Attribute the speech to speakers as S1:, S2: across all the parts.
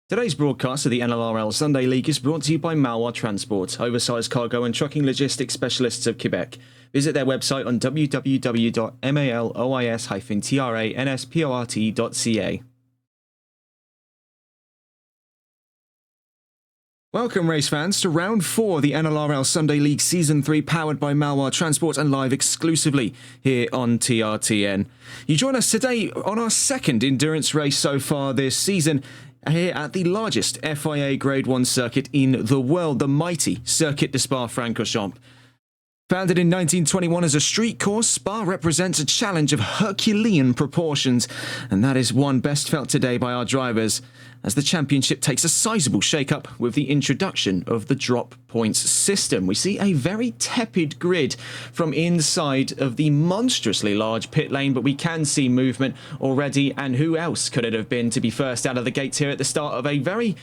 S1: Today's broadcast of the NLRL Sunday League is brought to you by Malwa Transport, oversized cargo and trucking logistics specialists of Quebec. Visit their website on www.malois-transport.ca. Welcome, race fans, to round 4 of the NLRL Sunday League Season 3, powered by Malwa Transport and live exclusively here on TRTN. You join us today on our second endurance race so far this season, here at the largest FIA Grade 1 circuit in the world, the mighty Circuit de Spa-Francorchamps. Founded in 1921 as a street course, Spa represents a challenge of Herculean proportions, and that is one best felt today by our drivers, as the championship takes a sizable shake-up with the introduction of the drop points system. We see a very tepid grid from inside of the monstrously large pit lane, but we can see movement already, and who else could it have been to be first out of the gates here at the start of a very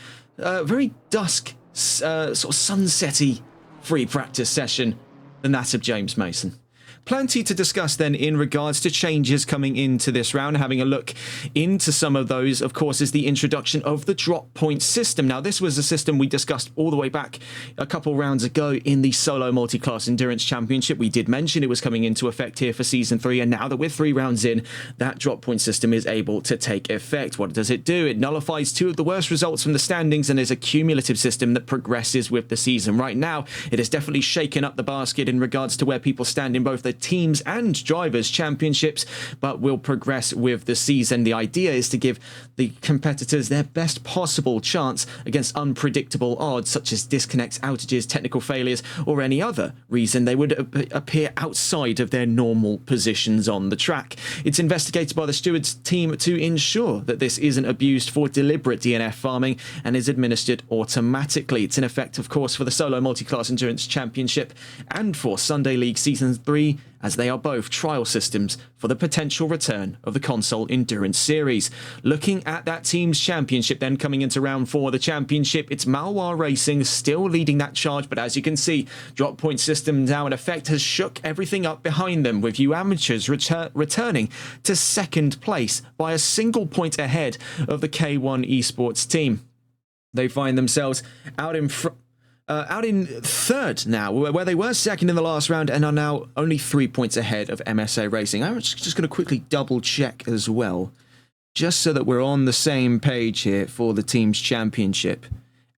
S1: dusk, sort of sunsetty free practice session than that of James Mason. Plenty to discuss then in regards to changes coming into this round. Having a look into some of those, of course, is the introduction of the drop point system. Now, this was a system we discussed all the way back a couple rounds ago in the solo multi-class endurance championship. We did mention it was coming into effect here for season 3, and now that we're 3 rounds in, that drop point system is able to take effect. What does it do? It nullifies 2 of the worst results from the standings and is a cumulative system that progresses with the season. Right now, it has definitely shaken up the basket in regards to where people stand in both the teams and drivers championships, but will progress with the season. The idea is to give the competitors their best possible chance against unpredictable odds such as disconnects, outages, technical failures, or any other reason they would appear outside of their normal positions on the track. It's investigated by the stewards team to ensure that this isn't abused for deliberate DNF farming and is administered automatically. It's in effect, of course, for the solo multi-class endurance championship and for Sunday League Season 3, as they are both trial systems for the potential return of the console endurance series. Looking at that team's championship then coming into round 4 of the championship, it's Malwa Racing still leading that charge, but as you can see, drop point system now in effect has shook everything up behind them, with you amateurs returning to second place by a single point ahead of the K1 esports team. They find themselves out in third now, where they were second in the last round and are now only 3 points ahead of MSA Racing. I'm just going to quickly double check as well, just so that we're on the same page here for the team's championship.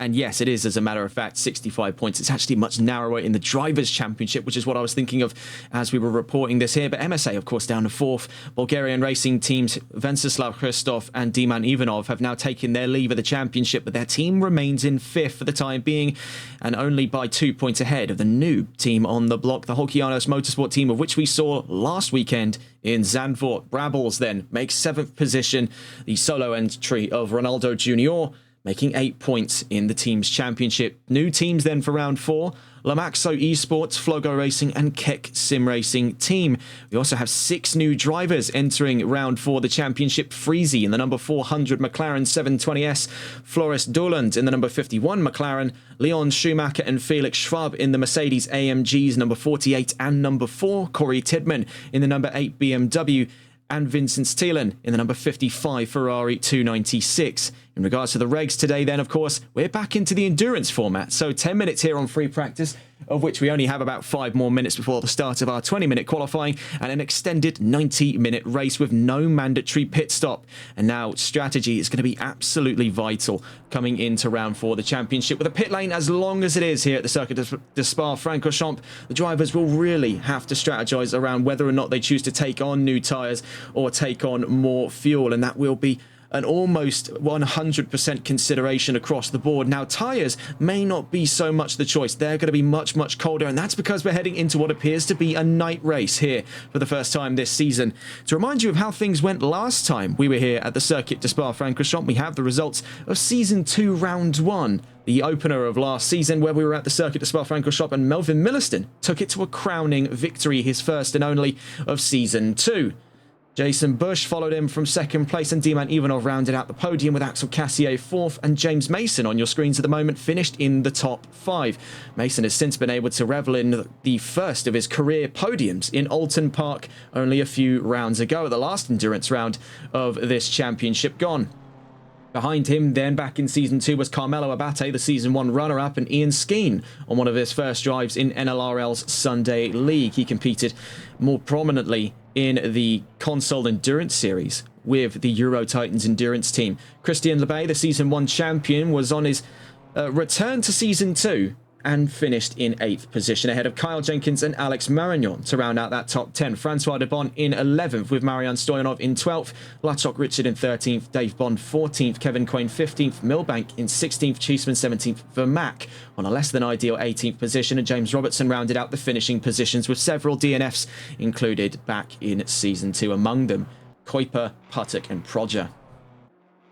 S1: And yes, it is, as a matter of fact, 65 points. It's actually much narrower in the Drivers' Championship, which is what I was thinking of as we were reporting this here. But MSA, of course, down to 4th. Bulgarian racing teams Venceslav Christov and Diman Ivanov have now taken their leave of the championship, but their team remains in 5th for the time being, and only by 2 points ahead of the new team on the block, the Holkianos Motorsport team, of which we saw last weekend in Zandvoort. Brabbles then makes 7th position. The solo entry of Ronaldo Jr., making 8 points in the team's championship. New teams then for round 4, Lamaxo Esports, Flogo Racing and Keck Sim Racing team. We also have 6 new drivers entering round 4 the championship. Freezy in the number 400 McLaren 720S, Floris Doland in the number 51 McLaren, Leon Schumacher and Felix Schwab in the Mercedes AMGs number 48 and number 4, Corey Tidman in the number 8 BMW, and Vincent Thielen in the number 55 Ferrari 296. In regards to the regs today then, of course, we're back into the endurance format. So 10 minutes here on free practice, of which we only have about 5 more minutes before the start of our 20-minute qualifying, and an extended 90-minute race with no mandatory pit stop. And now strategy is going to be absolutely vital coming into round 4 of the championship. With a pit lane as long as it is here at the Circuit de Spa-Francorchamps, the drivers will really have to strategize around whether or not they choose to take on new tyres or take on more fuel, and that will be an almost 100% consideration across the board. Now, tyres may not be so much the choice. They're going to be much, much colder, and that's because we're heading into what appears to be a night race here for the first time this season. To remind you of how things went last time we were here at the Circuit de Spa-Francorchamps, we have the results of Season 2, Round 1, the opener of last season, where we were at the Circuit de Spa-Francorchamps, and Melvin Milliston took it to a crowning victory, his first and only of Season 2. Jason Bush followed him from second place, and Diman Ivanov rounded out the podium with Axel Cassier 4th, and James Mason on your screens at the moment finished in the top 5. Mason has since been able to revel in the first of his career podiums in Alton Park only a few rounds ago at the last endurance round of this championship gone. Behind him, then, back in Season 2 was Carmelo Abate, the Season 1 runner-up, and Ian Skeen on one of his first drives in NLRL's Sunday League. He competed more prominently in the Console Endurance Series with the Euro Titans Endurance team. Christian Lebay, the Season 1 champion, was on his return to Season 2 and finished in 8th position ahead of Kyle Jenkins and Alex Marignon to round out that top 10. Francois de Bon in 11th with Marian Stoyanov in 12th, Latchok Richard in 13th, Dave Bond 14th, Kevin Coyne 15th, Milbank in 16th, Cheeseman 17th, Vermack on a less than ideal 18th position, and James Robertson rounded out the finishing positions with several DNFs included back in Season 2, among them Kuiper, Puttock and Prodger.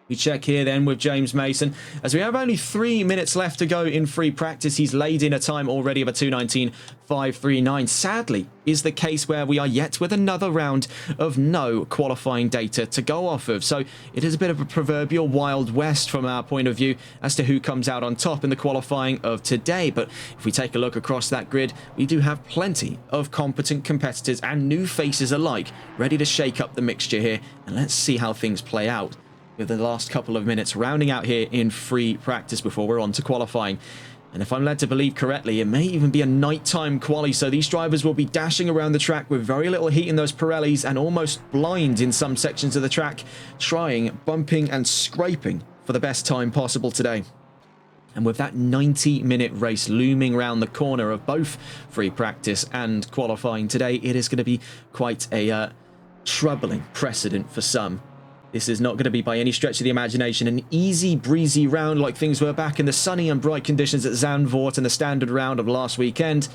S1: We check here then with James Mason. As we have only 3 minutes left to go in free practice, he's laid in a time already of a 2:19.539. Sadly, is the case where we are yet with another round of no qualifying data to go off of. So it is a bit of a proverbial Wild West from our point of view as to who comes out on top in the qualifying of today. But if we take a look across that grid, we do have plenty of competent competitors and new faces alike ready to shake up the mixture here. And let's see how things play out with the last couple of minutes rounding out here in free practice before we're on to qualifying. And if I'm led to believe correctly, it may even be a nighttime quali, so these drivers will be dashing around the track with very little heat in those Pirellis and almost blind in some sections of the track, trying, bumping and scraping for the best time possible today. And with that 90-minute race looming round the corner of both free practice and qualifying today, it is going to be quite a troubling precedent for some. This is not going to be by any stretch of the imagination an easy breezy round like things were back in the sunny and bright conditions at Zandvoort and the standard round of last weekend,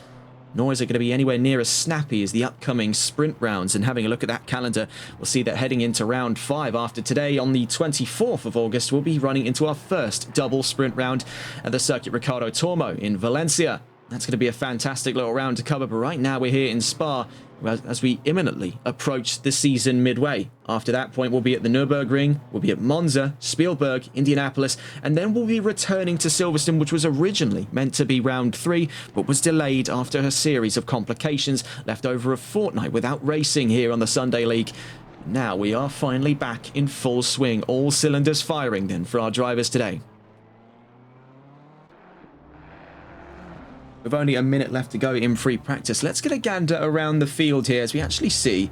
S1: nor is it going to be anywhere near as snappy as the upcoming sprint rounds. And having a look at that calendar, we'll see that heading into round 5 after today on the 24th of August, we'll be running into our first double sprint round at the Circuit Ricardo Tormo in Valencia. That's going to be a fantastic little round to cover, but right now we're here in Spa as we imminently approach the season midway. After that point, we'll be at the Nürburgring, we'll be at Monza, Spielberg, Indianapolis, and then we'll be returning to Silverstone, which was originally meant to be round 3, but was delayed after a series of complications, left over a fortnight without racing here on the Sunday League. Now we are finally back in full swing, all cylinders firing then for our drivers today. With only a minute left to go in free practice, let's get a gander around the field here as we actually see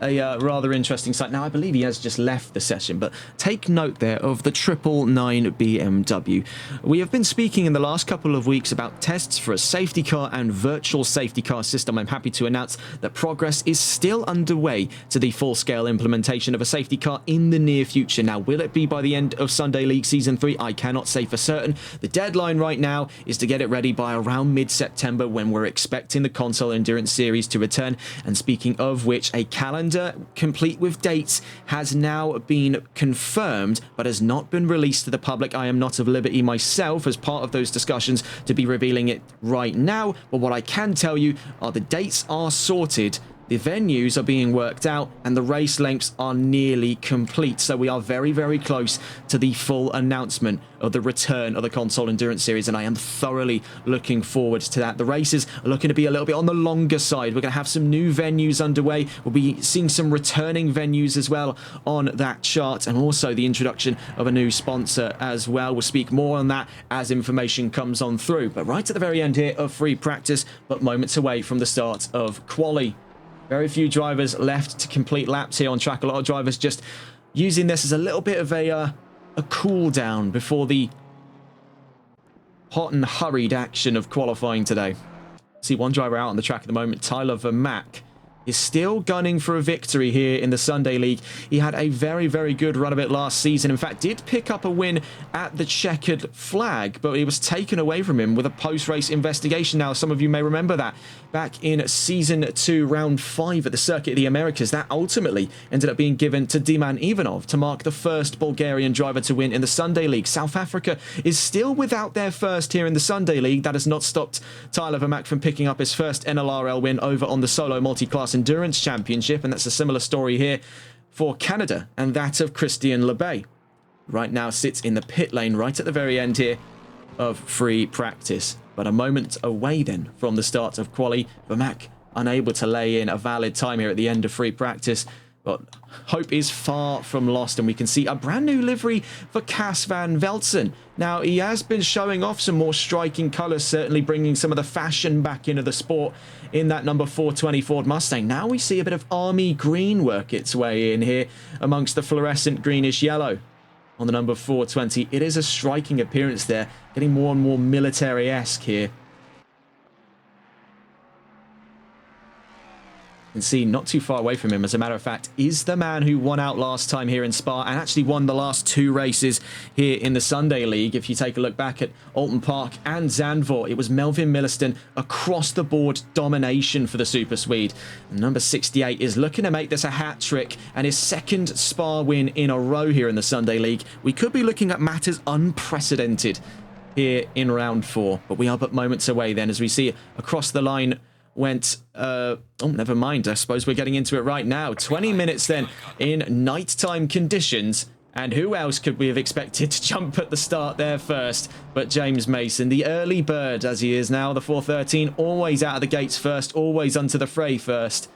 S1: a rather interesting sight. Now, I believe he has just left the session, but take note there of the 999 BMW. We have been speaking in the last couple of weeks about tests for a safety car and virtual safety car system. I'm happy to announce that progress is still underway to the full-scale implementation of a safety car in the near future. Now, will it be by the end of Sunday League Season 3? I cannot say for certain. The deadline right now is to get it ready by around mid-September, when we're expecting the Console Endurance Series to return. And speaking of which, a calendar complete with dates has now been confirmed but has not been released to the public. I am not of liberty myself as part of those discussions to be revealing it right now, but what I can tell you are the dates are sorted, the venues are being worked out, and the race lengths are nearly complete. So we are very, very close to the full announcement of the return of the Console Endurance Series, and I am thoroughly looking forward to that. The races are looking to be a little bit on the longer side. We're going to have some new venues underway. We'll be seeing some returning venues as well on that chart, and also the introduction of a new sponsor as well. We'll speak more on that as information comes on through. But right at the very end here of free practice, but moments away from the start of quali. Very few drivers left to complete laps here on track. A lot of drivers just using this as a little bit of a cool down before the hot and hurried action of qualifying today. See one driver out on the track at the moment, Tyler Vermack, is still gunning for a victory here in the Sunday League. He had a very, very good run of it last season. In fact, did pick up a win at the Checkered Flag, but it was taken away from him with a post-race investigation. Now, some of you may remember that back in Season 2, Round 5 at the Circuit of the Americas, that ultimately ended up being given to Diman Ivanov to mark the first Bulgarian driver to win in the Sunday League. South Africa is still without their first here in the Sunday League. That has not stopped Tyler Vermack from picking up his first NLRL win over on the Solo Multi-Class Endurance Championship, and that's a similar story here for Canada and that of Christian Lebay. Right now sits in the pit lane right at the very end here of free practice, but a moment away then from the start of quali. Vermack unable to lay in a valid time here at the end of free practice. But hope is far from lost, and we can see a brand new livery for Cas van Velzen. Now, he has been showing off some more striking colours, certainly bringing some of the fashion back into the sport in that number 420 Ford Mustang. Now we see a bit of army green work its way in here amongst the fluorescent greenish yellow on the number 420. It is a striking appearance there, getting more and more military-esque here. You can see not too far away from him, as a matter of fact, is the man who won out last time here in Spa and actually won the last 2 races here in the Sunday League. If you take a look back at Alton Park and Zandvoort, it was Melvin Milliston across-the-board domination for the Super Swede. And number 68 is looking to make this a hat-trick and his 2nd Spa win in a row here in the Sunday League. We could be looking at matters unprecedented here in round 4, but we are but moments away then as we see across the line went, oh, never mind. I suppose we're getting into it right now. 20 minutes then in nighttime conditions. And who else could we have expected to jump at the start there first but James Mason, the early bird as he is now, the 413, always out of the gates first, always onto the fray first.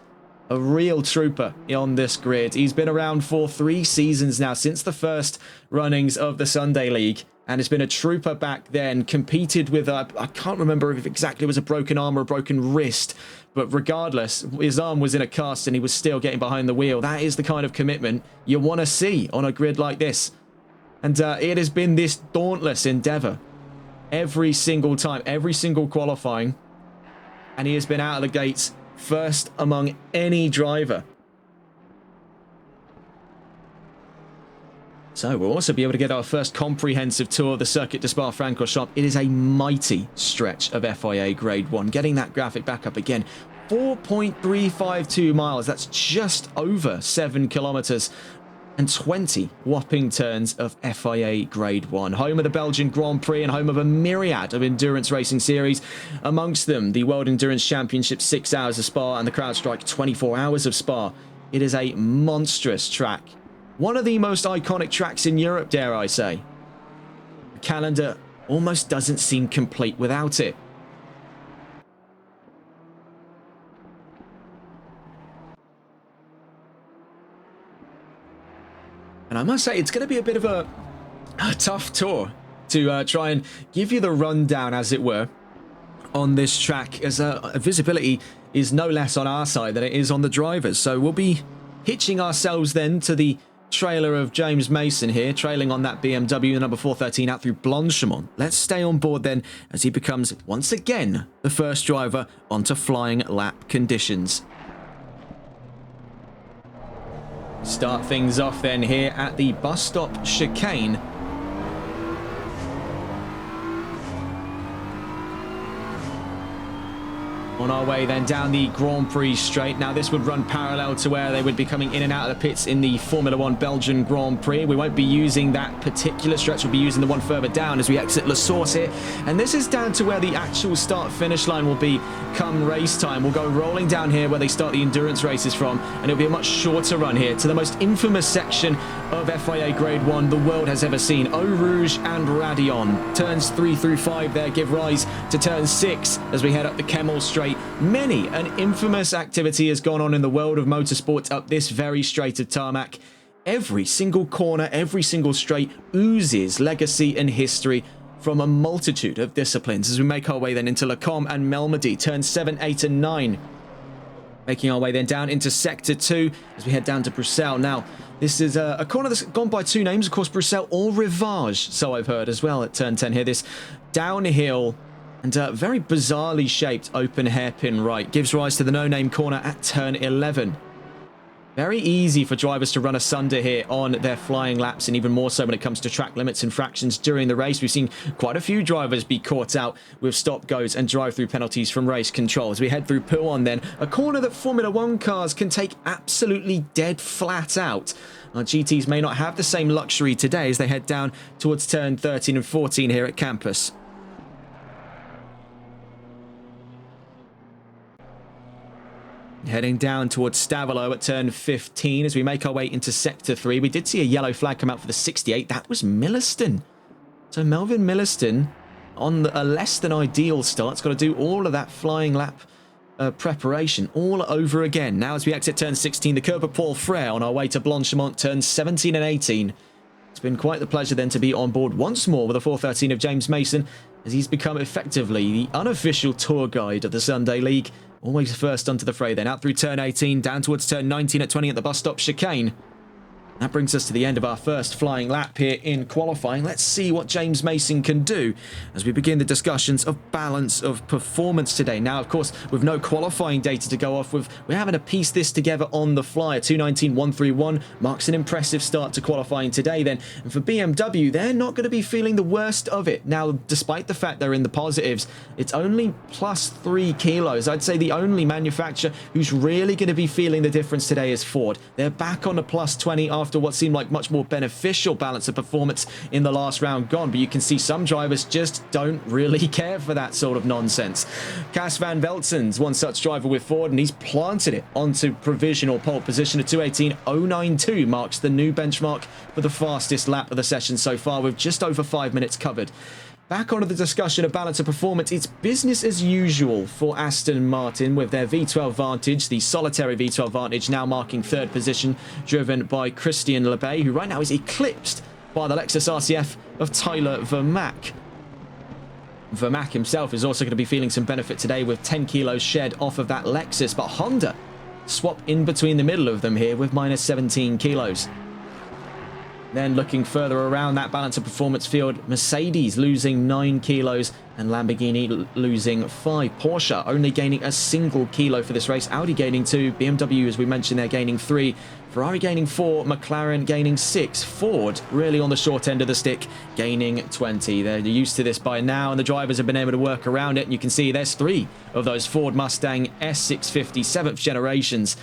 S1: A real trooper on this grid. He's been around for 3 seasons now, since the first runnings of the Sunday League. And has been a trooper back then, competed with, I can't remember if exactly it was a broken arm or a broken wrist, but regardless, his arm was in a cast and he was still getting behind the wheel. That is the kind of commitment you want to see on a grid like this. And it has been this dauntless endeavour every single time, every single qualifying. And he has been out of the gates first among any driver. So we'll also be able to get our first comprehensive tour of the Circuit de Spa-Francorchamps. It is a mighty stretch of FIA Grade 1. Getting that graphic back up again. 4.352 miles. That's just over 7 kilometres. And 20 whopping turns of FIA Grade 1. Home of the Belgian Grand Prix and home of a myriad of endurance racing series. Amongst them, the World Endurance Championship 6 Hours of Spa and the CrowdStrike 24 Hours of Spa. It is a monstrous track. One of the most iconic tracks in Europe, dare I say. The calendar almost doesn't seem complete without it. And I must say, it's going to be a bit of a tough tour to try and give you the rundown, as it were, on this track, as visibility is no less on our side than it is on the drivers. So we'll be hitching ourselves then to the trailer of James Mason here, trailing on that BMW number 413 out through Blanchimont. Let's stay on board then as he becomes once again the first driver onto flying lap conditions. Start things off then here at the bus stop chicane. On our way then down the Grand Prix straight. Now this would run parallel to where they would be coming in and out of the pits in the Formula 1 Belgian Grand Prix. We won't be using that particular stretch. We'll be using the one further down as we exit La Source here. And this is down to where the actual start-finish line will be come race time. We'll go rolling down here where they start the endurance races from. And it'll be a much shorter run here to the most infamous section of FIA Grade 1 the world has ever seen. Eau Rouge and Radion. Turns 3 through 5 there give rise to turn 6 as we head up the Kemmel Straight. Many an infamous activity has gone on in the world of motorsport up this very straight of tarmac. Every single corner, every single straight oozes legacy and history from a multitude of disciplines as we make our way then into Le Combe and Melmedy, turns 7, 8 and 9. Making our way then down into Sector 2 as we head down to Bruxelles. Now, this is a corner that's gone by 2 names, of course, Bruxelles or Rivage, so I've heard as well at turn 10 here. This downhill and very bizarrely shaped open hairpin right gives rise to the no-name corner at turn 11. Very easy for drivers to run asunder here on their flying laps, and even more so when it comes to track limits and fractions during the race. We've seen quite a few drivers be caught out with stop-goes and drive-through penalties from race control. As we head through Pouhon then, a corner that Formula 1 cars can take absolutely dead flat out. Our GTs may not have the same luxury today as they head down towards turn 13 and 14 here at Campus. Heading down towards Stavelot at turn 15 as we make our way into Sector 3. We did see a yellow flag come out for the 68. That was Milliston. So Melvin Milliston on a less than ideal start. It's got to do all of that flying lap preparation all over again. Now as we exit turn 16, the curb of Paul Frere on our way to Blanchimont, turns 17 and 18. It's been quite the pleasure then to be on board once more with the 413 of James Mason, as he's become effectively the unofficial tour guide of the Sunday League. Always first onto the fray then, out through turn 18, down towards turn 19 at 20 at the bus stop chicane. That brings us to the end of our first flying lap here in qualifying. Let's see what James Mason can do as we begin the discussions of balance of performance today. Now, of course, with no qualifying data to go off with, we're having to piece this together on the fly. A 2:19.131 marks an impressive start to qualifying today then. And for BMW, they're not going to be feeling the worst of it. Now, despite the fact they're in the positives, it's only plus 3 kilos. I'd say the only manufacturer who's really going to be feeling the difference today is Ford. They're back on a plus 20 after what seemed like much more beneficial balance of performance in the last round gone, but you can see some drivers just don't really care for that sort of nonsense. Cas van Veltsen's one such driver with Ford, and he's planted it onto provisional pole position. A 2:18.092 marks the new benchmark for the fastest lap of the session so far, with just over 5 minutes covered. Back onto the discussion of balance of performance, it's business as usual for Aston Martin with their V12 Vantage, the solitary V12 Vantage now marking third position, driven by Christian Lebay, who right now is eclipsed by the Lexus RCF of Tyler Vermack. Vermack himself is also going to be feeling some benefit today with 10 kilos shed off of that Lexus, but Honda swap in between the middle of them here with minus 17 kilos. Then looking further around that balance of performance field, Mercedes losing 9 kilos and Lamborghini losing 5. Porsche only gaining a single kilo for this race. Audi gaining 2. BMW, as we mentioned, they're gaining 3. Ferrari gaining 4. McLaren gaining 6. Ford really on the short end of the stick, gaining 20. They're used to this by now, and the drivers have been able to work around it. And you can see there's 3 of those Ford Mustang S650 7th generations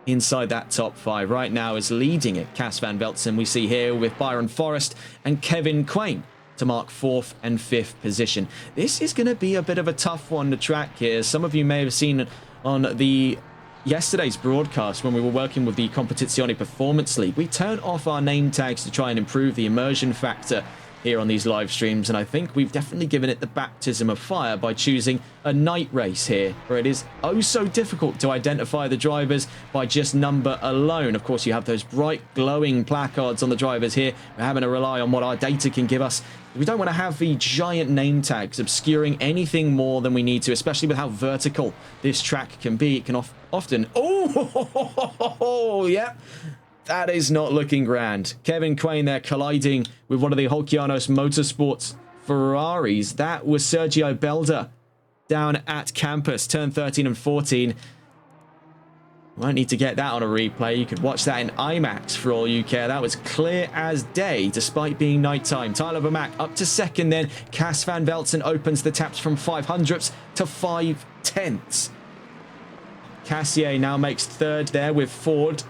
S1: inside that top 5. Right now is leading it Cas van Veltsen, we see here, with Byron Forrest and Kevin Quain to mark 4th and 5th position. This is going to be a bit of a tough one to track here. Some of you may have seen on the yesterday's broadcast when we were working with the Competizione Performance League, we turned off our name tags to try and improve the immersion factor here on these live streams, and I think we've definitely given it the baptism of fire by choosing a night race here, where it is oh so difficult to identify the drivers by just number alone. Of course, you have those bright glowing placards on the drivers here. We're having to rely on what our data can give us. We don't want to have the giant name tags obscuring anything more than we need to, especially with how vertical this track can be. It can often... Oh, yeah. That is not looking grand. Kevin Quain there colliding with one of the Holcianos Motorsports Ferraris. That was Sergio Belda down at campus, turn 13 and 14. Won't need to get that on a replay. You could watch that in IMAX for all you care. That was clear as day, despite being nighttime. Tyler Vermack up to second then. Cas van Veltsen opens the taps from 500ths to 5/10. Cassier now makes third there with Ford.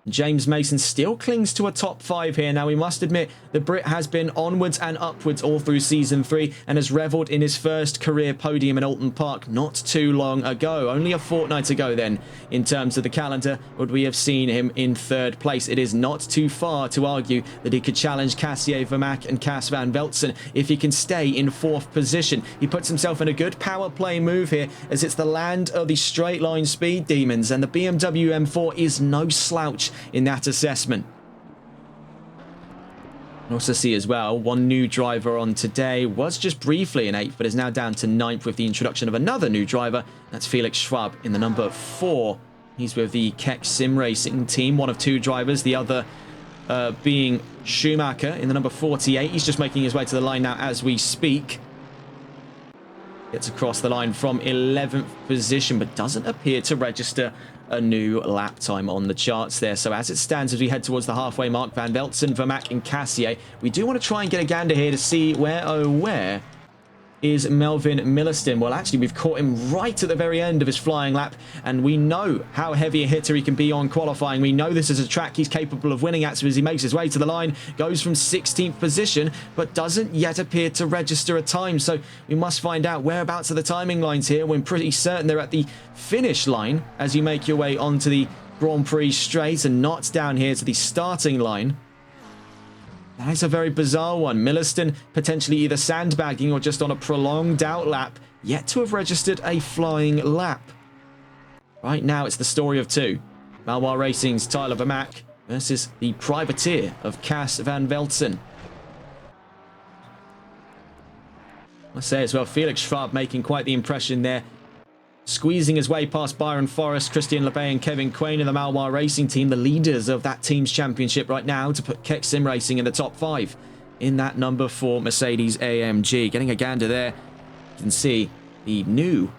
S1: James Mason still clings to a top 5 here. Now, we must admit, the Brit has been onwards and upwards all through Season 3 and has revelled in his first career podium in Alton Park not too long ago. Only a fortnight ago then, in terms of the calendar, would we have seen him in 3rd place. It is not too far to argue that he could challenge Cassier Vermack and Cas van Veltsen if he can stay in 4th position. He puts himself in a good power play move here, as it's the land of the straight line speed demons, and the BMW M4 is no slouch in that assessment. And also see as well, one new driver on today was just briefly in 8th, but is now down to 9th with the introduction of another new driver. That's Felix Schwab in the number 4. He's with the Keck Sim Racing team, one of 2 drivers, the other being Schumacher in the number 48. He's just making his way to the line now as we speak. Gets across the line from 11th position, but doesn't appear to register a new lap time on the charts there. So as it stands, as we head towards the halfway mark, Van Veltsen, Vermack and Cassier, we do want to try and get a gander here to see where, oh where, is Melvin Milliston. Well, actually, we've caught him right at the very end of his flying lap, and we know how heavy a hitter he can be on qualifying. We know this is a track he's capable of winning at, so as he makes his way to the line, goes from 16th position, but doesn't yet appear to register a time. So we must find out whereabouts are the timing lines here. We're pretty certain they're at the finish line as you make your way onto the Grand Prix straight and not down here to the starting line. That is a very bizarre one. Milliston potentially either sandbagging or just on a prolonged out lap, yet to have registered a flying lap. Right now, it's the story of two. Malwar Racing's Tyler Vermaak versus the privateer of Cas van Velzen. I say as well, Felix Schwab making quite the impression there. Squeezing his way past Byron Forrest, Christian Lebay and Kevin Quain in the Malwar Racing team, the leaders of that team's championship right now, to put Keck Sim Racing in the top 5 in that number 4 Mercedes AMG. Getting a gander there, you can see the new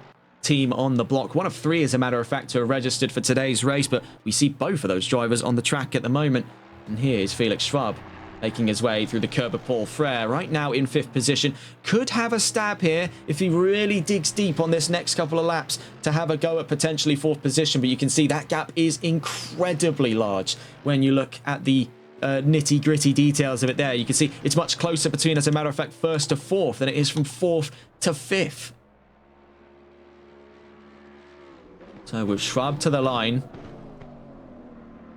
S1: team on the block. One of 3, as a matter of fact, to have registered for today's race, but we see both of those drivers on the track at the moment. And here's Felix Schwab making his way through the curb of Paul Frere, right now in 5th position. Could have a stab here if he really digs deep on this next couple of laps to have a go at potentially 4th position, but you can see that gap is incredibly large when you look at the nitty-gritty details of it there. You can see it's much closer between, as a matter of fact, 1st to 4th than it is from 4th to 5th. So with Schwab to the line,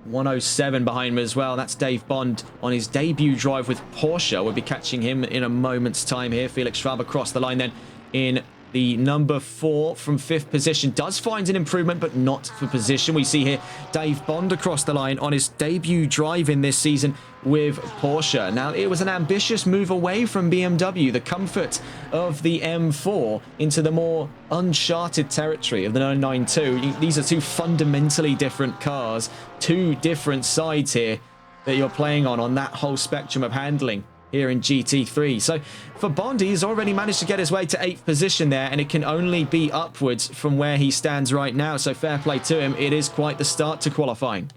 S1: 107 behind him as well. That's Dave Bond on his debut drive with Porsche. We'll be catching him in a moment's time here. Felix Schwab across the line then in the number 4 from 5th position. Does find an improvement, but not for position. We see here Dave Bond across the line on his debut drive in this season with Porsche. Now, it was an ambitious move away from BMW, the comfort of the M4, into the more uncharted territory of the 992. These are 2 fundamentally different cars, 2 different sides here that you're playing on that whole spectrum of handling here in GT3. So for Bond, he's already managed to get his way to 8th position there, and it can only be upwards from where he stands right now. So fair play to him. It is quite the start to qualifying.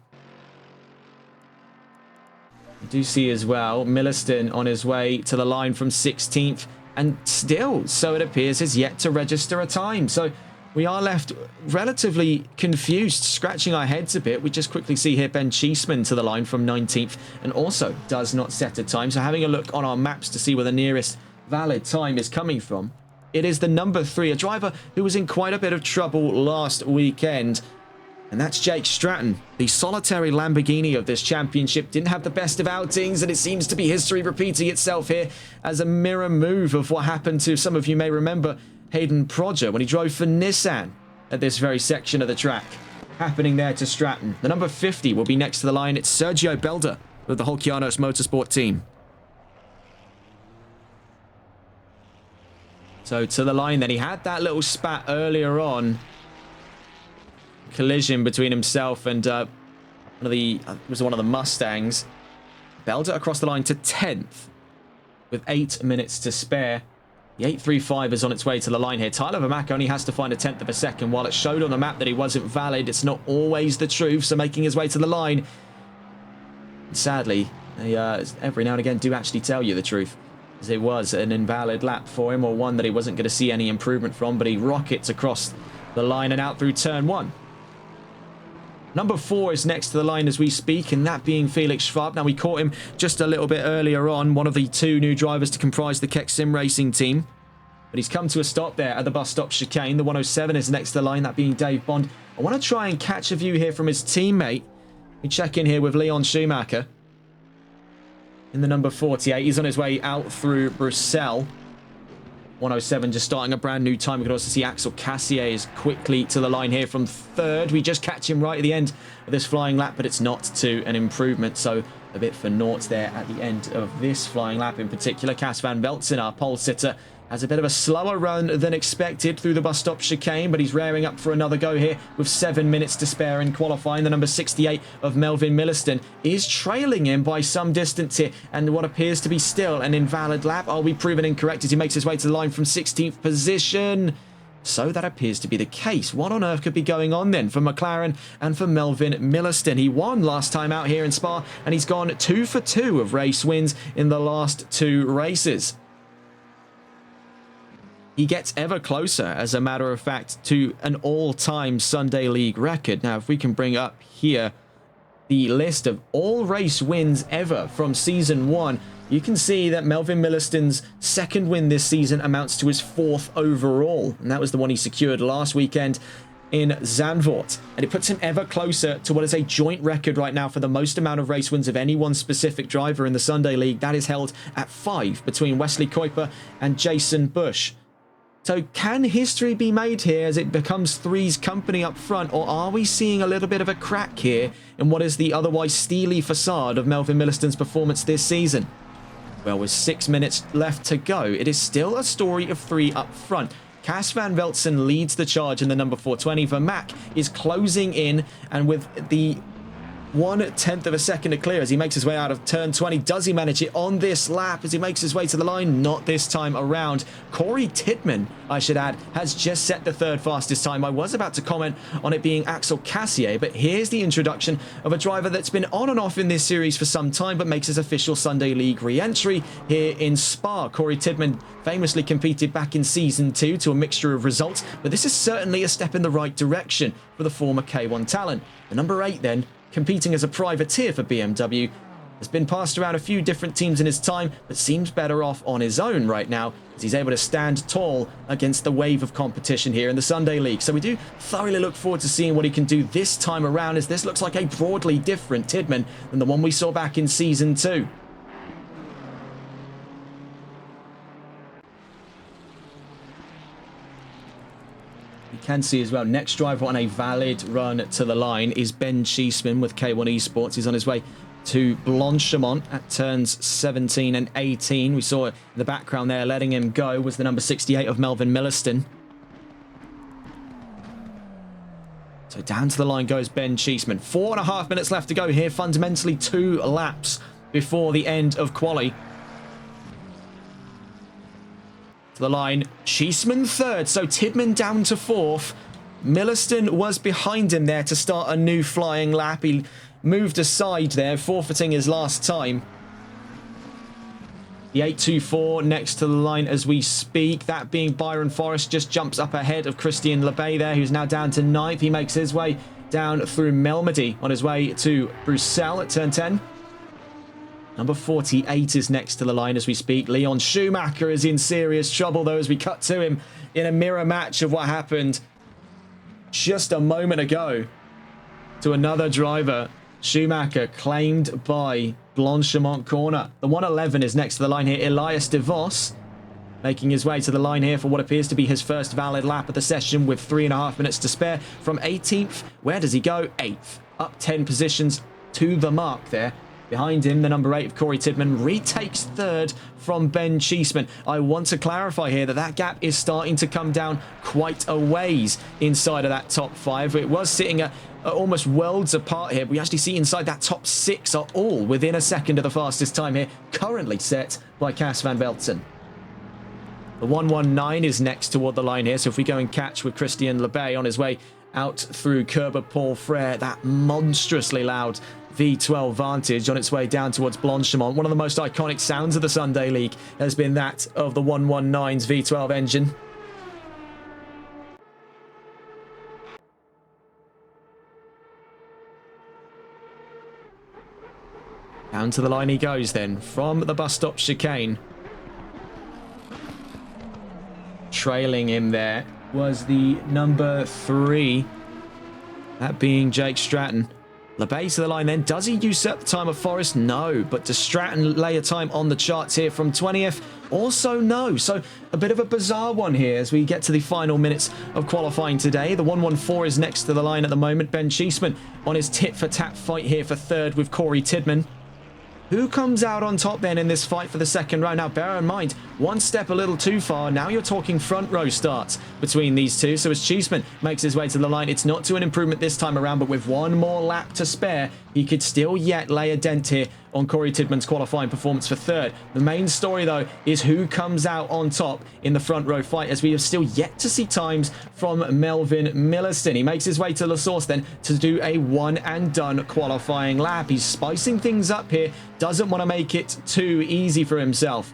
S1: You do see as well Milliston on his way to the line from 16th, and still, so it appears, is yet to register a time. So we are left relatively confused, scratching our heads a bit. We just quickly see here Ben Cheeseman to the line from 19th, and also does not set a time. So having a look on our maps to see where the nearest valid time is coming from, it is the number 3, a driver who was in quite a bit of trouble last weekend. And that's Jake Stratton, the solitary Lamborghini of this championship. Didn't have the best of outings, and it seems to be history repeating itself here as a mirror move of what happened to, some of you may remember, Hayden Prodger when he drove for Nissan at this very section of the track. Happening there to Stratton. The number 50 will be next to the line. It's Sergio Belda with the Holkianos Motorsport team. So to the line then. He had that little spat earlier on. Collision between himself and one of the Mustangs. Belda across the line to 10th with 8 minutes to spare. The 835 is on its way to the line here. Tyler Vermaak only has to find a 10th of a second. While it showed on the map that he wasn't valid, it's not always the truth. So making his way to the line. And sadly, they every now and again do actually tell you the truth, as it was an invalid lap for him, or one that he wasn't going to see any improvement from. But he rockets across the line and out through turn 1. Number 4 is next to the line as we speak, and that being Felix Schwab. Now, we caught him just a little bit earlier on, one of the 2 new drivers to comprise the Keck Sim Racing team. But he's come to a stop there at the bus stop chicane. The 107 is next to the line, that being Dave Bond. I want to try and catch a view here from his teammate. We check in here with Leon Schumacher in the number 48. He's on his way out through Bruxelles. 107 just starting a brand new time. We can also see Axel Cassier is quickly to the line here from 3rd. We just catch him right at the end of this flying lap, but it's not to an improvement. So a bit for naught there at the end of this flying lap in particular. Cas van Velzen, our pole sitter, has a bit of a slower run than expected through the bus stop chicane, but he's raring up for another go here with 7 minutes to spare in qualifying. The number 68 of Melvin Milliston is trailing him by some distance here, and what appears to be still an invalid lap. Are we proven incorrect as he makes his way to the line from 16th position? So that appears to be the case. What on earth could be going on then for McLaren and for Melvin Milliston? He won last time out here in Spa, and he's gone 2 for 2 of race wins in the last 2 races. He gets ever closer, as a matter of fact, to an all-time Sunday League record. Now, if we can bring up here the list of all race wins ever from Season 1, you can see that Melvin Milliston's 2nd win this season amounts to his 4th overall. And that was the one he secured last weekend in Zandvoort. And it puts him ever closer to what is a joint record right now for the most amount of race wins of any one specific driver in the Sunday League. That is held at 5 between Wesley Kuiper and Jason Bush. So can history be made here as it becomes Three's company up front, or are we seeing a little bit of a crack here in what is the otherwise steely facade of Melvin Milliston's performance this season? Well, with 6 minutes left to go, it is still a story of 3 up front. Cas van Veltzen leads the charge in the number 420. Vermaak is closing in, and with the 1/10 of a second to clear as he makes his way out of turn 20. Does he manage it on this lap as he makes his way to the line? Not this time around. Corey Tidman, I should add, has just set the 3rd fastest time. I was about to comment on it being Axel Cassier, but here's the introduction of a driver that's been on and off in this series for some time, but makes his official Sunday League re-entry here in Spa. Corey Tidman famously competed back in Season 2 to a mixture of results, but this is certainly a step in the right direction for the former K1 talent. The number 8 then, competing as a privateer for BMW, has been passed around a few different teams in his time, but seems better off on his own right now as he's able to stand tall against the wave of competition here in the Sunday League. So we do thoroughly look forward to seeing what he can do this time around, as this looks like a broadly different Tidman than the one we saw back in Season 2. You can see as well, next driver on a valid run to the line is Ben Cheeseman with K1 Esports. He's on his way to Blanchemont at turns 17 and 18. We saw in the background there, letting him go was the number 68 of Melvin Milliston. So down to the line goes Ben Cheeseman. 4.5 minutes left to go here. Fundamentally 2 laps before the end of quali. To the line, Cheeseman 3rd, so Tidman down to 4th. Milliston was behind him there to start a new flying lap. He moved aside there, forfeiting his last time. The 824 next to the line as we speak. That being Byron Forrest, just jumps up ahead of Christian Lebay there, who's now down to 9th. He makes his way down through Melmedy on his way to Bruxelles at turn 10. Number 48 is next to the line as we speak. Leon Schumacher is in serious trouble, though, as we cut to him in a mirror match of what happened just a moment ago to another driver. Schumacher claimed by Blanchemont corner. The 111 is next to the line here. Elias de Vos making his way to the line here for what appears to be his first valid lap of the session with 3.5 minutes to spare. From 18th, where does he go? 8th. Up 10 positions to the mark there. Behind him, the number 8 of Corey Tidman retakes 3rd from Ben Cheeseman. I want to clarify here that that gap is starting to come down quite a ways inside of that top 5. It was sitting at almost worlds apart here, but we actually see inside that top 6 are all within a second of the fastest time here, currently set by Cas van Veltzen. The 119 is next toward the line here, so if we go and catch with Christian Lebay on his way out through Kerber Paul Frere, that monstrously loud V12 Vantage on its way down towards Blanchemont. One of the most iconic sounds of the Sunday League has been that of the 119's V12 engine. Down to the line he goes then, from the bus stop chicane. Trailing him there was the number 3, that being Jake Stratton. Lebay to the line then. Does he usurp the time of Forrest? No. But does Stratton lay a time on the charts here from 20th? Also no. So a bit of a bizarre one here as we get to the final minutes of qualifying today. The 114 is next to the line at the moment. Ben Cheeseman on his tit-for-tat fight here for 3rd with Corey Tidman. Who comes out on top then in this fight for the second row? Now, bear in mind, one step a little too far. Now you're talking front row starts between these two. So as Cheeseman makes his way to the line, it's not to an improvement this time around, but with one more lap to spare, he could still yet lay a dent here on Corey Tidman's qualifying performance for 3rd. The main story, though, is who comes out on top in the front row fight, as we have still yet to see times from Melvin Milliston. He makes his way to La Source then to do a one-and-done qualifying lap. He's spicing things up here, doesn't want to make it too easy for himself.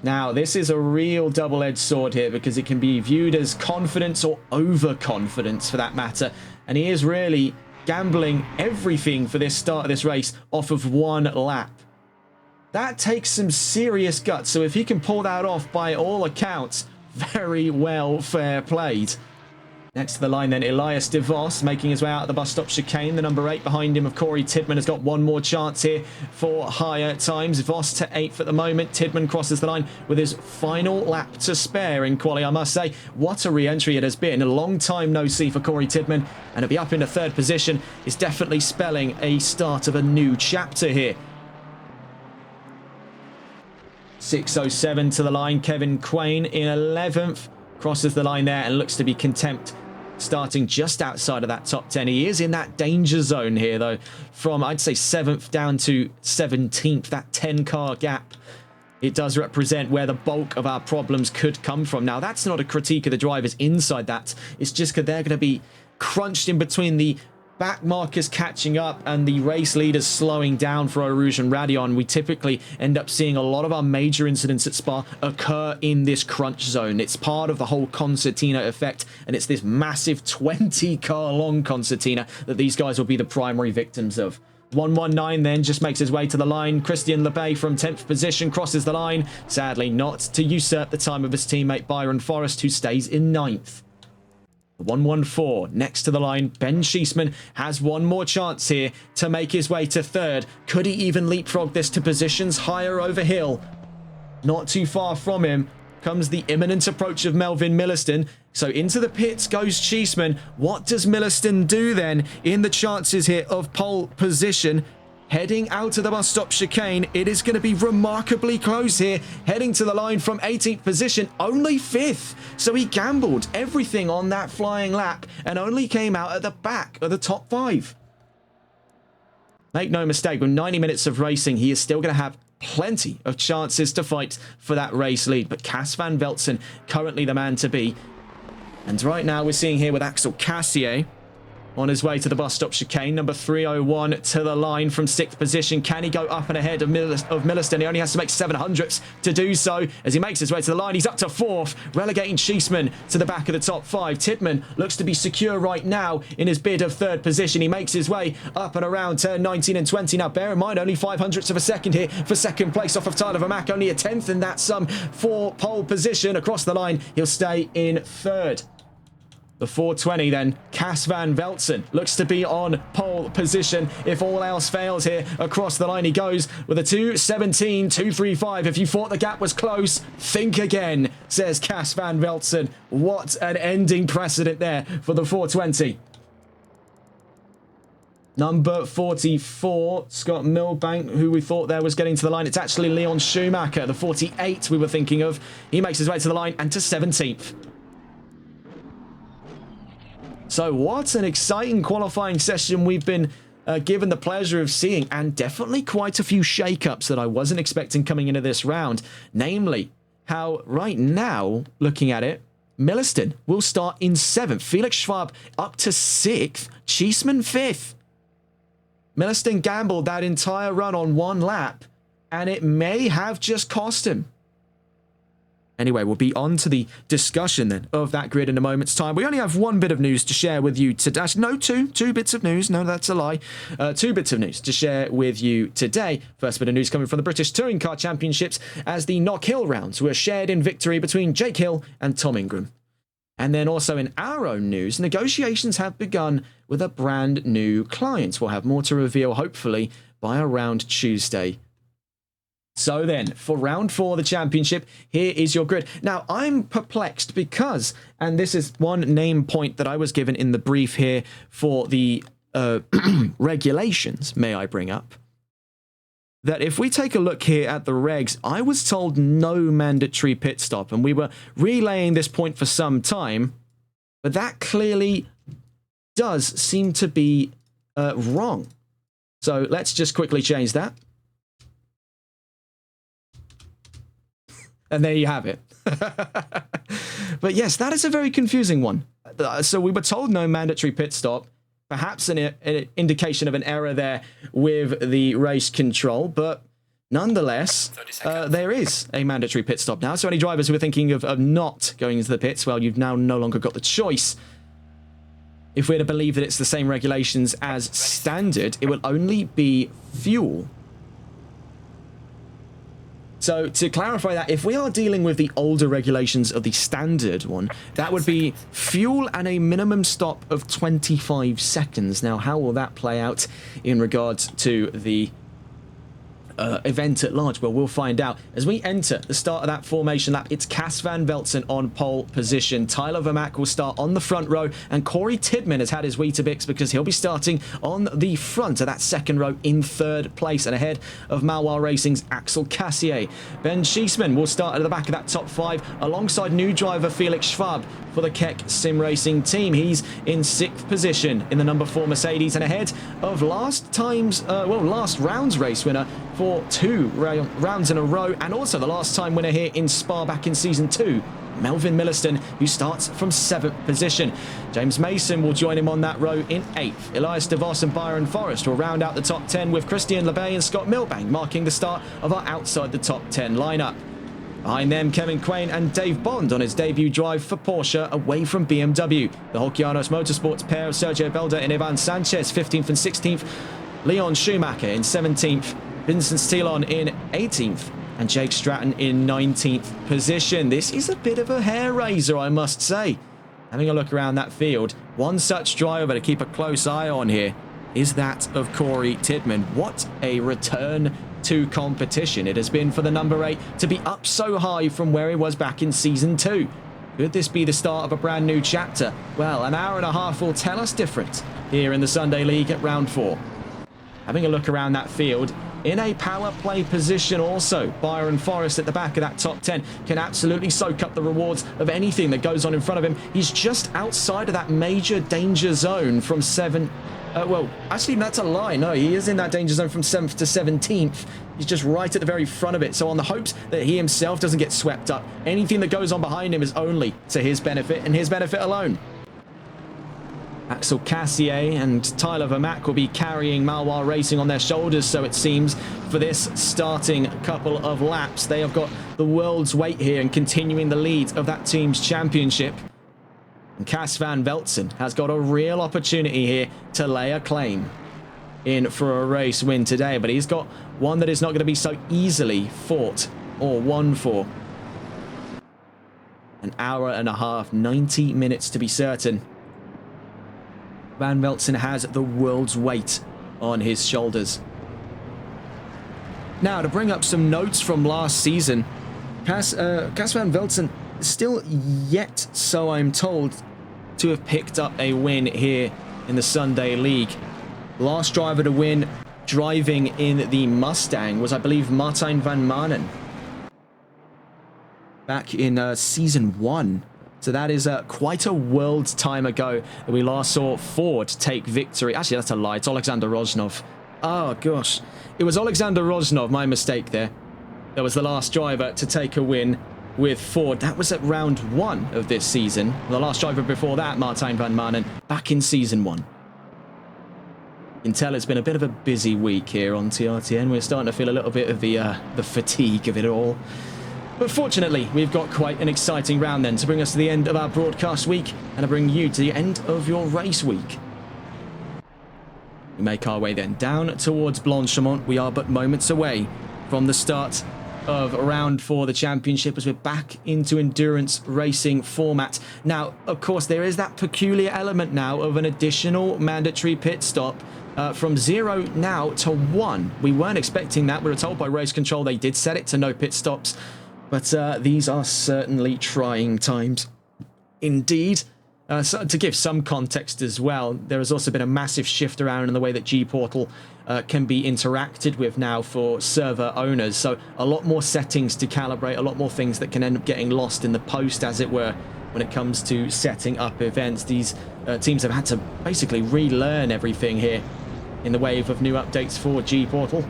S1: Now, this is a real double-edged sword here, because it can be viewed as confidence or overconfidence for that matter, and he is really gambling everything for this start of this race off of one lap. That takes some serious guts, so if he can pull that off, by all accounts, very well fair played. Next to the line then, Elias DeVos making his way out of the bus stop chicane. The number 8 behind him of Corey Tidman has got one more chance here for higher times. Voss to 8th at the moment. Tidman crosses the line with his final lap to spare in quali. I must say, what a re-entry it has been. A long time no see for Corey Tidman, and to be up into 3rd position is definitely spelling a start of a new chapter here. 6:07 to the line. Kevin Quain in 11th. Crosses the line there and looks to be content starting just outside of that top 10. He is in that danger zone here, though, from, I'd say, 7th down to 17th. That 10-car gap, it does represent where the bulk of our problems could come from. Now, that's not a critique of the drivers inside that. It's just that they're going to be crunched in between the back markers catching up and the race leaders slowing down for Arouge and Radion. We typically end up seeing a lot of our major incidents at Spa occur in this crunch zone. It's part of the whole concertina effect, and it's this massive 20-car long concertina that these guys will be the primary victims of. 119 then just makes his way to the line. Christian Lebay from 10th position crosses the line, sadly not to usurp the time of his teammate Byron Forrest, who stays in 9th. 114 next to the line. Ben Schiessman has one more chance here to make his way to 3rd. Could he even leapfrog this to positions higher over hill? Not too far from him comes the imminent approach of Melvin Milliston. So into the pits goes Schiessman. What does Milliston do then in the chances here of pole position? Heading out of the bus stop chicane, it is going to be remarkably close here. Heading to the line from 18th position, only 5th. So he gambled everything on that flying lap and only came out at the back of the top 5. Make no mistake, with 90 minutes of racing, he is still going to have plenty of chances to fight for that race lead. But Cas van Velzen, currently the man to be. And right now we're seeing here with Axel Cassier on his way to the bus stop chicane, number 301 to the line from 6th position. Can he go up and ahead of Milliston? He only has to make 700ths to do so. As he makes his way to the line, he's up to 4th, relegating Schiessman to the back of the top 5. Tidman looks to be secure right now in his bid of 3rd position. He makes his way up and around turn 19 and 20. Now, bear in mind, only 500ths of a second here for 2nd place off of Tyler Vermack. Only a 10th in that sum for pole position. Across the line, he'll stay in 3rd. The 420 then, Cas van Velzen looks to be on pole position. If all else fails here, across the line he goes with a 2:17.235. If you thought the gap was close, think again, says Cas van Velzen. What an ending precedent there for the 420. Number 44, Scott Milbank, who we thought there was getting to the line. It's actually Leon Schumacher, the 48 we were thinking of. He makes his way to the line and to 17th. So what an exciting qualifying session we've been given the pleasure of seeing, and definitely quite a few shake-ups that I wasn't expecting coming into this round. Namely, how right now, looking at it, Milliston will start in 7th. Felix Schwab up to 6th. Schiessman 5th. Milliston gambled that entire run on one lap, and it may have just cost him. Anyway, we'll be on to the discussion then of that grid in a moment's time. We only have one bit of news to share with you today. No, two bits of news. No, that's a lie. 2 bits of news to share with you today. First bit of news coming from the British Touring Car Championships, as the Knock Hill rounds were shared in victory between Jake Hill and Tom Ingram. And then also in our own news, negotiations have begun with a brand new client. We'll have more to reveal, hopefully, by around Tuesday. So then, for round 4 of the championship, here is your grid. Now, I'm perplexed because, and this is one name point that I was given in the brief here for the regulations, may I bring up, that if we take a look here at the regs, I was told no mandatory pit stop, and we were relaying this point for some time, but that clearly does seem to be wrong. So let's just quickly change that. And there you have it. But yes, that is a very confusing one. So we were told no mandatory pit stop. Perhaps an indication of an error there with the race control. But nonetheless, there is a mandatory pit stop now. So any drivers who are thinking of not going into the pits, well, you've now no longer got the choice. If we're to believe that it's the same regulations as standard, it will only be fuel. So to clarify that, if we are dealing with the older regulations of the standard one, that would be fuel and a minimum stop of 25 seconds. Now, how will that play out in regards to the event at large? Well, we'll find out as we enter the start of that formation lap. It's Cas van Velzen on pole position. Tyler Vermaak will start on the front row, and Corey Tidman has had his Weetabix because he'll be starting on the front of that second row in third place and ahead of Malwar Racing's Axel Cassier. Ben Schiessman will start at the back of that top 5 alongside new driver Felix Schwab for the Keck Sim Racing team. He's in 6th position in the number 4 Mercedes and ahead of last round's race winner for 2 rounds in a row, and also the last time winner here in Spa back in season 2, Melvin Milliston, who starts from 7th position. James Mason will join him on that row in 8th. Elias de Vos and Byron Forrest will round out the top 10, with Christian LeBay and Scott Milbank marking the start of our outside the top 10 lineup. Behind them, Kevin Quain and Dave Bond on his debut drive for Porsche away from BMW. The Holkianos Motorsports pair of Sergio Belda and Ivan Sanchez 15th and 16th. Leon Schumacher in 17th. Vincent Stilon in 18th. And Jake Stratton in 19th position. This is a bit of a hair raiser, I must say. Having a look around that field, one such driver to keep a close eye on here is that of Corey Tidman. What a return to competition it has been for the number 8 to be up so high from where he was back in season 2. Could this be the start of a brand new chapter? Well, an hour and a half will tell us different here in the Sunday League at round 4. Having a look around that field, in a power play position also, Byron Forrest at the back of that top 10 can absolutely soak up the rewards of anything that goes on in front of him. He's just outside of that major danger zone from 7. Well, actually, that's a lie. No, he is in that danger zone from 7th to 17th. He's just right at the very front of it. So on the hopes that he himself doesn't get swept up, anything that goes on behind him is only to his benefit and his benefit alone. Axel Cassier and Tyler Vermaak will be carrying Malwar Racing on their shoulders, so it seems, for this starting couple of laps. They have got the world's weight here and continuing the lead of that team's championship. And Cas van Velzen has got a real opportunity here to lay a claim in for a race win today, but he's got one that is not going to be so easily fought or won for. An hour and a half, 90 minutes to be certain. Van Velzen has the world's weight on his shoulders. Now, to bring up some notes from last season, Cas van Velzen still yet, so I'm told, to have picked up a win here in the Sunday League. Last driver to win driving in the Mustang was, I believe, Martijn van Manen back in season 1. So that is quite a world's time ago that we last saw Ford take victory. Actually, that's a lie. It's Alexander Roznov. Oh, gosh. It was Alexander Roznov, my mistake there. That was the last driver to take a win with Ford. That was at round 1 of this season. The last driver before that, Martijn van Manen, back in season 1. You can tell it's been a bit of a busy week here on TRTN. We're starting to feel a little bit of the fatigue of it all. But fortunately, we've got quite an exciting round then to bring us to the end of our broadcast week and to bring you to the end of your race week. We make our way then down towards Blanchimont. We are but moments away from the start of round 4 of the championship as we're back into endurance racing format. Now, of course, there is that peculiar element now of an additional mandatory pit stop from 0 now to 1. We weren't expecting that. We were told by race control they did set it to no pit stops. But these are certainly trying times indeed. So to give some context as well, there has also been a massive shift around in the way that G-Portal can be interacted with now for server owners. So a lot more settings to calibrate, a lot more things that can end up getting lost in the post, as it were, when it comes to setting up events. These teams have had to basically relearn everything here in the wave of new updates for G-Portal.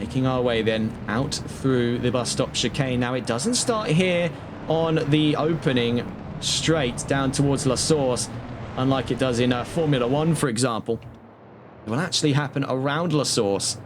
S1: Making our way then out through the bus stop chicane. Now, it doesn't start here on the opening straight down towards La Source, unlike it does in Formula 1, for example. It will actually happen around La Source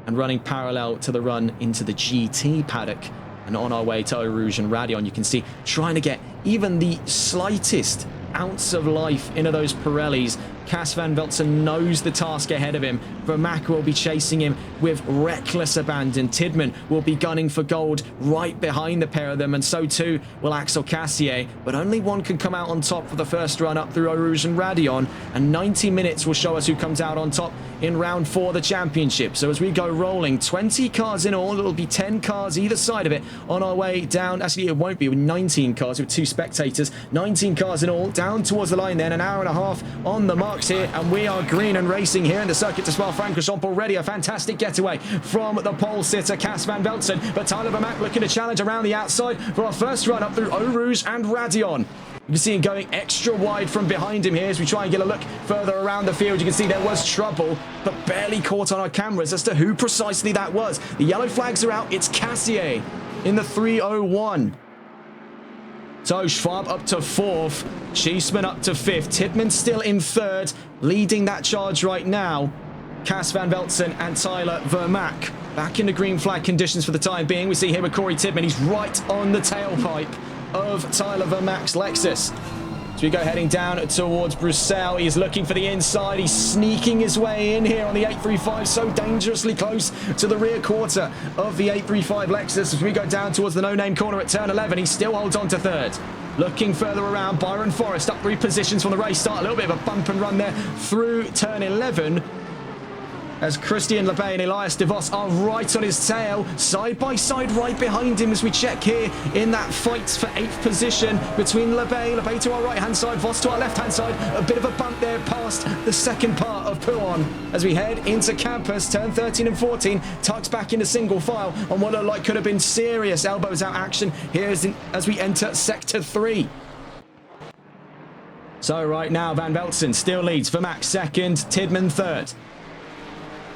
S1: and running parallel to the run into the GT paddock. And on our way to Eau Rouge and Radion, you can see trying to get even the slightest ounce of life into those Pirellis. Cas van Velzen knows the task ahead of him. Vermaak will be chasing him with reckless abandon. Tidman will be gunning for gold right behind the pair of them, and so too will Axel Cassier. But only one can come out on top for the first run up through Eau Rouge and Radion, and 90 minutes will show us who comes out on top in round 4 of the championship. So as we go rolling, 20 cars in all, it'll be 10 cars either side of it on our way down. Actually, it won't be, with 19 cars with 2 spectators. 19 cars in all, down towards the line then, an hour and a half on the marks here, and we are green and racing here in the Circuit de Spa-Francorchamps already. A fantastic getaway from the pole sitter Cas van Velzen, but Tyler Vermaak looking to challenge around the outside for our first run up through Eau Rouge and Radion. You can see him going extra wide from behind him here as we try and get a look further around the field. You can see there was trouble, but barely caught on our cameras as to who precisely that was. The yellow flags are out. It's Cassier in the 301. So Schwab up to 4th, Cheeseman up to 5th, Tidman still in 3rd, leading that charge right now. Cas van Velzen and Tyler Vermaak back in the green flag conditions for the time being. We see here with Corey Tidman, he's right on the tailpipe of Tyler Vermaak's Lexus. So we go heading down towards Bruxelles. He's looking for the inside. He's sneaking his way in here on the 835, so dangerously close to the rear quarter of the 835 Lexus. As we go down towards the no-name corner at turn 11, he still holds on to 3rd. Looking further around, Byron Forrest up 3 positions from the race start. A little bit of a bump and run there through turn 11. As Christian Lebay and Elias de Vos are right on his tail, side by side right behind him as we check here in that fight for 8th position between Lebay to our right-hand side, Vos to our left-hand side. A bit of a bump there past the second part of Pouhon as we head into campus, turn 13 and 14, tucks back into single file on what looked like could have been serious elbows out action here as we enter Sector 3. So right now, Van Velzen still leads, Vermaak 2nd, Tidman 3rd.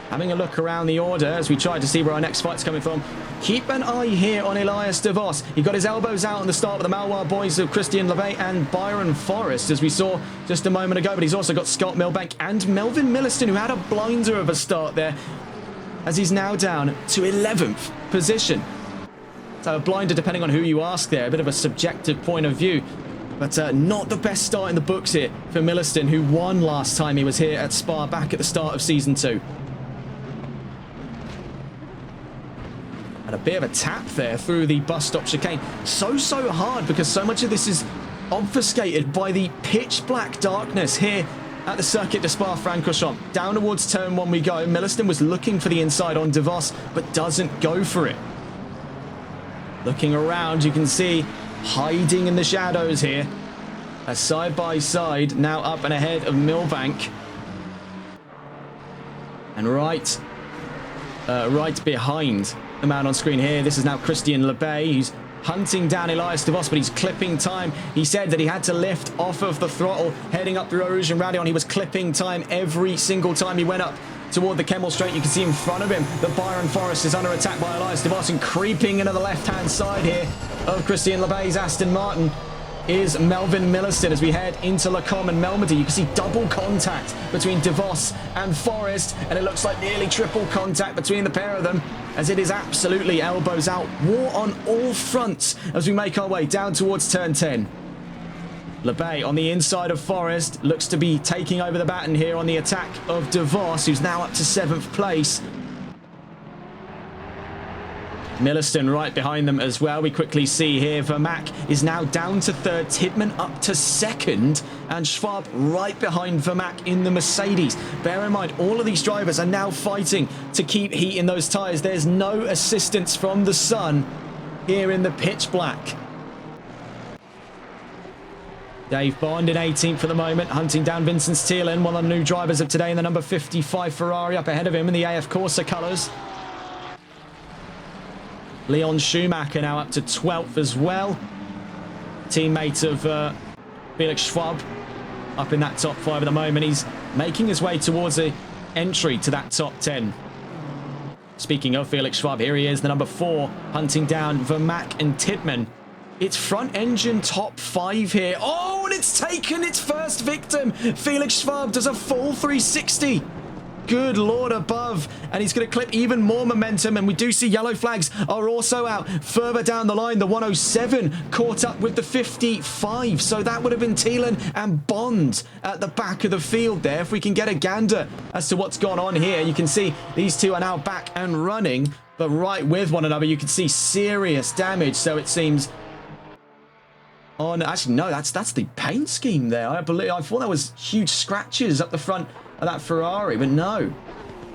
S1: Having a look around the order as we try to see where our next fight's coming from. Keep an eye here on Elias de Vos. He got his elbows out on the start with the Maloir boys of Christian Lebay and Byron Forrest, as we saw just a moment ago. But he's also got Scott Milbank and Melvin Milliston, who had a blinder of a start there, as he's now down to 11th position. So a blinder, depending on who you ask there, a bit of a subjective point of view. But not the best start in the books here for Milliston, who won last time he was here at Spa back at the start of Season 2. And a bit of a tap there through the bus stop chicane. So hard because so much of this is obfuscated by the pitch black darkness here at the Circuit de Spa-Francorchamps. Down towards turn 1 we go. Milliston was looking for the inside on de Vos, but doesn't go for it. Looking around, you can see hiding in the shadows here. A side by side now up and ahead of Milbank. And right behind the man on screen here, this is now Christian Lebay. He's hunting down Elias de Vos, but he's clipping time. He said that he had to lift off of the throttle heading up through Eau Rouge and Radion. He was clipping time every single time he went up toward the Kemmel Straight. You can see in front of him that Byron Forrest is under attack by Elias de Vos, and creeping into the left-hand side here of Christian Lebay's Aston Martin is Melvin Milliston as we head into Le Combe and Melmedy. You can see double contact between de Vos and Forrest, and it looks like nearly triple contact between the pair of them, as it is absolutely elbows out. War on all fronts as we make our way down towards turn 10. Lebay on the inside of Forrest looks to be taking over the baton here on the attack of de Vos, who's now up to 7th place. Milliston right behind them as well. We quickly see here Vermaak is now down to 3rd, Tidman up to 2nd, and Schwab right behind Vermaak in the Mercedes. Bear in mind, all of these drivers are now fighting to keep heat in those tyres. There's no assistance from the sun here in the pitch black. Dave Bond in 18th for the moment, hunting down Vincent Thielen, one of the new drivers of today in the number 55 Ferrari, up ahead of him in the AF Corsa colours. Leon Schumacher now up to 12th as well. Teammate of Felix Schwab up in that top 5 at the moment. He's making his way towards the entry to that top 10. Speaking of Felix Schwab, here he is, the number 4, hunting down Vermaak and Tidman. It's front engine top 5 here. Oh, and it's taken its first victim. Felix Schwab does a full 360. good Lord above. And he's going to clip even more momentum. And we do see yellow flags are also out further down the line. The 107 caught up with the 55. So that would have been Thielen and Bond at the back of the field there. If we can get a gander as to what's gone on here, you can see these two are now back and running, but right with one another. You can see serious damage. So it seems on, actually, no, that's the paint scheme there. I thought that was huge scratches up the front of that Ferrari, but no,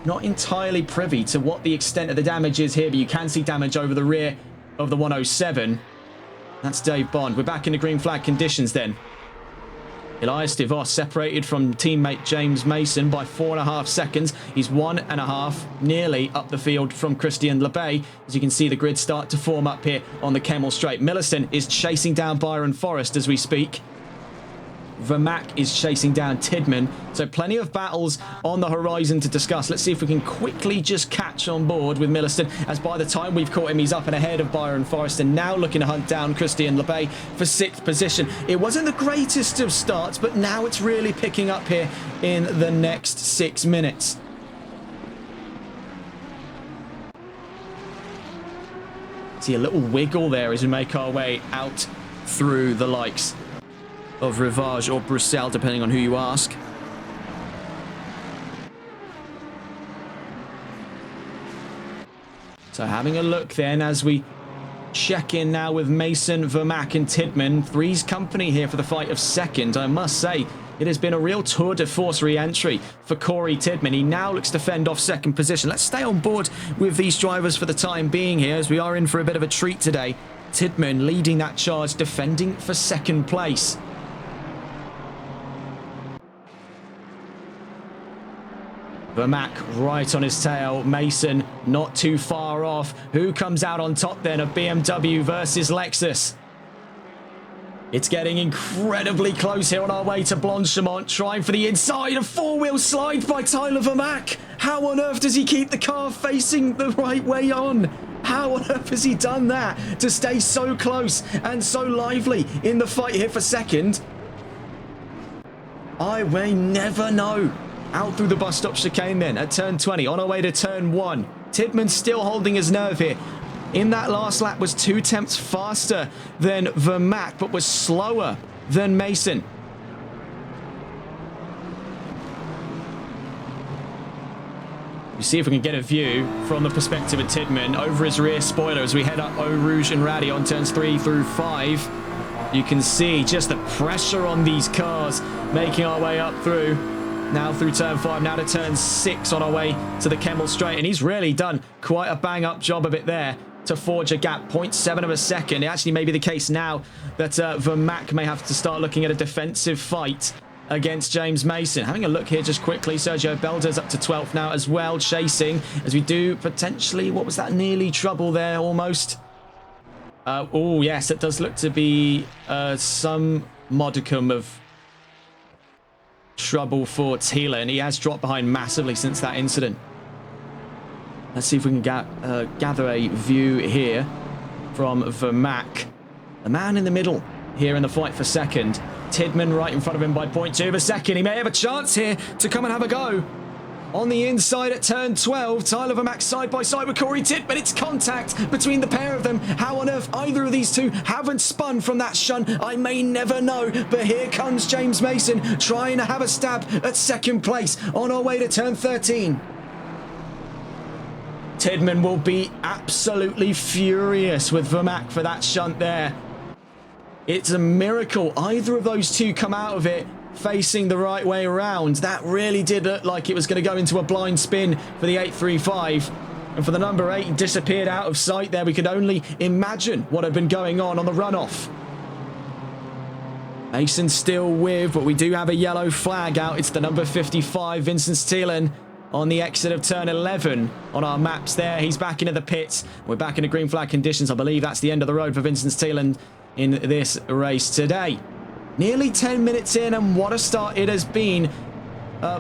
S1: not entirely privy to what the extent of the damage is here, but you can see damage over the rear of the 107. That's Dave Bond. We're back in the green flag conditions then. Elias de Vos separated from teammate James Mason by 4.5 seconds. He's 1.5 nearly up the field from Christian Lebay. As you can see, the grid start to form up here on the Kemmel Straight. Millicent is chasing down Byron Forrest as we speak. Vermack is chasing down Tidman. So plenty of battles on the horizon to discuss. Let's see if we can quickly just catch on board with Millicent, as by the time we've caught him, he's up and ahead of Byron Forrest and now looking to hunt down Christian Lebay for 6th position. It wasn't the greatest of starts, but now it's really picking up here in the next 6 minutes. See a little wiggle there as we make our way out through the likes of Rivage or Bruxelles, depending on who you ask. So having a look then as we check in now with Mason, Vermack and Tidman. Three's company here for the fight of second. I must say, it has been a real tour de force re-entry for Corey Tidman. He now looks to fend off second position. Let's stay on board with these drivers for the time being here, as we are in for a bit of a treat today. Tidman leading that charge, defending for second place. Vermack right on his tail. Mason not too far off. Who comes out on top then of BMW versus Lexus? It's getting incredibly close here on our way to Blanchimont. Trying for the inside. A four-wheel slide by Tyler Vermack. How on earth does he keep the car facing the right way on? How on earth has he done that to stay so close and so lively in the fight here for second? I may never know. Out through the bus stop chicane then at turn 20, on our way to turn 1. Tidman still holding his nerve here. In that last lap was 2 tenths faster than Vermack, but was slower than Mason. You see if we can get a view from the perspective of Tidman over his rear spoiler as we head up Eau Rouge and Rady on turns 3 through 5. You can see just the pressure on these cars making our way up through. Now through turn 5, now to turn 6 on our way to the Kemmel Straight. And he's really done quite a bang-up job of it there to forge a gap. 0.7 of a second. It actually may be the case now that Vermack may have to start looking at a defensive fight against James Mason. Having a look here just quickly, Sergio Belder's up to 12th now as well, chasing as we do potentially, what was that, nearly trouble there almost? Oh, yes, it does look to be some modicum of trouble for Thielen. He has dropped behind massively since that incident. Let's see if we can gather a view here from Vermack. The man in the middle here in the fight for second. Tidman right in front of him by 0.2 of a second. He may have a chance here to come and have a go. On the inside at turn 12, Tyler Vermack side by side with Corey Tidman. It's contact between the pair of them. How on earth either of these two haven't spun from that shunt, I may never know. But here comes James Mason trying to have a stab at second place on our way to turn 13. Tidman will be absolutely furious with Vermack for that shunt there. It's a miracle either of those two come out of it facing the right way around. That really did look like it was going to go into a blind spin for the 835. And for the number 8, he disappeared out of sight there. We could only imagine what had been going on the runoff. Mason still with, but we do have a yellow flag out. It's the number 55, Vincent Thielen, on the exit of turn 11 on our maps there. He's back into the pits. We're back in the green flag conditions. I believe that's the end of the road for Vincent Thielen in this race today. Nearly 10 minutes in, and what a start it has been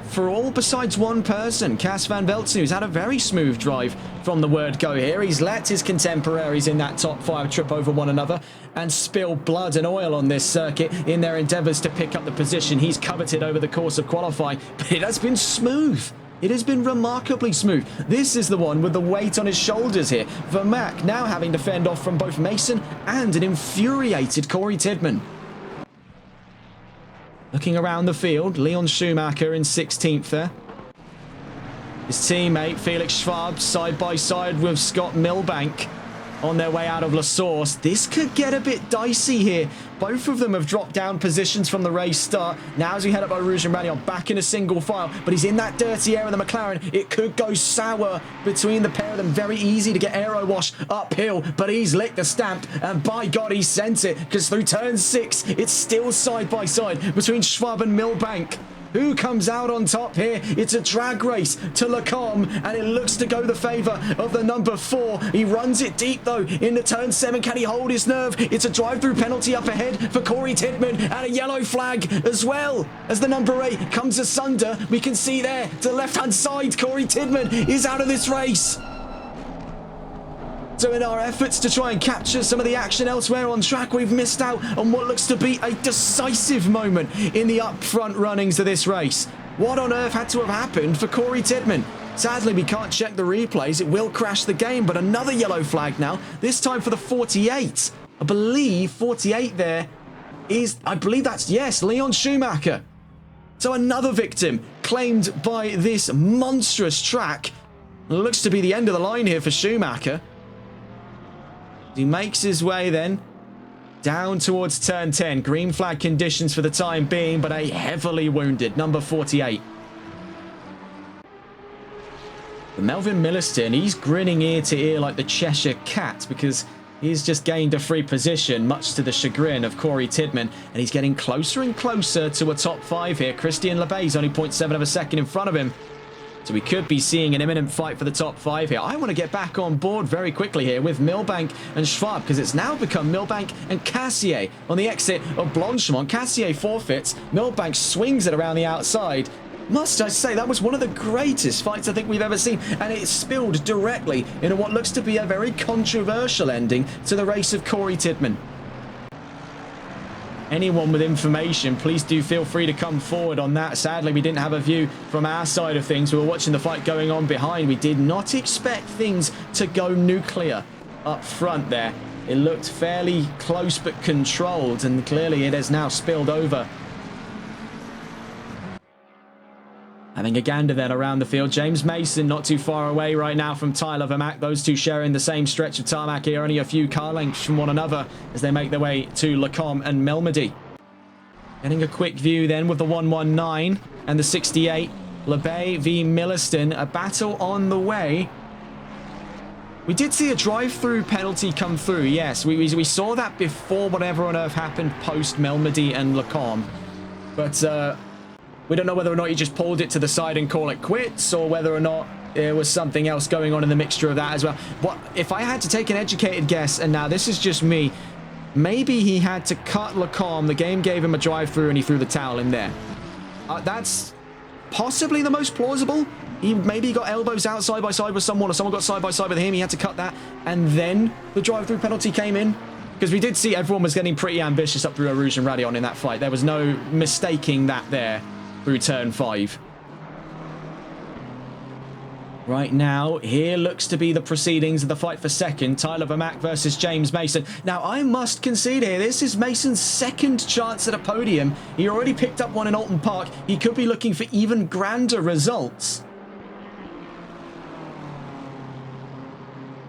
S1: for all besides one person. Cas van Velzen, who's had a very smooth drive from the word go here. He's let his contemporaries in that top 5 trip over one another and spill blood and oil on this circuit in their endeavours to pick up the position he's coveted over the course of qualifying. But it has been smooth It has been remarkably smooth. This is the one with the weight on his shoulders here. Vermaak now having to fend off from both Mason and an infuriated Corey Tidman. Looking around the field, Leon Schumacher in 16th there. His teammate, Felix Schwab, side by side with Scott Milbank on their way out of La Source. This could get a bit dicey here. Both of them have dropped down positions from the race start. Now as we head up by Rouge and Rallion, back in a single file, but he's in that dirty air of the McLaren. It could go sour between the pair of them. Very easy to get aero wash uphill, but he's licked the stamp, and by God, he sent it, because through turn 6, it's still side by side between Schwab and Milbank. Who comes out on top here? It's a drag race to Lacombe, and it looks to go the favour of the number 4. He runs it deep, though, into turn 7. Can he hold his nerve? It's a drive-through penalty up ahead for Corey Tidman, and a yellow flag as well. As the number 8 comes asunder, we can see there, to the left-hand side, Corey Tidman is out of this race. So in our efforts to try and capture some of the action elsewhere on track, we've missed out on what looks to be a decisive moment in the up-front runnings of this race. What on earth had to have happened for Corey Tidman? Sadly, we can't check the replays. It will crash the game, but another yellow flag now, this time for the 48. I believe 48 there is, I believe that's, yes, Leon Schumacher. So another victim claimed by this monstrous track. It looks to be the end of the line here for Schumacher. He makes his way then down towards turn 10. Green flag conditions for the time being, but a heavily wounded number 48. But Melvin Milliston, he's grinning ear to ear like the Cheshire Cat, because he's just gained a free position, much to the chagrin of Corey Tidman, and he's getting closer and closer to a top 5 here. Christian Lebey's only 0.7 of a second in front of him. So we could be seeing an imminent fight for the top 5 here. I want to get back on board very quickly here with Milbank and Schwab, because it's now become Milbank and Cassier on the exit of Blanchemont. Cassier forfeits. Milbank swings it around the outside. Must I say, that was one of the greatest fights I think we've ever seen, and it spilled directly into what looks to be a very controversial ending to the race of Corey Tidman. Anyone with information, please do feel free to come forward on that. Sadly, we didn't have a view from our side of things. We were watching the fight going on behind. We did not expect things to go nuclear up front there. It looked fairly close but controlled, and clearly it has now spilled over. Having a gander then around the field. James Mason not too far away right now from Tyler Vermaak. Those two sharing the same stretch of tarmac here, only a few car lengths from one another as they make their way to Lacombe and Melmedy. Getting a quick view then with the 119 and the 68. Lebey v Milliston, a battle on the way. We did see a drive-through penalty come through, yes. We saw that before whatever on earth happened post Melmedy and Lacombe. But we don't know whether or not he just pulled it to the side and call it quits, or whether or not there was something else going on in the mixture of that as well. What if I had to take an educated guess, and now this is just me, maybe he had to cut Lacombe, the game gave him a drive-through, and he threw the towel in there. That's possibly the most plausible. He maybe got elbows out side by side with someone, or someone got side by side with him, he had to cut that, and then the drive-through penalty came in. Because we did see everyone was getting pretty ambitious up through Rouge and Rallion in that fight. There was no mistaking that there through turn 5. Right now, here looks to be the proceedings of the fight for second. Tyler Vermaak versus James Mason. Now, I must concede here, this is Mason's second chance at a podium. He already picked up one in Alton Park. He could be looking for even grander results.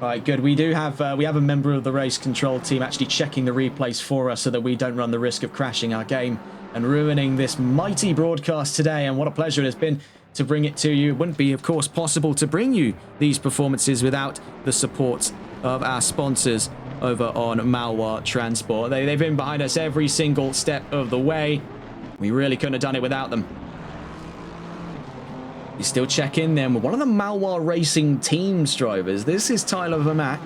S1: Right, good. We have a member of the race control team actually checking the replays for us so that we don't run the risk of crashing our game and ruining this mighty broadcast today. And what a pleasure it has been to bring it to you. It wouldn't be, of course, possible to bring you these performances without the support of our sponsors over on Malwa Transport. They've been behind us every single step of the way. We really couldn't have done it without them. You still check in then with one of the Malwa Racing Team's drivers. This is Tyler Vermaak,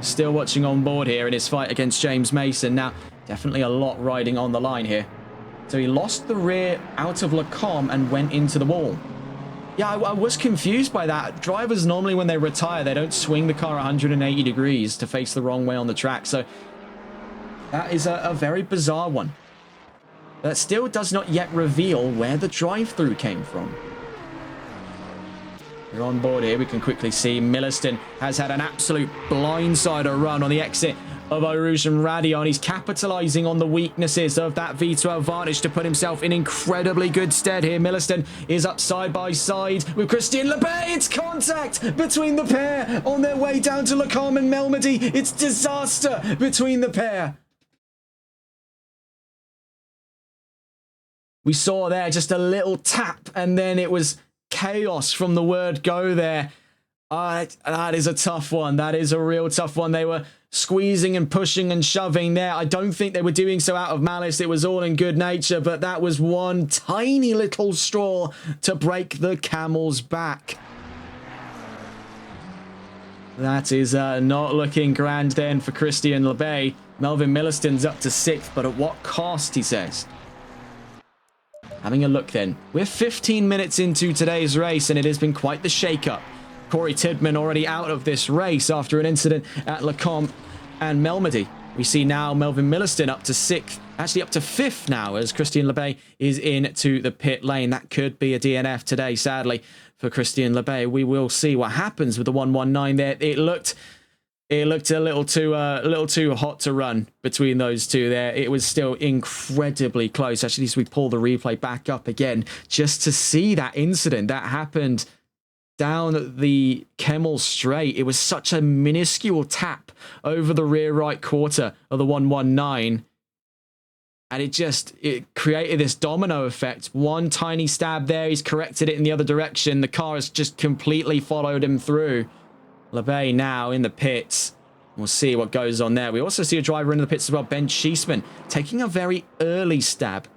S1: still watching on board here in his fight against James Mason. Now, definitely a lot riding on the line here. So he lost the rear out of Lacombe and went into the wall. Yeah, I was confused by that. Drivers normally, when they retire, they don't swing the car 180 degrees to face the wrong way on the track. So that is a very bizarre one. That still does not yet reveal where the drive-through came from. We're on board here. We can quickly see Milliston has had an absolute blindsider run on the exit of Arush and Radion. He's capitalizing on the weaknesses of that V12 Vantage to put himself in incredibly good stead here. Milliston is up side by side with Christian Lebay. It's contact between the pair on their way down to Lacombe and Melmedy. It's disaster between the pair. We saw there just a little tap, and then it was chaos from the word go there. That is a tough one. That is a real tough one. They were squeezing and pushing and shoving there. I don't think they were doing so out of malice. It was all in good nature, but that was one tiny little straw to break the camel's back. That is not looking grand then for Christian Lebay. Melvin Milliston's up to 6th, but at what cost, he says. Having a look then. We're 15 minutes into today's race, and it has been quite the shake-up. Corey Tidman already out of this race after an incident at Lacombe and Melmedy. We see now Melvin Milliston up to 6th, actually up to 5th now, as Christian Lebay is into the pit lane. That could be a DNF today, sadly, for Christian Lebay. We will see what happens with the 119 there. It looked a little too hot to run between those two there. It was still incredibly close. Actually, as we pull the replay back up again, just to see that incident that happened down the Kemmel Straight. It was such a minuscule tap over the rear right quarter of the 119. And it created this domino effect. One tiny stab there, he's corrected it in the other direction. The car has just completely followed him through. Lebay now in the pits. We'll see what goes on there. We also see a driver in the pits as well, Ben Cheeseman, taking a very early stab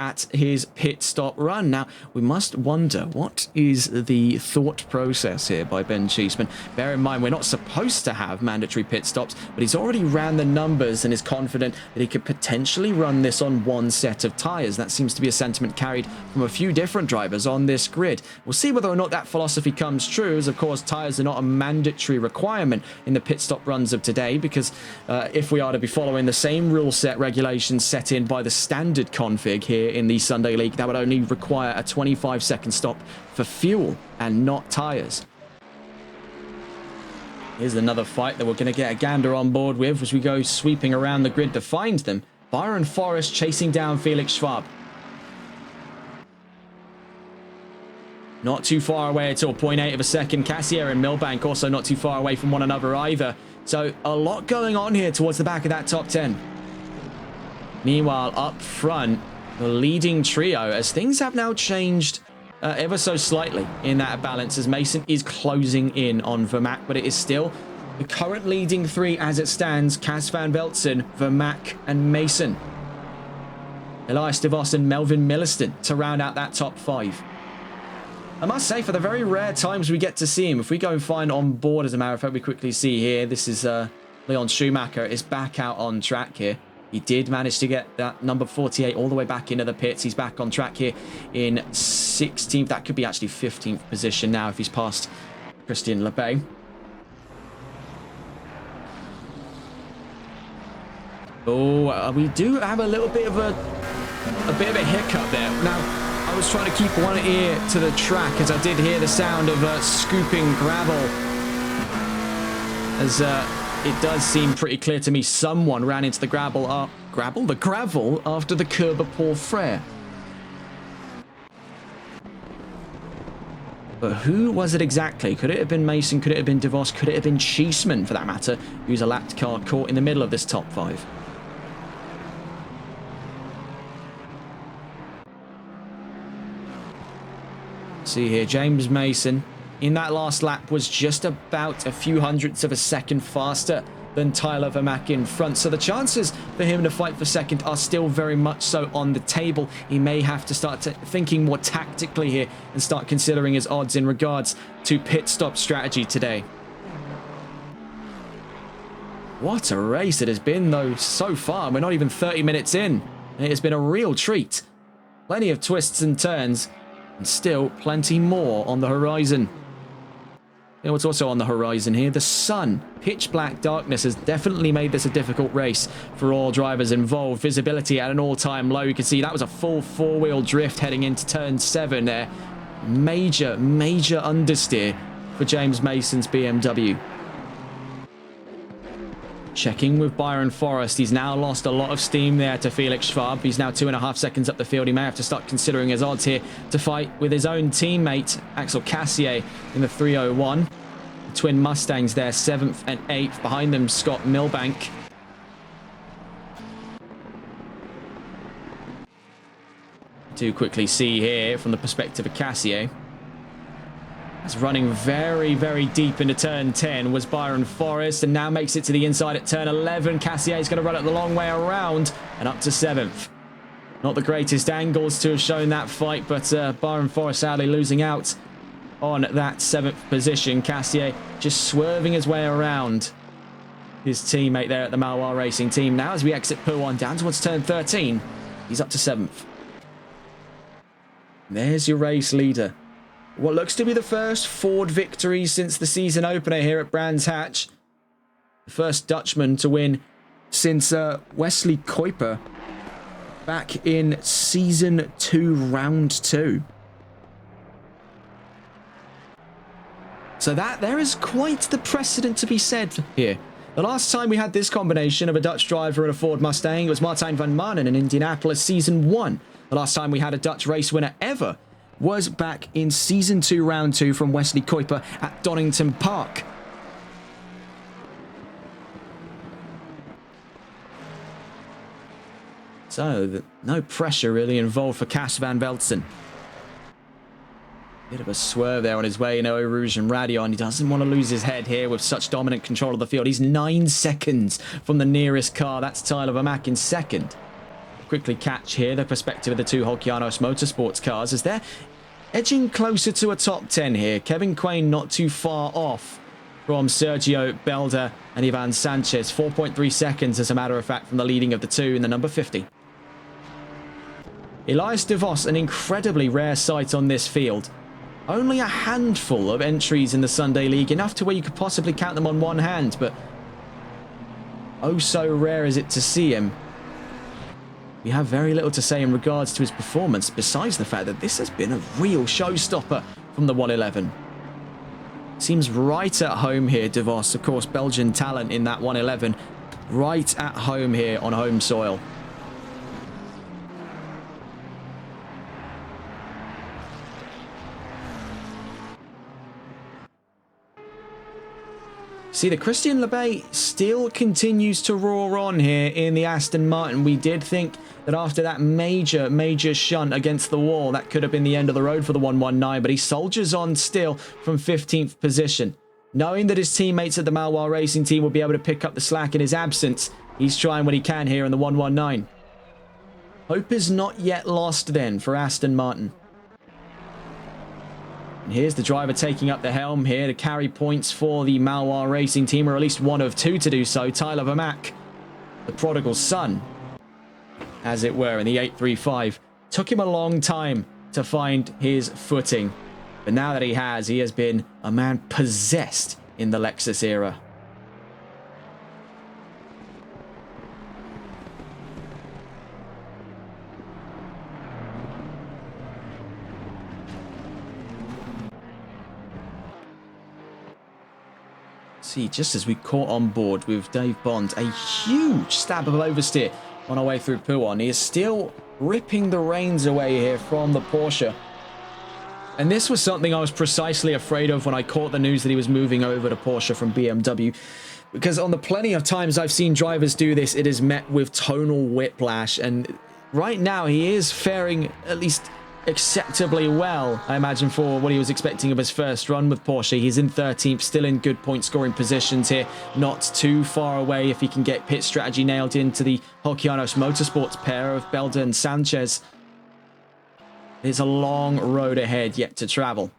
S1: at his pit stop run. Now, we must wonder, what is the thought process here by Ben Cheeseman? Bear in mind, we're not supposed to have mandatory pit stops, but he's already ran the numbers and is confident that he could potentially run this on one set of tyres. That seems to be a sentiment carried from a few different drivers on this grid. We'll see whether or not that philosophy comes true, as of course tyres are not a mandatory requirement in the pit stop runs of today, because if we are to be following the same rule set regulations set in by the standard config here in the Sunday League, that would only require a 25-second stop for fuel and not tyres. Here's another fight that we're going to get a gander on board with as we go sweeping around the grid to find them. Byron Forrest chasing down Felix Schwab. Not too far away at all, 0.8 of a second. Cassier and Milbank also not too far away from one another either. So a lot going on here towards the back of that top 10. Meanwhile, up front, the leading trio, as things have now changed ever so slightly in that balance, as Mason is closing in on Vermaak, but it is still the current leading three as it stands: Kaz van Veltzen, Vermaak and Mason. Elias de Vos and Melvin Milliston to round out that top 5. I must say, for the very rare times we get to see him, if we go and find on board, as a matter of fact, we quickly see here, this is Leon Schumacher is back out on track here. He did manage to get that number 48 all the way back into the pits. He's back on track here in 16th. That could be actually 15th position now if he's past Christian Lebay. Oh, we do have a little bit of a hiccup there. Now, I was trying to keep one ear to the track as I did hear the sound of scooping gravel. As it does seem pretty clear to me someone ran into the gravel after the curb of Paul Frere. But who was it exactly? Could it have been Mason? Could it have been De Vos? Could it have been Cheeseman, for that matter, who's a lapped car caught in the middle of this top 5? See here, James Mason in that last lap was just about a few hundredths of a second faster than Tyler Vermaak in front. So the chances for him to fight for second are still very much so on the table. He may have to start thinking more tactically here and start considering his odds in regards to pit stop strategy today. What a race it has been, though, so far. We're not even 30 minutes in, and it has been a real treat. Plenty of twists and turns, and still plenty more on the horizon. You know what's also on the horizon here? The sun. Pitch black darkness has definitely made this a difficult race for all drivers involved. Visibility at an all-time low. You can see that was a full four-wheel drift heading into turn 7 there. Major understeer for James Mason's BMW. Checking with Byron Forrest. He's now lost a lot of steam there to Felix Schwab. He's now 2.5 seconds up the field. He may have to start considering his odds here to fight with his own teammate, Axel Cassier, in the 301. The twin Mustangs there, 7th and 8th. Behind them, Scott Milbank. To quickly see here from the perspective of Cassier. It's running very deep into turn 10 was Byron Forrest, and now makes it to the inside at turn 11. Cassier is going to run it the long way around and up to 7th. Not the greatest angles to have shown that fight, but Byron Forrest sadly losing out on that 7th position. Cassier just swerving his way around his teammate there at the Malwar Racing team. Now as we exit Pouan down towards turn 13, he's up to 7th. There's your race leader. What looks to be the first Ford victory since the season opener here at Brands Hatch. The first Dutchman to win since Wesley Kuiper back in Season 2, Round 2. So there is quite the precedent to be set here. The last time we had this combination of a Dutch driver and a Ford Mustang was Martijn van Manen in Indianapolis Season 1. The last time we had a Dutch race winner ever was back in Season 2, Round 2 from Wesley Kuiper at Donington Park. So, no pressure really involved for Cas van Velzen. Bit of a swerve there on his way in Eau Rouge and Radion. He doesn't want to lose his head here with such dominant control of the field. He's 9 seconds from the nearest car. That's Tyler Vermack in second. Quickly catch here the perspective of the two Holcianos Motorsports cars as they're edging closer to a top 10 here. Kevin Quain not too far off from Sergio Belda and Ivan Sanchez. 4.3 seconds, as a matter of fact, from the leading of the two in the number 50. Elias de Vos, an incredibly rare sight on this field. Only a handful of entries in the Sunday League, enough to where you could possibly count them on one hand, but oh so rare is it to see him. We have very little to say in regards to his performance, besides the fact that this has been a real showstopper from the 111. Seems right at home here, De Vos. Of course, Belgian talent in that 111. Right at home here on home soil. See, the Christian Lebay still continues to roar on here in the Aston Martin. We did think that after that major shunt against the wall, that could have been the end of the road for the 119, but he soldiers on still from 15th position. Knowing that his teammates at the Malwar Racing team will be able to pick up the slack in his absence, he's trying what he can here in the 119. Hope is not yet lost then for Aston Martin. And here's the driver taking up the helm here to carry points for the Malwar Racing team, or at least one of two to do so. Tyler Vermack, the prodigal son, as it were, in the 835. Took him a long time to find his footing. But now that he has been a man possessed in the Lexus era. See, just as we caught on board with Dave Bond, a huge stab of oversteer on our way through Pouan. He is still ripping the reins away here from the Porsche. And this was something I was precisely afraid of when I caught the news that he was moving over to Porsche from BMW. Because on the plenty of times I've seen drivers do this, it is met with tonal whiplash. And right now he is faring at least acceptably well, I imagine, for what he was expecting of his first run with Porsche. He's in 13th, still in good point scoring positions here, not too far away if he can get pit strategy nailed into the Holcianos Motorsports pair of Belda and Sanchez. There's a long road ahead yet to travel.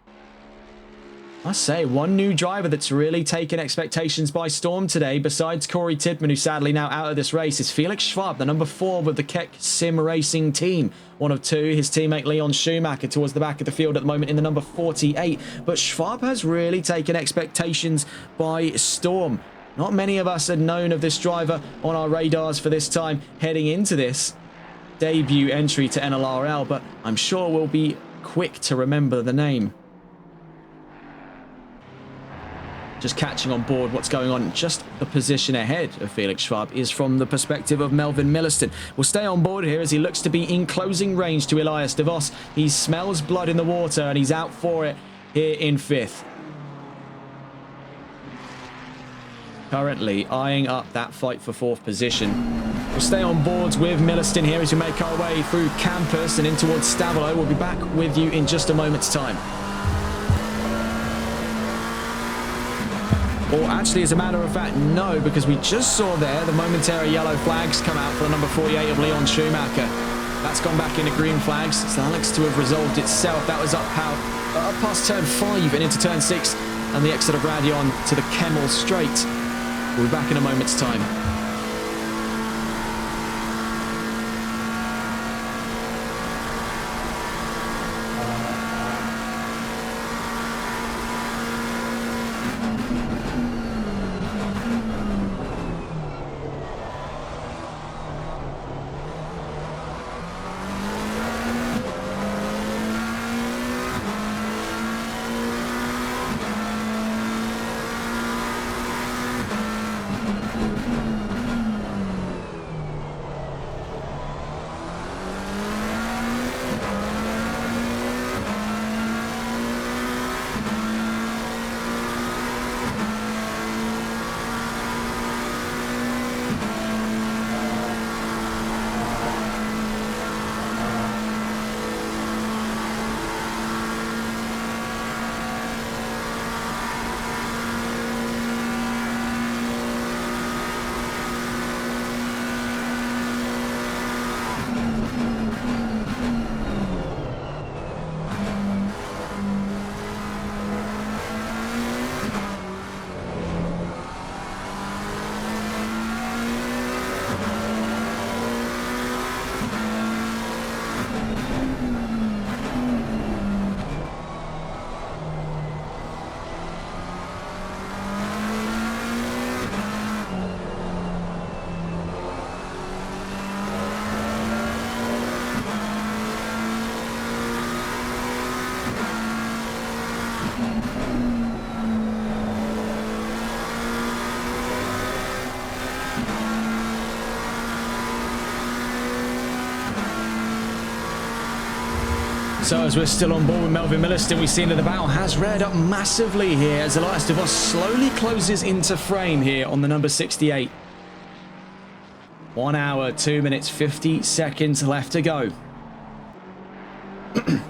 S1: I say, one new driver that's really taken expectations by storm today, besides Corey Tidman, who's sadly now out of this race, is Felix Schwab, the number 4 with the Keck Sim Racing team. One of two, his teammate Leon Schumacher towards the back of the field at the moment in the number 48. But Schwab has really taken expectations by storm. Not many of us had known of this driver on our radars for this time heading into this debut entry to NLRL, but I'm sure we'll be quick to remember the name. Just catching on board what's going on. Just the position ahead of Felix Schwab is from the perspective of Melvin Milliston. We'll stay on board here as he looks to be in closing range to Elias de Vos. He smells blood in the water and he's out for it here in 5th. Currently eyeing up that fight for 4th position. We'll stay on boards with Milliston here as we make our way through campus and in towards Stavelot. We'll be back with you in just a moment's time. Or actually, as a matter of fact, no, because we just saw there the momentary yellow flags come out for the number 48 of Leon Schumacher. That's gone back into green flags. So that looks to have resolved itself. That was up past turn 5 and into turn 6. And the exit of Radion to the Kemmel Straight. We'll be back in a moment's time. So as we're still on board with Melvin Milliston, we've seen that the battle has reared up massively here as Elias de Vos slowly closes into frame here on the number 68. 1 hour, 2 minutes, 50 seconds left to go. A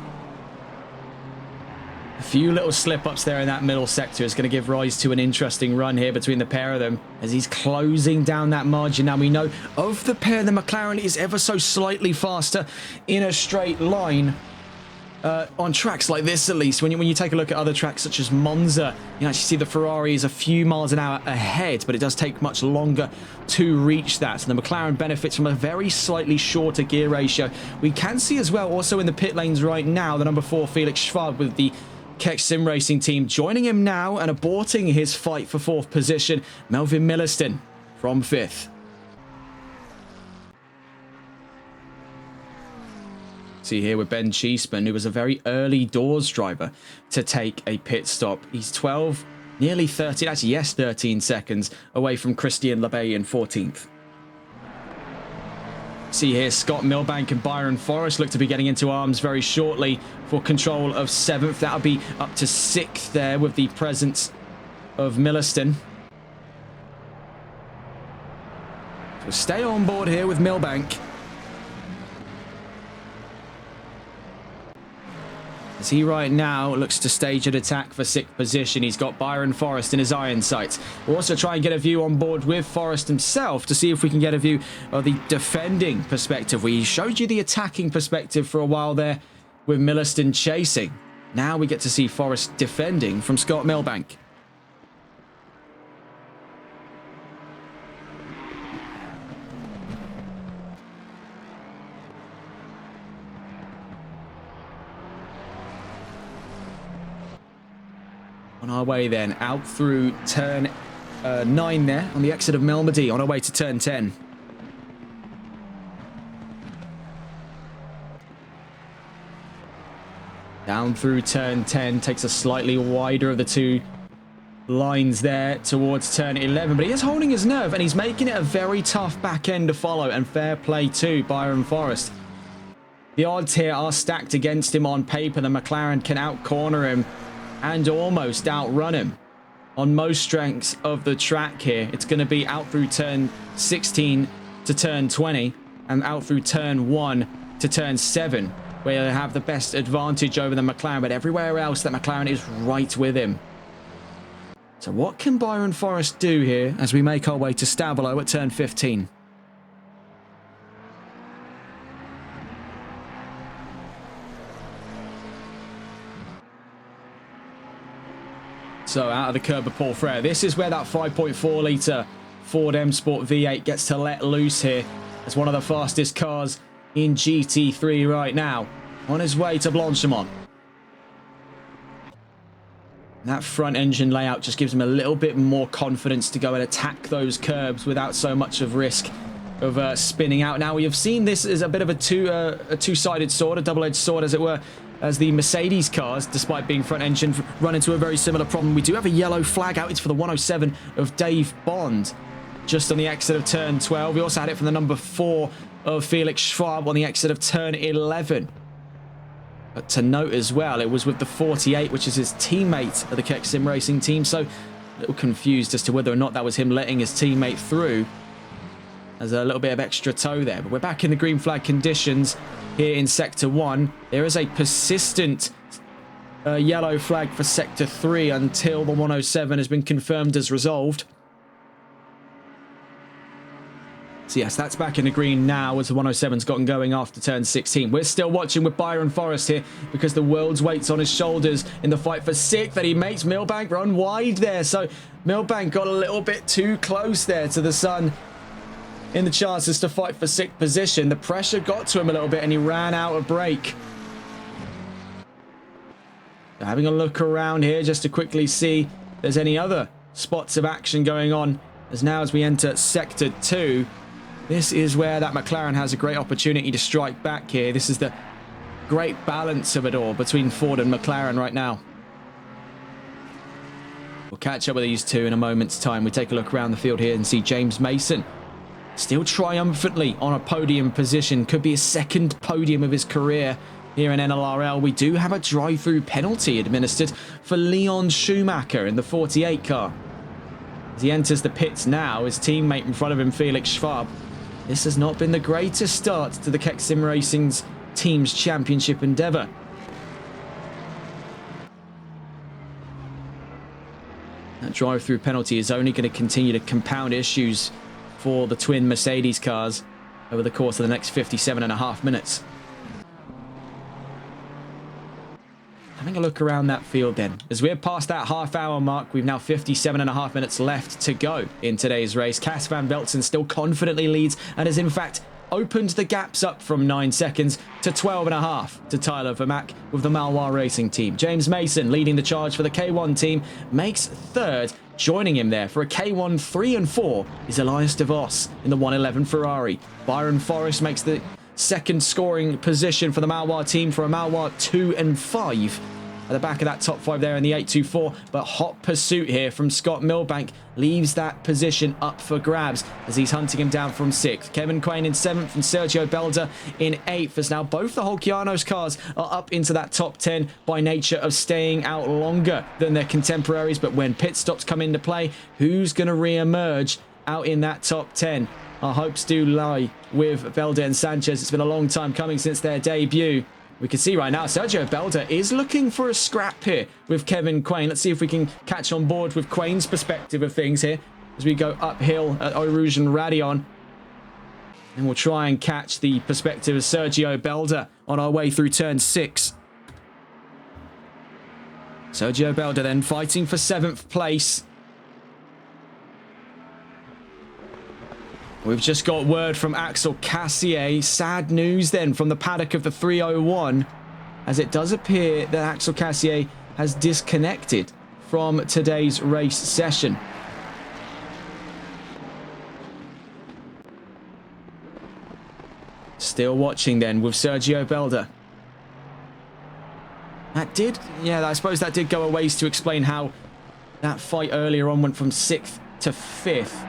S1: few little slip-ups there in that middle sector is going to give rise to an interesting run here between the pair of them as he's closing down that margin. Now we know of the pair, the McLaren is ever so slightly faster in a straight line. On tracks like this, at least, when you take a look at other tracks such as Monza, you actually see the Ferrari is a few miles an hour ahead, but it does take much longer to reach that. So the McLaren benefits from a very slightly shorter gear ratio. We can see as well, also in the pit lanes right now, the number 4 Felix Schwab with the Keck Sim Racing team joining him now and aborting his fight for 4th position. Melvin Milliston from 5th. See here with Ben Cheeseman, who was a very early doors driver to take a pit stop. He's 12, nearly 13, actually yes, 13 seconds away from Christian Labey in 14th. See here, Scott Milbank and Byron Forrest look to be getting into arms very shortly for control of 7th. That'll be up to 6th there with the presence of Milliston. So stay on board here with Milbank. As he right now looks to stage an attack for 6th position. He's got Byron Forrest in his iron sights. We'll also try and get a view on board with Forrest himself to see if we can get a view of the defending perspective. We showed you the attacking perspective for a while there with Milliston chasing. Now we get to see Forrest defending from Scott Milbank. On our way then, out through turn 9 there, on the exit of Melmedy, on our way to turn 10.
S2: Down through turn 10, takes a slightly wider of the two lines there towards turn 11, but he is holding his nerve and he's making it a very tough back end to follow, and fair play to Byron Forrest. The odds here are stacked against him on paper. The McLaren can out-corner him and almost outrun him on most strengths of the track here. It's going to be out through turn 16 to turn 20 and out through turn 1 to turn 7, where they have the best advantage over the McLaren, but everywhere else that McLaren is right with him. So what can Byron Forrest do here as we make our way to Stabilo at turn 15? So out of the curb of Paul Frere. This is where that 5.4 litre Ford M Sport V8 gets to let loose here as one of the fastest cars in GT3 right now, on his way to Blanchimont. That front engine layout just gives him a little bit more confidence to go and attack those curbs without so much of risk of spinning out. Now, we have seen this as a bit of a two-sided sword, a double-edged sword, as it were, as the Mercedes cars, despite being front engine, run into a very similar problem. We do have a yellow flag out. It's for the 107 of Dave Bond, just on the exit of turn 12. We also had it from the number 4 of Felix Schwab on the exit of turn 11. But to note as well, it was with the 48, which is his teammate of the Keck Sim Racing team. So a little confused as to whether or not that was him letting his teammate through. There's a little bit of extra tow there. But we're back in the green flag conditions here in Sector 1. There is a persistent yellow flag for Sector 3 until the 107 has been confirmed as resolved. So yes, that's back in the green now as the 107's gotten going after turn 16. We're still watching with Byron Forrest here because the world's weight's on his shoulders in the fight for 6th, that he makes Milbank run wide there. So Milbank got a little bit too close there to the sun in the chances to fight for 6th position. The pressure got to him a little bit and he ran out of brake. Having a look around here just to quickly see if there's any other spots of action going on, as now as we enter Sector 2. This is where that McLaren has a great opportunity to strike back here. This is the great balance of it all between Ford and McLaren right now. We'll catch up with these two in a moment's time. We take a look around the field here and see James Mason still triumphantly on a podium position. Could be his second podium of his career here in NLRL. We do have a drive-through penalty administered for Leon Schumacher in the 48 car. As he enters the pits now, his teammate in front of him, Felix Schwab. This has not been the greatest start to the Keck Sim Racing's team's championship endeavour. That drive-through penalty is only going to continue to compound issues for the twin Mercedes cars over the course of the next 57.5 minutes. Having a look around that field then. As we're past that half-hour mark, we've now 57.5 minutes left to go in today's race. Cas van Veltzen still confidently leads and has in fact opened the gaps up from 9 seconds to 12.5 to Tyler Vermack with the Malois Racing team. James Mason leading the charge for the K1 team makes 3rd. Joining him there for a K1 3 and 4 is Elias de Vos in the 111 Ferrari. Byron Forrest makes the 2nd scoring position for the Malois team for a Malois 2 and 5 at the back of that top 5 there in the 824. But hot pursuit here from Scott Milbank leaves that position up for grabs as he's hunting him down from 6th. Kevin Quain in 7th and Sergio Belda in 8th, as now both the Holkianos cars are up into that top 10 by nature of staying out longer than their contemporaries. But when pit stops come into play, who's going to re-emerge out in that top 10? Our hopes do lie with Belda and Sanchez. It's been a long time coming since their debut. We can see right now Sergio Belda is looking for a scrap here with Kevin Quain. Let's see if we can catch on board with Quain's perspective of things here as we go uphill at Eau Rouge and Radion. And we'll try and catch the perspective of Sergio Belda on our way through turn 6. Sergio Belda then fighting for 7th place. We've just got word from Axel Cassier. Sad news then from the paddock of the 301, as it does appear that Axel Cassier has disconnected from today's race session. Still watching then with Sergio Belda. That did, yeah, I suppose that did go a ways to explain how that fight earlier on went from 6th to 5th.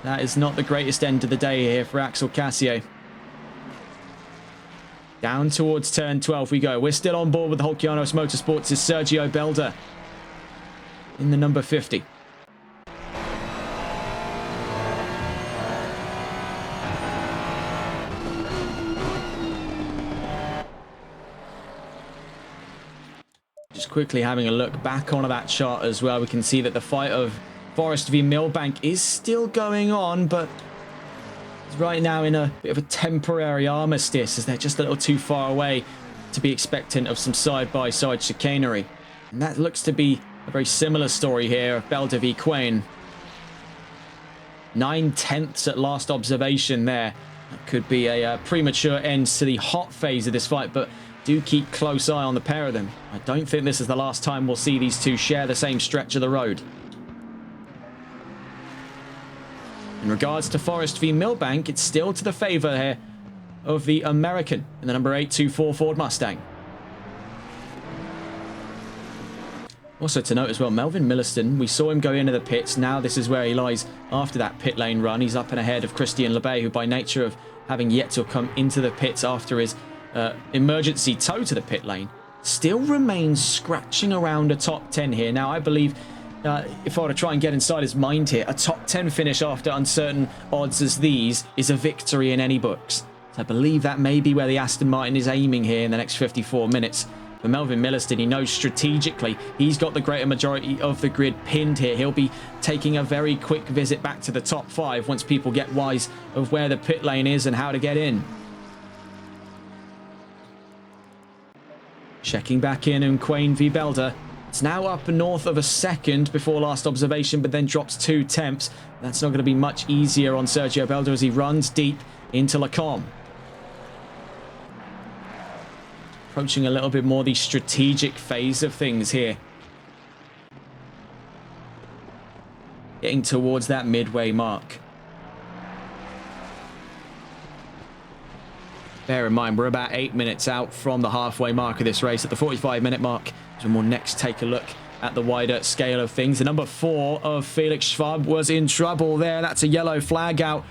S2: That is not the greatest end to the day here for Axel Cassier. Down towards turn 12 we go. We're still on board with the Holkianos Motorsports' Sergio Belda in the number 50. Just quickly having a look back onto that chart as well, we can see that the fight of Forest v Millbank is still going on, but it's right now in a bit of a temporary armistice as they're just a little too far away to be expectant of some side-by-side chicanery. And that looks to be a very similar story here of Belda v Quain. 9/10 at last observation there. That could be a premature end to the hot phase of this fight, but do keep close eye on the pair of them. I don't think this is the last time we'll see these two share the same stretch of the road. In regards to Forest v Millbank, it's still to the favour here of the American in the number 824 Ford Mustang. Also to note as well, Melvin Milliston, we saw him go into the pits. Now this is where he lies after that pit lane run. He's up and ahead of Christian Lebay, who by nature of having yet to come into the pits after his emergency tow to the pit lane, still remains scratching around a top 10 here. Now I believe if I were to try and get inside his mind here, a top 10 finish after uncertain odds as these is a victory in any books. So I believe that may be where the Aston Martin is aiming here in the next 54 minutes. For Melvin Milliston, he knows strategically he's got the greater majority of the grid pinned here. He'll be taking a very quick visit back to the top 5 once people get wise of where the pit lane is and how to get in. Checking back in Quain v Belda. It's now up north of a second before last observation, but then drops 2 tenths. That's not going to be much easier on Sergio Belda as he runs deep into Lacombe. Approaching a little bit more the strategic phase of things here. Getting towards that midway mark. Bear in mind, we're about 8 minutes out from the halfway mark of this race at the 45-minute mark. So we'll next take a look at the wider scale of things. The number 4 of Felix Schwab was in trouble there. That's a yellow flag out,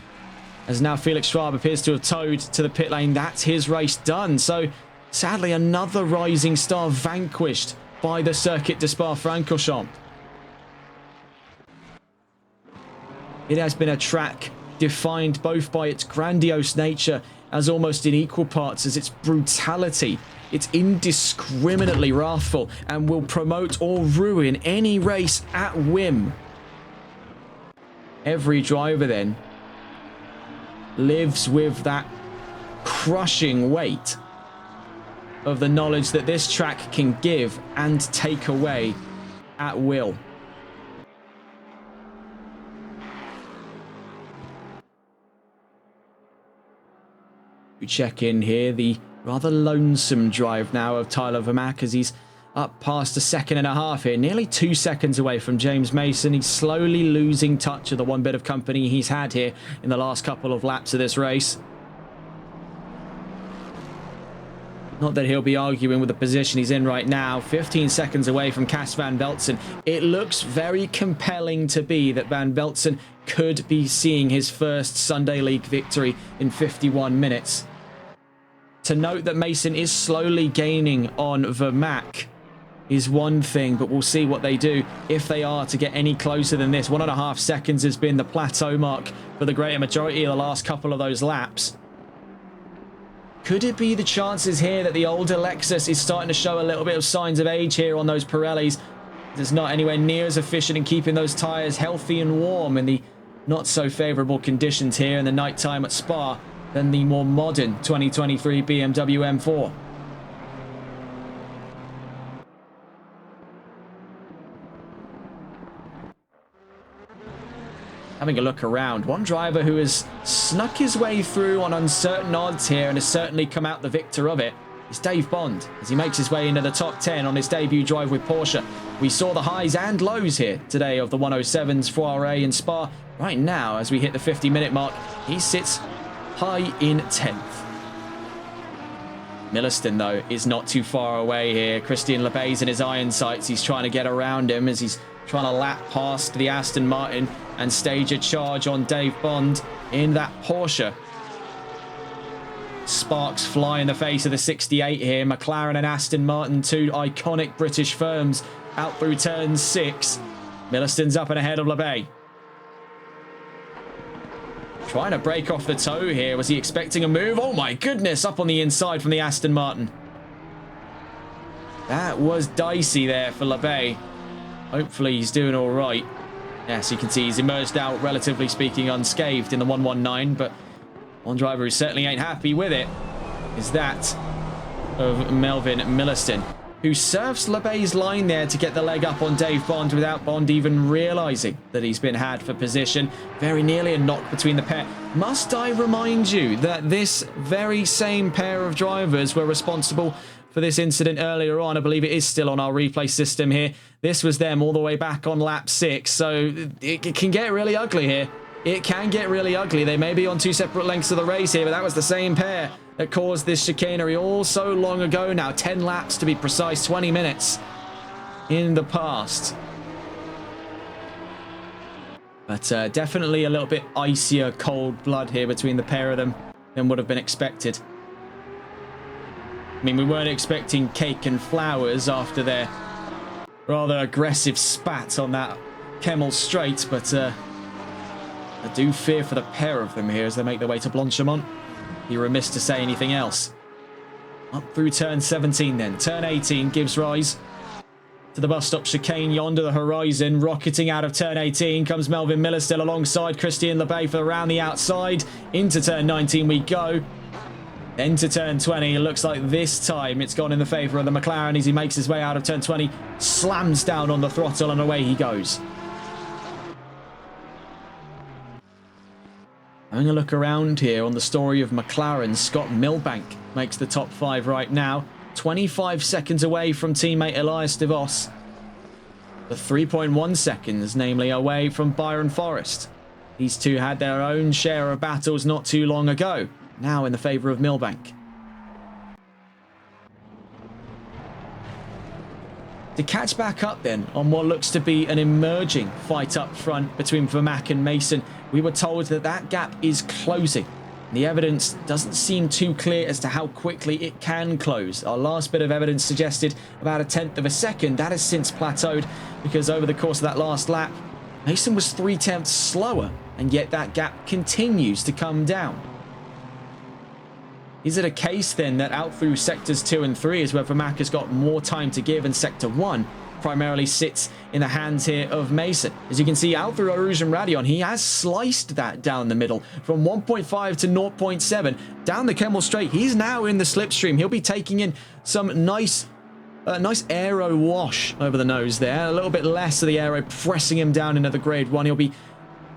S2: as now Felix Schwab appears to have towed to the pit lane. That's his race done. So sadly, another rising star vanquished by the Circuit de Spa-Francorchamps. It has been a track defined both by its grandiose nature as almost in equal parts as its brutality. It's indiscriminately wrathful and will promote or ruin any race at whim. Every driver then lives with that crushing weight of the knowledge that this track can give and take away at will. We check in here, the rather lonesome drive now of Tyler Vermaak as he's up past a second and a half here, nearly 2 seconds away from James Mason. He's slowly losing touch of the one bit of company he's had here in the last couple of laps of this race. Not that he'll be arguing with the position he's in right now. 15 seconds away from Cas van Velzen. It looks very compelling to be that Van Velzen could be seeing his first Sunday League victory in 51 minutes. To note that Mason is slowly gaining on Vermaak is one thing, but we'll see what they do if they are to get any closer than this. 1.5 seconds has been the plateau mark for the greater majority of the last couple of those laps. Could it be the chances here that the older Lexus is starting to show a little bit of signs of age here on those Pirellis? It's not anywhere near as efficient in keeping those tyres healthy and warm in the not so favourable conditions here in the night time at Spa than the more modern 2023 BMW M4. Having a look around, one driver who has snuck his way through on uncertain odds here and has certainly come out the victor of it is Dave Bond as he makes his way into the top 10 on his debut drive with Porsche. We saw the highs and lows here today of the 107s Foire in Spa. Right now, as we hit the 50-minute mark, he sits high in 10th. Milliston, though, is not too far away here. Christian Lebey's in his iron sights. He's trying to get around him as he's trying to lap past the Aston Martin and stage a charge on Dave Bond in that Porsche. Sparks fly in the face of the 68 here. McLaren and Aston Martin, two iconic British firms, out through turn 6. Milliston's up and ahead of Lebey. Trying to break off the toe here. Was he expecting a move? Oh my goodness, up on the inside from the Aston Martin. That was dicey there for Lebey. Hopefully he's doing all right. Yes, you can see he's emerged out, relatively speaking, unscathed in the 119, but one driver who certainly ain't happy with it is that of Melvin Milliston, who surfs Lebey's line there to get the leg up on Dave Bond without Bond even realising that he's been had for position. Very nearly a knock between the pair. Must I remind you that this very same pair of drivers were responsible for this incident earlier on? I believe it is still on our replay system here. This was them all the way back on lap 6, so it can get really ugly here. It can get really ugly. They may be on two separate lengths of the race here, but that was the same pair that caused this chicanery all so long ago now. 10 laps to be precise, 20 minutes in the past. But definitely a little bit icier cold blood here between the pair of them than would have been expected. I mean, we weren't expecting cake and flowers after their rather aggressive spat on that Kemmel straight, but I do fear for the pair of them here as they make their way to Blanchimont. Be remiss to say anything else. Up through turn 17 then. Turn 18 gives rise to the bus stop chicane yonder the horizon. Rocketing out of turn 18 comes Melvin Milliston alongside Christian Lebey for around the outside. Into turn 19 we go. Then to turn 20. It looks like this time it's gone in the favour of the McLaren as he makes his way out of turn 20. Slams down on the throttle and away he goes. Having a look around here on the story of McLaren, Scott Milbank makes the top 5 right now. 25 seconds away from teammate Elias de Vos. The 3.1 seconds, namely, away from Byron Forrest. These two had their own share of battles not too long ago, now in the favour of Milbank. To catch back up then on what looks to be an emerging fight up front between Vermaak and Mason, we were told that that gap is closing. The evidence doesn't seem too clear as to how quickly it can close. Our last bit of evidence suggested about 1/10 of a second. That has since plateaued because over the course of that last lap, Mason was 3/10 slower, and yet that gap continues to come down. Is it a case then that out through sectors 2 and 3 is where Vermaak has got more time to give, and sector 1 primarily sits in the hands here of Mason? As you can see, out through Rouge and Radion, he has sliced that down the middle from 1.5 to 0.7 down the Kemmel Straight. He's now in the slipstream. He'll be taking in some nice aero wash over the nose there. A little bit less of the aero pressing him down into the grade 1. He'll be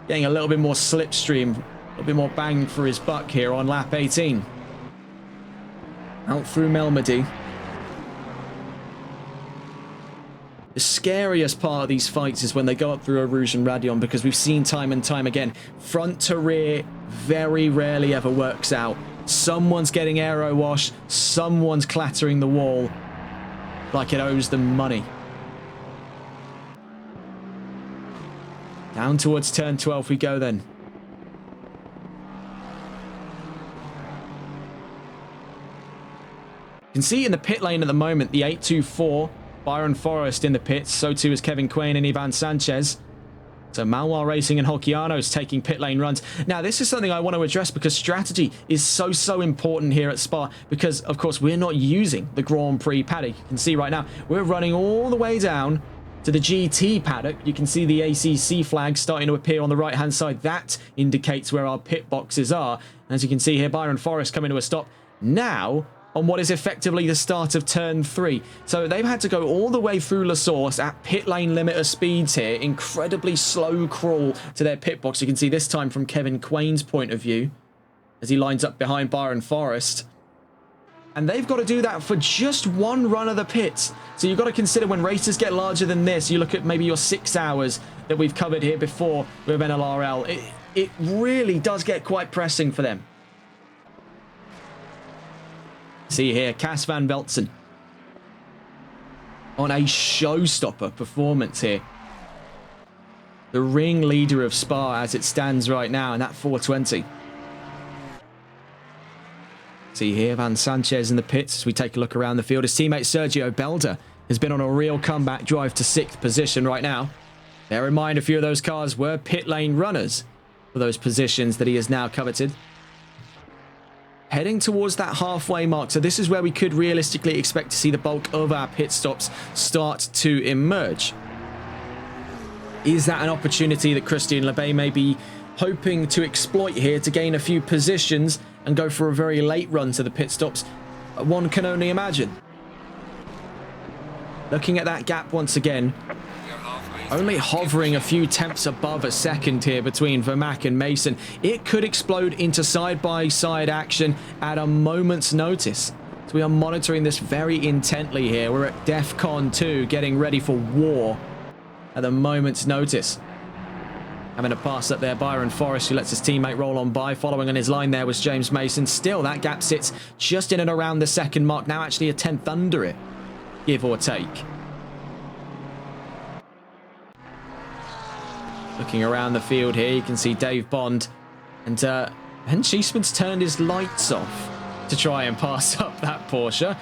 S2: getting a little bit more slipstream, a little bit more bang for his buck here on lap 18. Out through Melmedy. The scariest part of these fights is when they go up through a Rouge and Radion, because we've seen time and time again, front to rear very rarely ever works out. Someone's getting aero wash, someone's clattering the wall like it owes them money. Down towards turn 12 we go then. You can see in the pit lane at the moment, the 824, Byron Forrest in the pits. So too is Kevin Quain and Ivan Sanchez. So Malwar Racing and Holciano's taking pit lane runs. Now, this is something I want to address because strategy is so important here at Spa, because, of course, we're not using the Grand Prix paddock. You can see right now, we're running all the way down to the GT paddock. You can see the ACC flag starting to appear on the right-hand side. That indicates where our pit boxes are. And as you can see here, Byron Forrest coming to a stop now on what is effectively the start of turn 3. So they've had to go all the way through La Source at pit lane limiter speeds here. Incredibly slow crawl to their pit box. You can see this time from Kevin Quain's point of view as he lines up behind Byron Forrest. And they've got to do that for just one run of the pits. So you've got to consider when races get larger than this, you look at maybe your 6 hours that we've covered here before with NLRL. It really does get quite pressing for them. See here, Cas van Veltsen on a showstopper performance here. The ringleader of Spa as it stands right now in that 420. See here, Van Sanchez in the pits as we take a look around the field. His teammate Sergio Belda has been on a real comeback drive to 6th position right now. Bear in mind, a few of those cars were pit lane runners for those positions that he has now coveted. Heading towards that halfway mark, so this is where we could realistically expect to see the bulk of our pit stops start to emerge. Is that an opportunity that Christian Lebay may be hoping to exploit here to gain a few positions and go for a very late run to the pit stops? One can only imagine. Looking at that gap once again, only hovering a few tenths above a second here between Vermaak and Mason. It could explode into side-by-side action at a moment's notice. So we are monitoring this very intently here. We're at DEFCON 2, getting ready for war at the moment's notice. Having a pass up there, Byron Forrest, who lets his teammate roll on by. Following on his line there was James Mason. Still, that gap sits just in and around the second mark. Now actually a tenth under it, give or take. Looking around the field here, you can see Dave Bond. And Ben Cheeseman's turned his lights off to try and pass up that Porsche.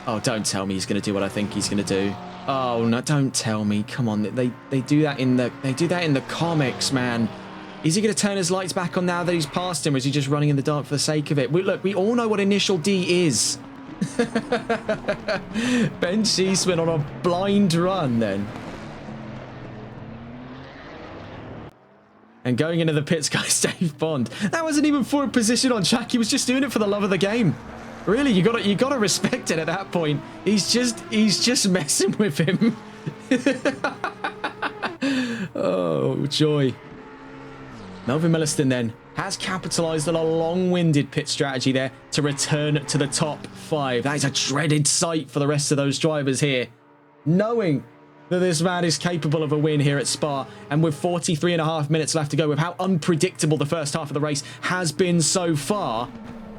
S2: Oh, don't tell me he's going to do what I think he's going to do. Oh no! Don't tell me. Come on, they do that in the comics, man. Is he going to turn his lights back on now that he's passed him, or is he just running in the dark for the sake of it? Look, we all know what Initial D is. Ben Cheeseman on a blind run then. And going into the pits, guys, Dave Bond. That wasn't even for a position on track. He was just doing it for the love of the game. Really, you gotta respect it at that point. He's just messing with him. Oh, joy. Melvin Milliston then has capitalized on a long-winded pit strategy there to return to the top 5. That is a dreaded sight for the rest of those drivers here, knowing that this man is capable of a win here at Spa. And with 43.5 minutes left to go, with how unpredictable the first half of the race has been so far,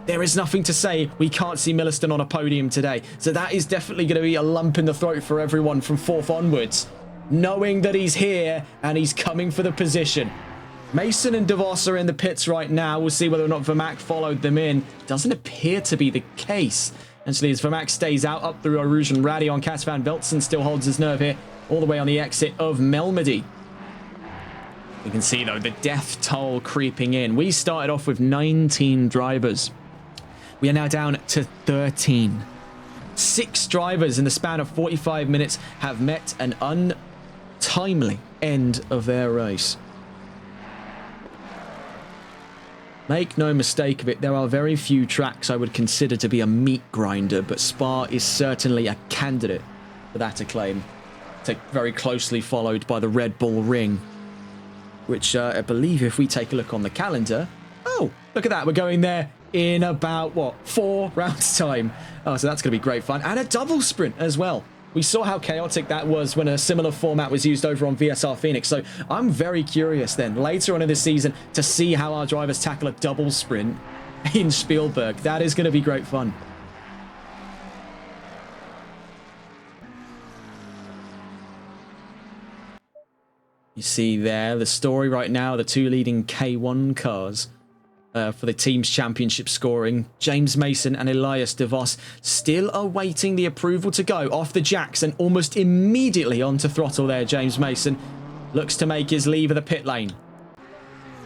S2: there is nothing to say we can't see Milliston on a podium today. So that is definitely going to be a lump in the throat for everyone from 4th onwards, knowing that he's here and he's coming for the position. Mason and DeVos are in the pits right now. We'll see whether or not Vermaak followed them in. Doesn't appear to be the case. Actually, as Vermaak stays out up through Rouge and Radion, Cas van Veltsen still holds his nerve here, all the way on the exit of Melmedy. You can see, though, the death toll creeping in. We started off with 19 drivers. We are now down to 13. 6 drivers in the span of 45 minutes have met an untimely end of their race. Make no mistake of it, there are very few tracks I would consider to be a meat grinder, but Spa is certainly a candidate for that acclaim. Very closely followed by the Red Bull Ring, which I believe if we take a look on the calendar, oh, look at that, we're going there in about, what, 4 rounds time. Oh, so that's going to be great fun. And a double sprint as well. We saw how chaotic that was when a similar format was used over on VSR Phoenix. So I'm very curious then, later on in the season, to see how our drivers tackle a double sprint in Spielberg. That is going to be great fun. You see there the story right now, the 2 leading K1 cars for the team's championship scoring. James Mason and Elias DeVos still awaiting the approval to go off the jacks, and almost immediately onto throttle there. James Mason looks to make his leave of the pit lane.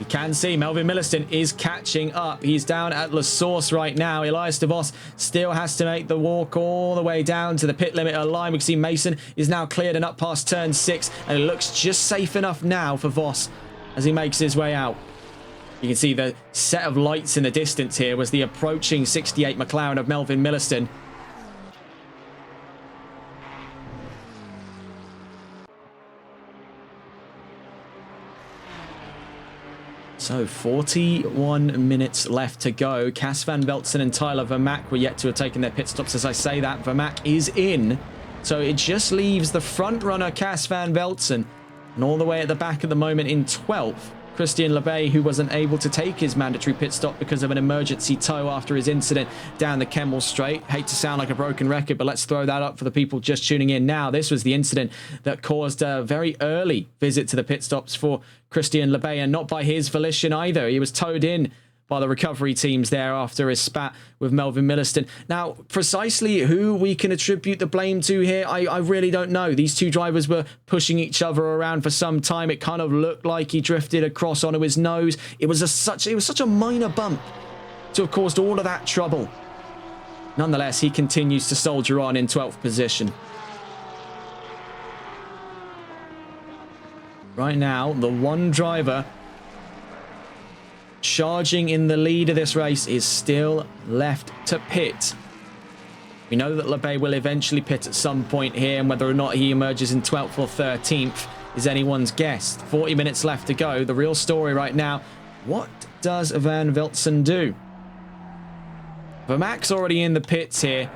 S2: You can see Melvin Milliston is catching up. He's down at La Source right now. Elias DeVos still has to make the walk all the way down to the pit limiter line. We can see Mason is now cleared and up past turn 6, and it looks just safe enough now for Vos as he makes his way out. You can see the set of lights in the distance here was the approaching 68 McLaren of Melvin Milliston. So 41 minutes left to go. Cas van Veltsen and Tyler Vermaak were yet to have taken their pit stops. As I say that, Vermaak is in. So it just leaves the front runner Cas van Veltsen, and all the way at the back at the moment in 12th, Christian Lebay, who wasn't able to take his mandatory pit stop because of an emergency tow after his incident down the Kemmel Straight. Hate to sound like a broken record, but let's throw that up for the people just tuning in now. This was the incident that caused a very early visit to the pit stops for Christian Lebay, and not by his volition either. He was towed in by the recovery teams there after his spat with Melvin Milliston. Now, precisely who we can attribute the blame to here, I really don't know. These two drivers were pushing each other around for some time. It kind of looked like he drifted across onto his nose. It was such a minor bump to have caused all of that trouble. Nonetheless, he continues to soldier on in 12th position. Right now, the one driver charging in the lead of this race is still left to pit. We know that Lebay will eventually pit at some point here, and whether or not he emerges in 12th or 13th is anyone's guess. 40 minutes left to go. The real story right now, what does Van Veltsen do? Vermac's already in the pits here.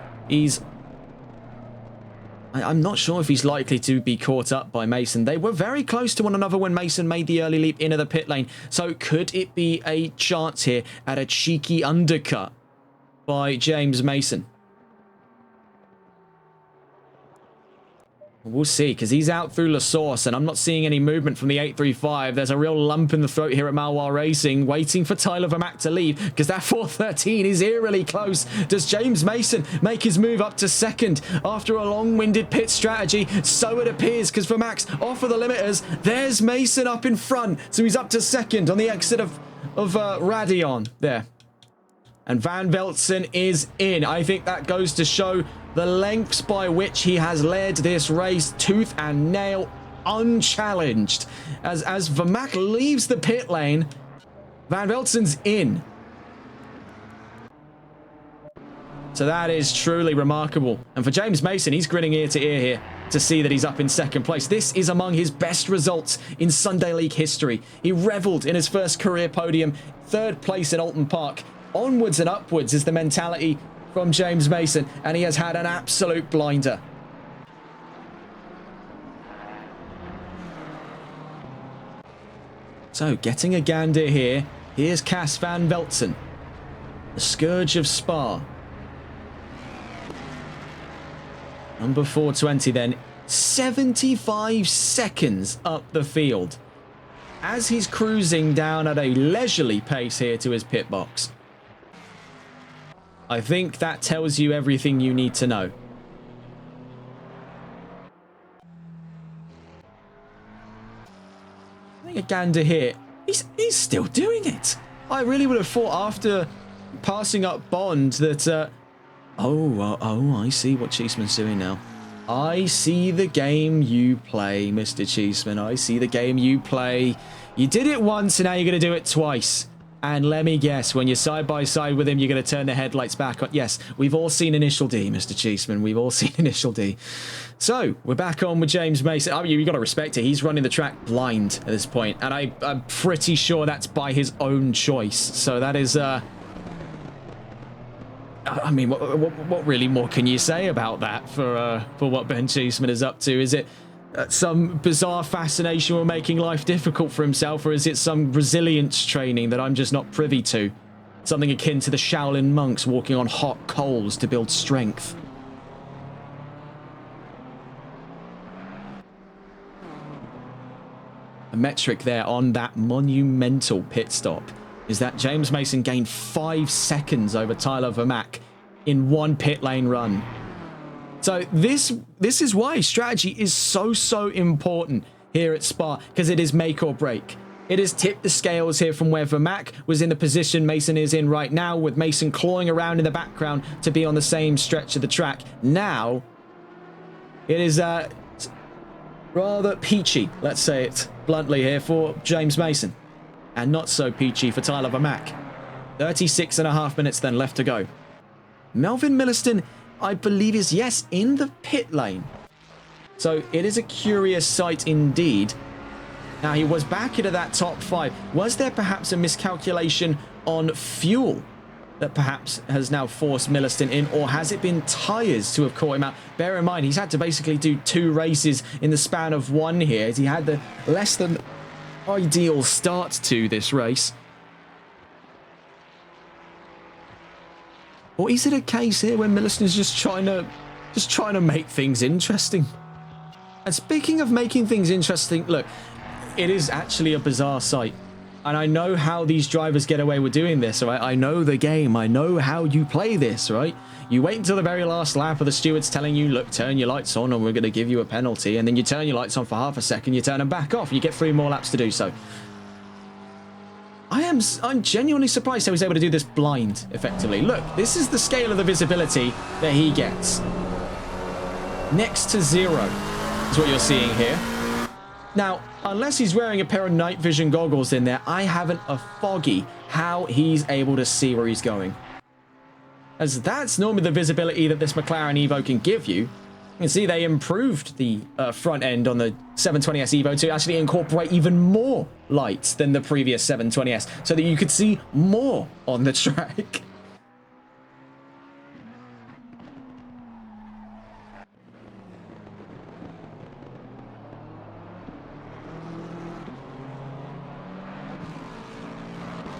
S2: I'm not sure if he's likely to be caught up by Mason. They were very close to one another when Mason made the early leap into the pit lane. So could it be a chance here at a cheeky undercut by James Mason? We'll see, because he's out through La Source, and I'm not seeing any movement from the 835. There's a real lump in the throat here at Malwar Racing, waiting for Tyler Vermack to leave, because that 413 is eerily close. Does James Mason make his move up to second after a long-winded pit strategy? So it appears, because Vermack's off of the limiters. There's Mason up in front, so he's up to second on the exit of Radion there. And Van Veltsen is in. I think that goes to show the lengths by which he has led this race tooth and nail, unchallenged. As Vermack leaves the pit lane, Van Veltsen's in. So that is truly remarkable. And for James Mason, he's grinning ear to ear here to see that he's up in second place. This is among his best results in Sunday League history. He revelled in his first career podium, third place in Alton Park. Onwards and upwards is the mentality from James Mason, and he has had an absolute blinder. So, getting a gander here. Here's Cas Van Veltsen, the scourge of Spa. Number 420 then, 75 seconds up the field, as he's cruising down at a leisurely pace here to his pit box. I think that tells you everything you need to know. I think a gander here. He's still doing it. I really would have thought after passing up Bond that... Oh, I see what Cheeseman's doing now. I see the game you play, Mr. Cheeseman. I see the game you play. You did it once, and now you're going to do it twice. And let me guess, when you're side by side with him, you're going to turn the headlights back on. Yes, we've all seen Initial D, Mr. Cheeseman. We've all seen Initial D. So, we're back on with James Mason. I mean, you've got to respect it. He's running the track blind at this point, and I'm pretty sure that's by his own choice. So that is... I mean, what really more can you say about that for what Ben Cheeseman is up to? Is it some bizarre fascination with making life difficult for himself, or is it some resilience training that I'm just not privy to? Something akin to the Shaolin monks walking on hot coals to build strength. A metric there on that monumental pit stop is that James Mason gained 5 seconds over Tyler Vermack in one pit lane run. So this is why strategy is so important here at Spa, because it is make or break. It has tipped the scales here from where Vermack was in the position Mason is in right now, with Mason clawing around in the background to be on the same stretch of the track. Now, it is rather peachy, let's say it bluntly here, for James Mason. And not so peachy for Tyler Vermack. 36.5 minutes then left to go. Melvin Milliston, I believe, is, yes, in the pit lane. So it is a curious sight indeed. Now, he was back into that top 5. Was there perhaps a miscalculation on fuel that perhaps has now forced Milliston in, or has it been tyres to have caught him out? Bear in mind, he's had to basically do 2 races in the span of one here. He had the less than ideal start to this race. Or is it a case here where Millicent is just trying to make things interesting? And speaking of making things interesting, look, it is actually a bizarre sight. And I know how these drivers get away with doing this, right? I know the game. I know how you play this, right? You wait until the very last lap of the stewards telling you, look, turn your lights on or we're going to give you a penalty. And then you turn your lights on for half a second, you turn them back off. You get 3 more laps to do so. I'm genuinely surprised how he's able to do this blind, effectively. Look, this is the scale of the visibility that he gets. Next to 0 is what you're seeing here. Now, unless he's wearing a pair of night vision goggles in there, I haven't a foggy how he's able to see where he's going. As that's normally the visibility that this McLaren Evo can give you. You can see they improved the front end on the 720S Evo to actually incorporate even more lights than the previous 720S, so that you could see more on the track.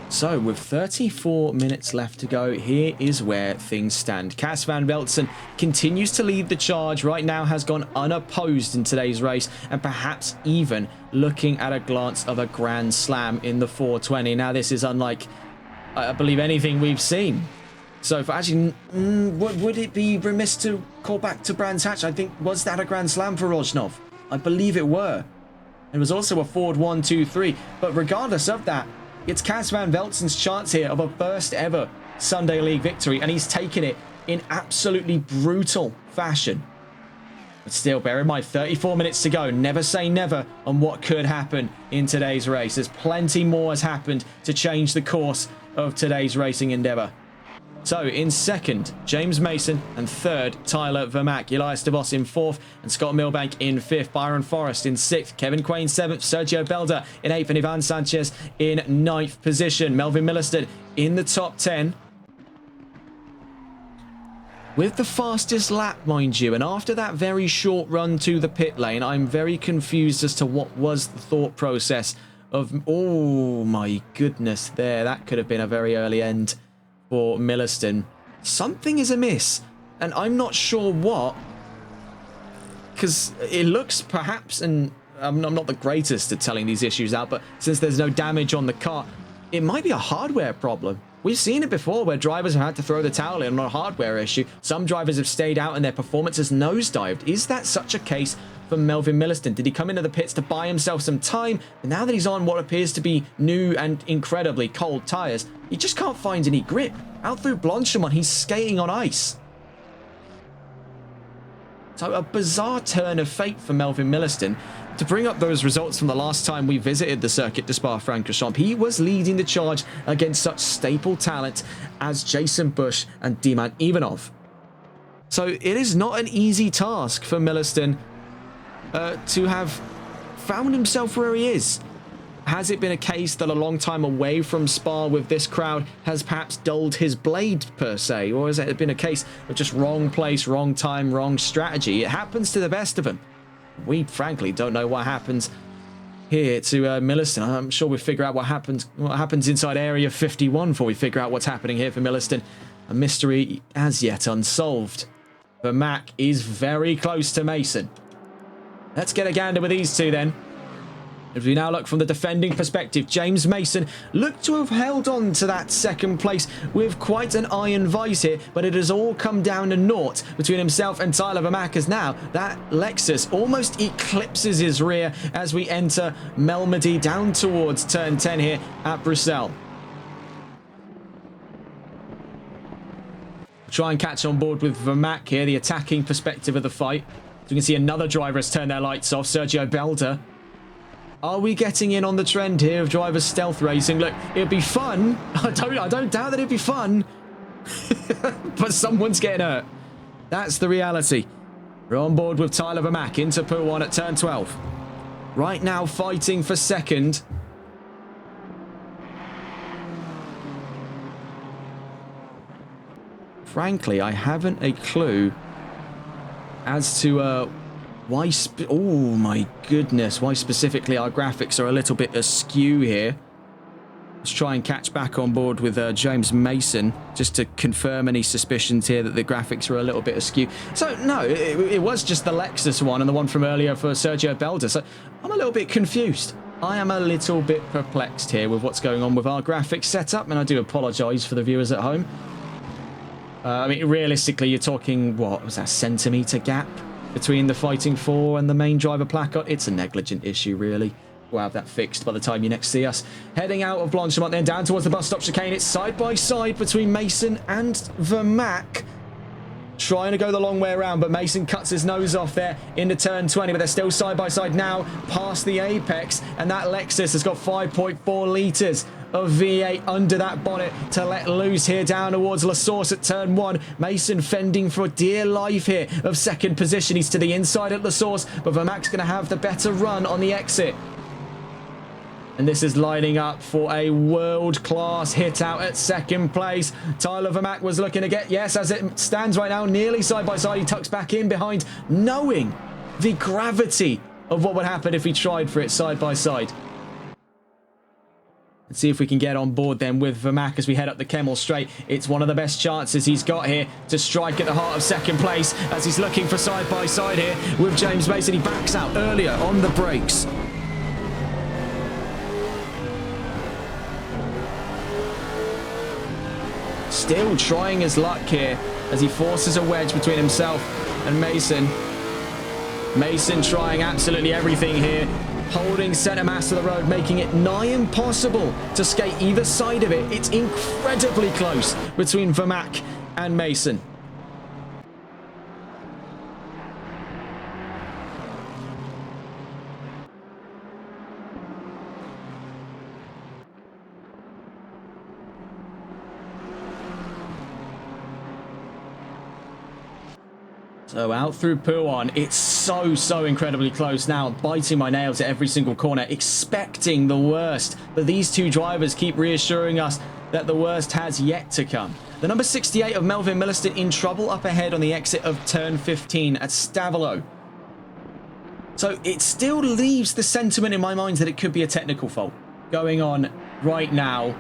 S2: So, with 34 minutes left to go, here is where things stand. Cas van Velzen continues to lead the charge, right now has gone unopposed in today's race, and perhaps even looking at a glance of a Grand Slam in the 420. Now, this is unlike, I believe, anything we've seen. So, for actually, would it be remiss to call back to Brands Hatch? I think, was that a Grand Slam for Rojnov? I believe it were. It was also a Ford 1-2-3, but regardless of that, it's Cas van Velzen's chance here of a first ever Sunday League victory, and he's taken it in absolutely brutal fashion. But still, bear in mind, 34 minutes to go. Never say never on what could happen in today's race. There's plenty more has happened to change the course of today's racing endeavour. So, in second, James Mason, and third, Tyler Vermaak. Elias de Vos in fourth, and Scott Milbank in fifth. Byron Forrest in sixth. Kevin Quain seventh. Sergio Belda in eighth, and Ivan Sanchez in ninth position. Melvin Milliston in the top 10. With the fastest lap, mind you, and after that very short run to the pit lane, I'm very confused as to what was the thought process of... Oh, my goodness, there. That could have been a very early end for Milliston. Something is amiss, and I'm not sure what, because it looks perhaps, and I'm not the greatest at telling these issues out, but since there's no damage on the car, it might be a hardware problem. We've seen it before where drivers have had to throw the towel in on a hardware issue. Some drivers have stayed out and their performance has nosedived. Is that such a case for Melvin Milliston? Did he come into the pits to buy himself some time? And now that he's on what appears to be new and incredibly cold tyres, he just can't find any grip. Out through Blanchimont, he's skating on ice. So a bizarre turn of fate for Melvin Milliston to bring up those results from the last time we visited the circuit de Spa-Francorchamps. He was leading the charge against such staple talent as Jason Bush and Diman Ivanov. So it is not an easy task for Milliston to have found himself where he is. Has it been a case that a long time away from Spa with this crowd has perhaps dulled his blade, per se? Or has it been a case of just wrong place, wrong time, wrong strategy? It happens to the best of them. We, frankly, don't know what happens here to Milliston. I'm sure we'll figure out what happens inside Area 51 before we figure out what's happening here for Milliston. A mystery as yet unsolved. Vermaak is very close to Mason. Let's get a gander with these two then. If we now look from the defending perspective, James Mason looked to have held on to that second place with quite an iron vice here, but it has all come down to naught between himself and Tyler Vermaak, as now that Lexus almost eclipses his rear as we enter Melmedy down towards turn 10 here at Bruxelles. Try and catch on board with Vermaak here, the attacking perspective of the fight. So we can see another driver has turned their lights off, Sergio Belda. Are we getting in on the trend here of drivers stealth racing? Look, it'd be fun. I don't doubt that it'd be fun. But someone's getting hurt. That's the reality. We're on board with Tyler Vermaak into Pool 1 at turn 12. Right now fighting for second. Frankly, I haven't a clue as to Oh my goodness, why specifically our graphics are a little bit askew here. Let's try and catch back on board with James Mason, just to confirm any suspicions here that the graphics are a little bit askew. So, no, it was just the Lexus one and the one from earlier for Sergio Belda. So, I'm a little bit confused. I am a little bit perplexed here with what's going on with our graphics setup, and I do apologise for the viewers at home. I mean, realistically, you're talking, what was that, centimetre gap between the Fighting 4 and the main driver placard? It's a negligent issue, really. We'll have that fixed by the time you next see us. Heading out of Blanchimont, then down towards the bus stop chicane. It's side by side between Mason and Vermac. Trying to go the long way around, but Mason cuts his nose off there into turn 20, but they're still side by side now past the apex, and that Lexus has got 5.4 litres of V8 under that bonnet to let loose here down towards La Source at turn 1. Mason fending for dear life here of second position. He's to the inside at La Source, but Vermac's going to have the better run on the exit. And this is lining up for a world-class hit out at second place. Tyler Vermac was looking to get, yes, as it stands right now, nearly side by side. He tucks back in behind, knowing the gravity of what would happen if he tried for it side by side. Let's see if we can get on board then with Vermac as we head up the Kemmel Straight. It's one of the best chances he's got here to strike at the heart of second place as he's looking for side by side here with James Mason. He backs out earlier on the brakes. Still trying his luck here as he forces a wedge between himself and Mason. Mason trying absolutely everything here, holding centre mass to the road, making it nigh impossible to skate either side of it. It's incredibly close between Vermac and Mason. So out through Pouan, it's so incredibly close now, biting my nails at every single corner, expecting the worst. But these two drivers keep reassuring us that the worst has yet to come. The number 68 of Melvin Milliston in trouble up ahead on the exit of turn 15 at Stavelot. So it still leaves the sentiment in my mind that it could be a technical fault going on right now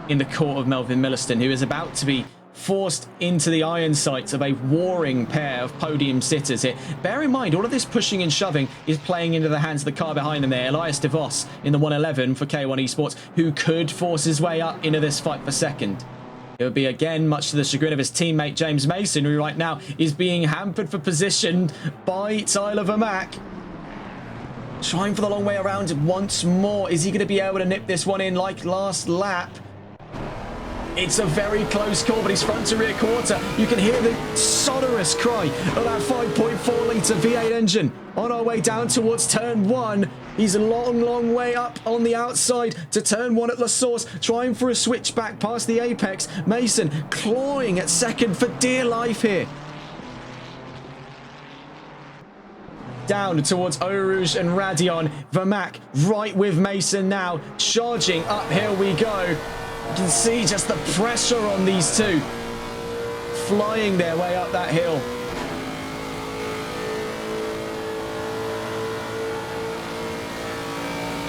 S2: in the court of Melvin Milliston, who is about to be forced into the iron sights of a warring pair of podium sitters here. Bear in mind, all of this pushing and shoving is playing into the hands of the car behind them there. Elias de Vos in the 111 for K1 Esports, who could force his way up into this fight for second. It would be, again, much to the chagrin of his teammate James Mason, who right now is being hampered for position by Tyler Vermac. Trying for the long way around once more. Is he going to be able to nip this one in like last lap? It's a very close call, but he's front to rear quarter. You can hear the sonorous cry of that 5.4 litre V8 engine on our way down towards turn 1. He's a long way up on the outside to turn 1 at La Source, trying for a switchback past the apex. Mason clawing at second for dear life here. Down towards Eau Rouge and Radion. Vermac right with Mason now, charging uphill we go. You can see just the pressure on these two, flying their way up that hill.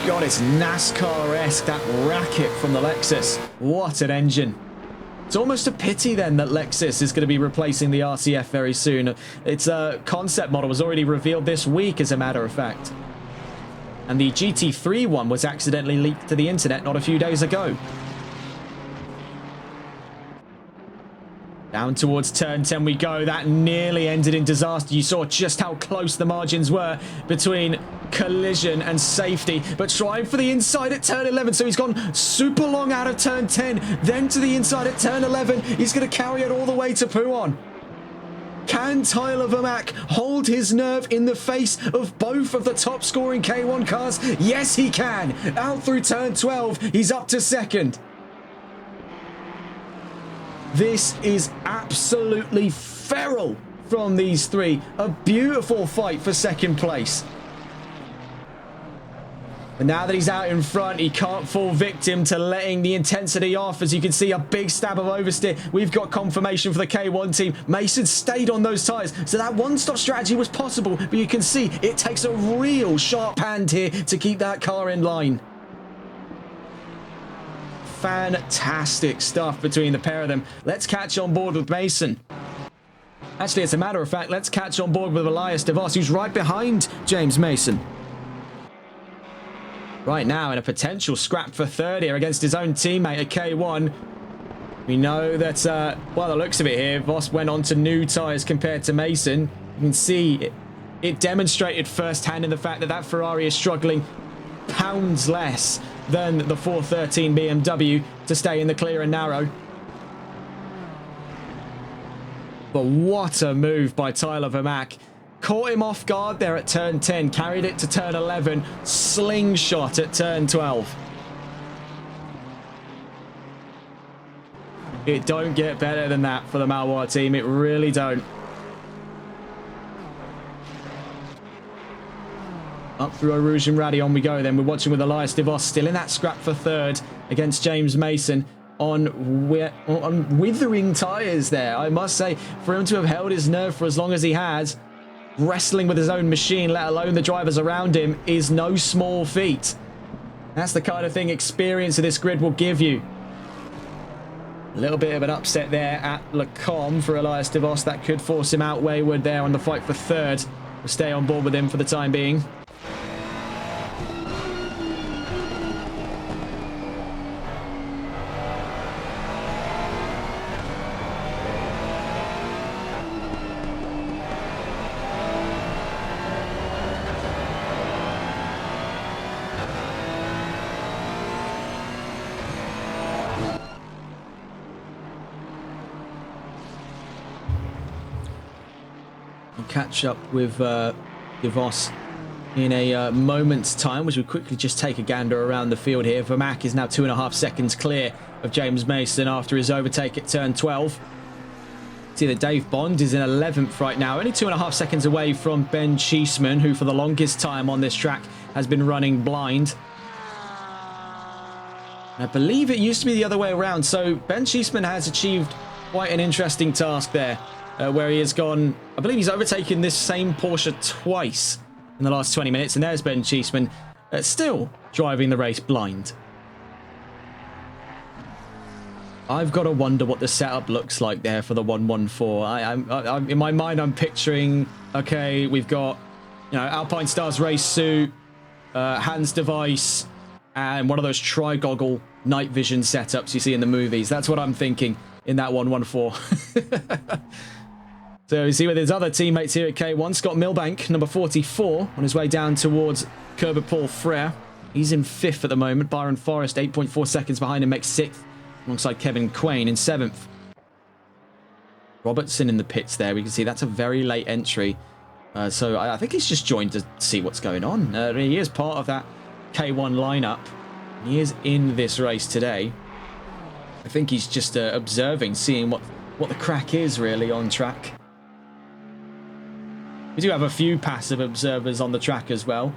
S2: God, it's NASCAR-esque, that racket from the Lexus. What an engine. It's almost a pity then that Lexus is going to be replacing the RCF very soon. Its concept model was already revealed this week, as a matter of fact. And the GT3 one was accidentally leaked to the internet not a few days ago. Down towards turn 10 we go. That nearly ended in disaster. You saw just how close the margins were between collision and safety. But trying for the inside at turn 11. So he's gone super long out of turn 10. Then to the inside at turn 11. He's going to carry it all the way to Pouan. Can Tyler Vermac hold his nerve in the face of both of the top scoring K1 cars? Yes, he can. Out through turn 12. He's up to second. This is absolutely feral from these three. A beautiful fight for second place. And now that he's out in front, he can't fall victim to letting the intensity off. As you can see, a big stab of oversteer. We've got confirmation for the K1 team. Mason stayed on those tyres, so that one-stop strategy was possible. But you can see it takes a real sharp hand here to keep that car in line. Fantastic stuff between the pair of them. Let's catch on board with Mason. Actually, as a matter of fact, let's catch on board with Elias De Vos, who's right behind James Mason. Right now, in a potential scrap for third here against his own teammate at K1. We know that, by the looks of it here, Vos went on to new tyres compared to Mason. You can see it demonstrated firsthand in the fact that that Ferrari is struggling pounds less than the 413 BMW to stay in the clear and narrow. But what a move by Tyler Vermaak. Caught him off guard there at turn 10, carried it to turn 11, slingshot at turn 12. It don't get better than that for the Malwar team, it really don't. Up through Eau Rouge and Radion we go then. We're watching with Elias De Vos still in that scrap for third against James Mason on withering tyres there. I must say, for him to have held his nerve for as long as he has, wrestling with his own machine, let alone the drivers around him, is no small feat. That's the kind of thing experience of this grid will give you. A little bit of an upset there at Le Combe for Elias De Vos. That could force him out wayward there on the fight for third. We'll stay on board with him for the time being. Catch up with De Vos in a moment's time, which we quickly just take a gander around the field here. Vermaak is now 2.5 seconds clear of James Mason after his overtake at turn 12. See that Dave Bond is in 11th right now, only 2.5 seconds away from Ben Cheeseman, who for the longest time on this track has been running blind. I believe it used to be the other way around, so Ben Cheeseman has achieved quite an interesting task there. Where he has gone, I believe he's overtaken this same Porsche twice in the last 20 minutes, and there's Ben Cheeseman still driving the race blind. I've got to wonder what the setup looks like there for the 114. In my mind, I'm picturing, okay, we've got, you know, Alpine Stars race suit, Hans device, and one of those tri-goggle night vision setups you see in the movies. That's what I'm thinking in that 114. So you see with his other teammates here at K1, Scott Milbank, number 44, on his way down towards Kerber Paul Frere. He's in 5th at the moment. Byron Forrest, 8.4 seconds behind him, makes 6th, alongside Kevin Quain in 7th. Robertson in the pits there. We can see that's a very late entry. So I think he's just joined to see what's going on. He is part of that K1 lineup. He is in this race today. I think he's just observing, seeing what the crack is really on track. We do have a few passive observers on the track as well.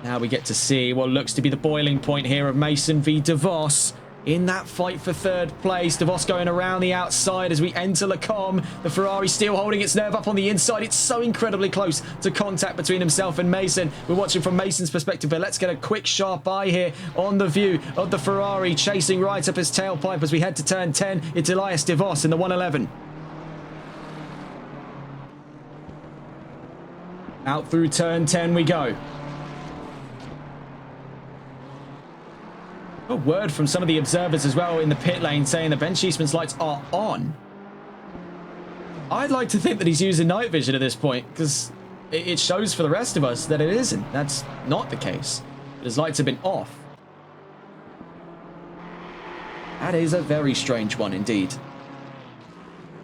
S2: Now we get to see what looks to be the boiling point here of Mason v De Vos in that fight for third place. De Vos going around the outside as we enter Le Combe. The Ferrari still holding its nerve up on the inside. It's so incredibly close to contact between himself and Mason. We're watching from Mason's perspective, but let's get a quick sharp eye here on the view of the Ferrari chasing right up his tailpipe as we head to turn 10. It's Elias De Vos in the 111. Out through turn 10 we go. A word from some of the observers as well in the pit lane saying that Ben Cheeseman's lights are on. I'd like to think that he's using night vision at this point, because it shows for the rest of us that it isn't. That's not the case. His lights have been off. That is a very strange one indeed.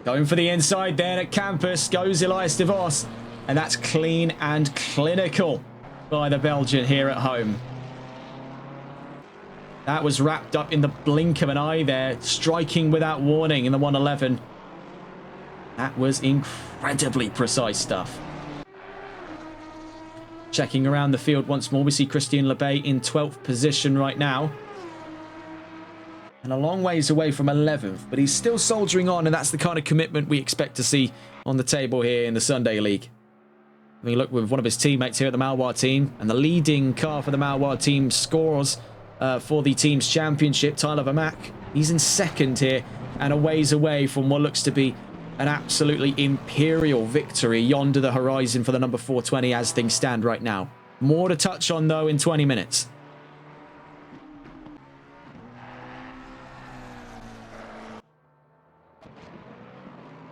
S2: Going for the inside then at Campus goes Elias De Vos. And that's clean and clinical by the Belgian here at home. That was wrapped up in the blink of an eye there, striking without warning in the 111. That was incredibly precise stuff. Checking around the field once more, we see Christian Lebay in 12th position right now. And a long ways away from 11th, but he's still soldiering on, and that's the kind of commitment we expect to see on the table here in the Sunday League. I mean, look, with one of his teammates here at the Malwar team, and the leading car for the Malwar team scores for the team's championship, Tyler Vermack. He's in 2nd here, and a ways away from what looks to be an absolutely imperial victory yonder the horizon for the number 420 as things stand right now. More to touch on, though, in 20 minutes.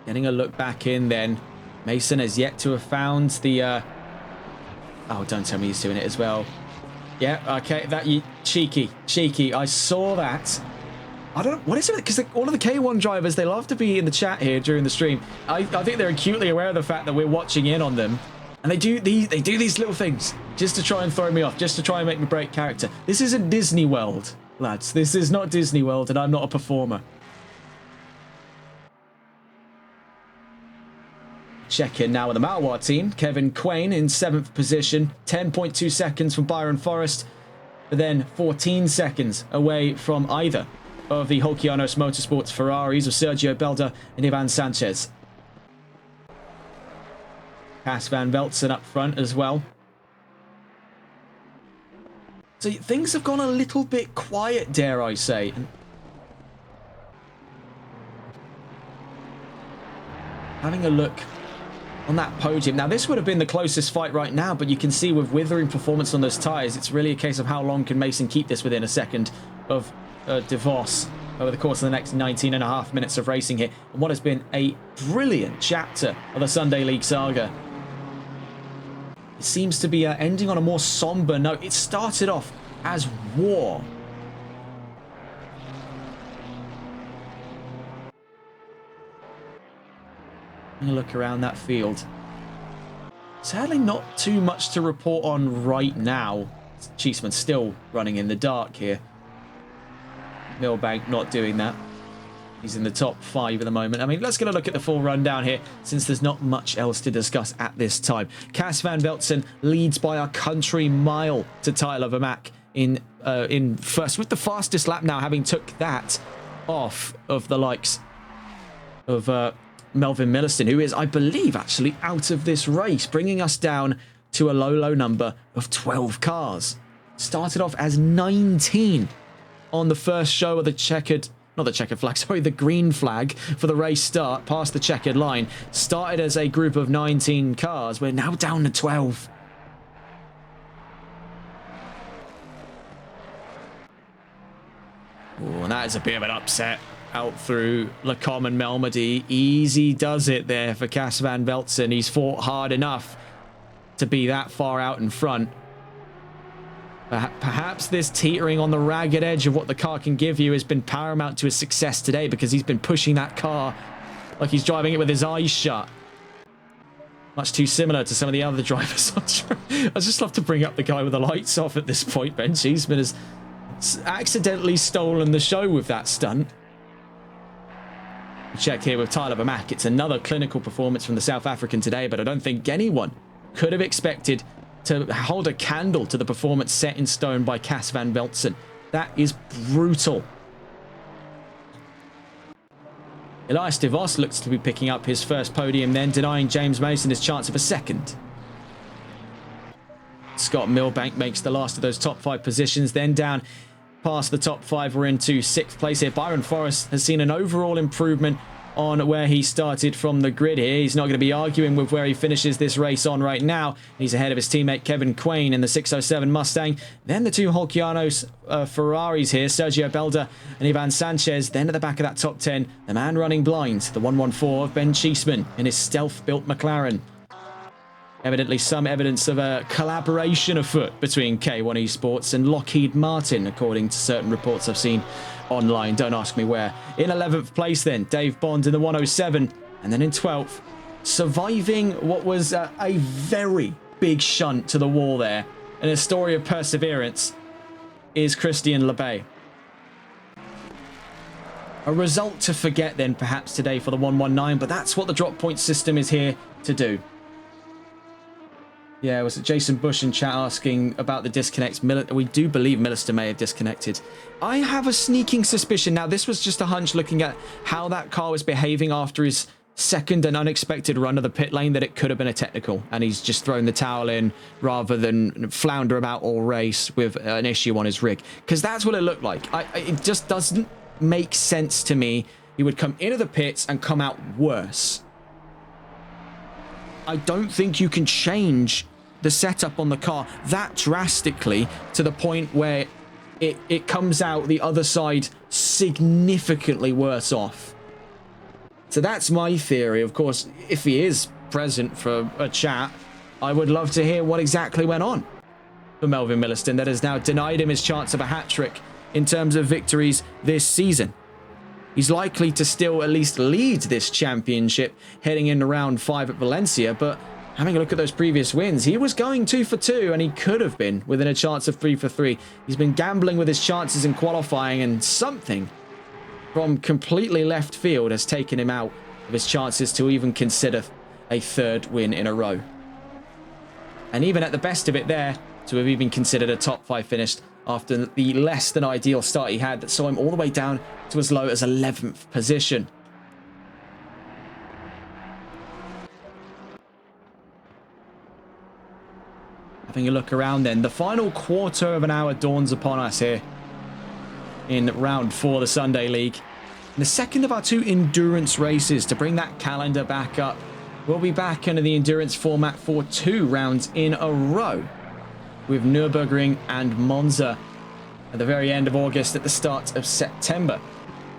S2: Getting a look back in then. Mason has yet to have found the... Oh, don't tell me he's doing it as well. Yeah, okay, that... Cheeky. I saw that. I don't know, what is it? Because all of the K1 drivers, they love to be in the chat here during the stream. I think they're acutely aware of the fact that we're watching in on them. And they do these little things just to try and throw me off, just to try and make me break character. This isn't Disney World, lads. This is not Disney World, and I'm not a performer. Check in now with the Malwar team. Kevin Quain in 7th position, 10.2 seconds from Byron Forrest, but then 14 seconds away from either of the Holkianos Motorsports Ferraris of Sergio Belda and Ivan Sanchez. Cas van Veltzen up front as well. So things have gone a little bit quiet, dare I say. Having a look on that podium. Now, this would have been the closest fight right now, but you can see with withering performance on those tyres, it's really a case of how long can Mason keep this within a second of DeVos over the course of the next 19.5 minutes of racing here. And what has been a brilliant chapter of the Sunday League saga. It seems to be ending on a more somber note. It started off as war. A look around that field. Sadly, not too much to report on right now. Cheeseman still running in the dark here. Milbank not doing that. He's in the top 5 at the moment. I mean, let's get a look at the full rundown here, since there's not much else to discuss at this time. Cas van Veltzen leads by a country mile to Tyler Vermack in first, with the fastest lap now, having took that off of the likes of Melvin Milliston, who is, I believe, actually out of this race, bringing us down to a low number of 12 cars. Started off as 19 on the first show of the checkered, not the checkered flag, sorry, the green flag for the race start, past the checkered line. Started as a group of 19 cars. We're now down to 12. Oh, and that is a bit of an upset. Out through Lacombe and Melmedy. Easy does it there for Cas van Veltzen. He's fought hard enough to be that far out in front. Perhaps this teetering on the ragged edge of what the car can give you has been paramount to his success today, because he's been pushing that car like he's driving it with his eyes shut. Much too similar to some of the other drivers. I just love to bring up the guy with the lights off at this point. Ben Cheeseman has accidentally stolen the show with that stunt. Check here with Tyler Vermack. It's another clinical performance from the South African today, but I don't think anyone could have expected to hold a candle to the performance set in stone by Cas van Veltzen. That is brutal. Elias de Vos looks to be picking up his first podium then, denying James Mason his chance of a second. Scott Milbank makes the last of those top 5 positions, then down past the top 5, we're into 6th place here. Byron Forrest has seen an overall improvement on where he started from the grid here. He's not going to be arguing with where he finishes this race on right now. He's ahead of his teammate Kevin Quain in the 607 Mustang. Then the 2 Holkianos Ferraris here, Sergio Belda and Ivan Sanchez. Then at the back of that top 10, the man running blind, the 114 of Ben Cheeseman in his stealth-built McLaren. Evidently some evidence of a collaboration afoot between K1 Esports and Lockheed Martin, according to certain reports I've seen online. Don't ask me where. In 11th place then, Dave Bond in the 107. And then in 12th, surviving what was a very big shunt to the wall there, and a story of perseverance, is Christian Lebay. A result to forget then perhaps today for the 119, but that's what the drop point system is here to do. Yeah, was it Jason Bush in chat asking about the disconnect? We do believe Millister may have disconnected. I have a sneaking suspicion. Now, this was just a hunch looking at how that car was behaving after his second and unexpected run of the pit lane, that it could have been a technical, and he's just thrown the towel in rather than flounder about all race with an issue on his rig. Because that's what it looked like. It just doesn't make sense to me. He would come into the pits and come out worse. I don't think you can change the setup on the car that drastically to the point where it comes out the other side significantly worse off. So that's my theory. Of course, if he is present for a chat, I would love to hear what exactly went on for Melvin Milliston that has now denied him his chance of a hat-trick in terms of victories this season. He's likely to still at least lead this championship heading into round 5 at Valencia, but having a look at those previous wins, he was going 2 for 2, and he could have been within a chance of 3 for 3. He's been gambling with his chances in qualifying, and something from completely left field has taken him out of his chances to even consider a 3rd win in a row. And even at the best of it there, to have even considered a top 5 finish after the less than ideal start he had that saw him all the way down to as low as 11th position. Having a look around then, the final quarter of an hour dawns upon us here in round 4 of the Sunday League. And the second of our 2 endurance races to bring that calendar back up. We'll be back into the endurance format for 2 rounds in a row, with Nürburgring and Monza at the very end of August, at the start of September.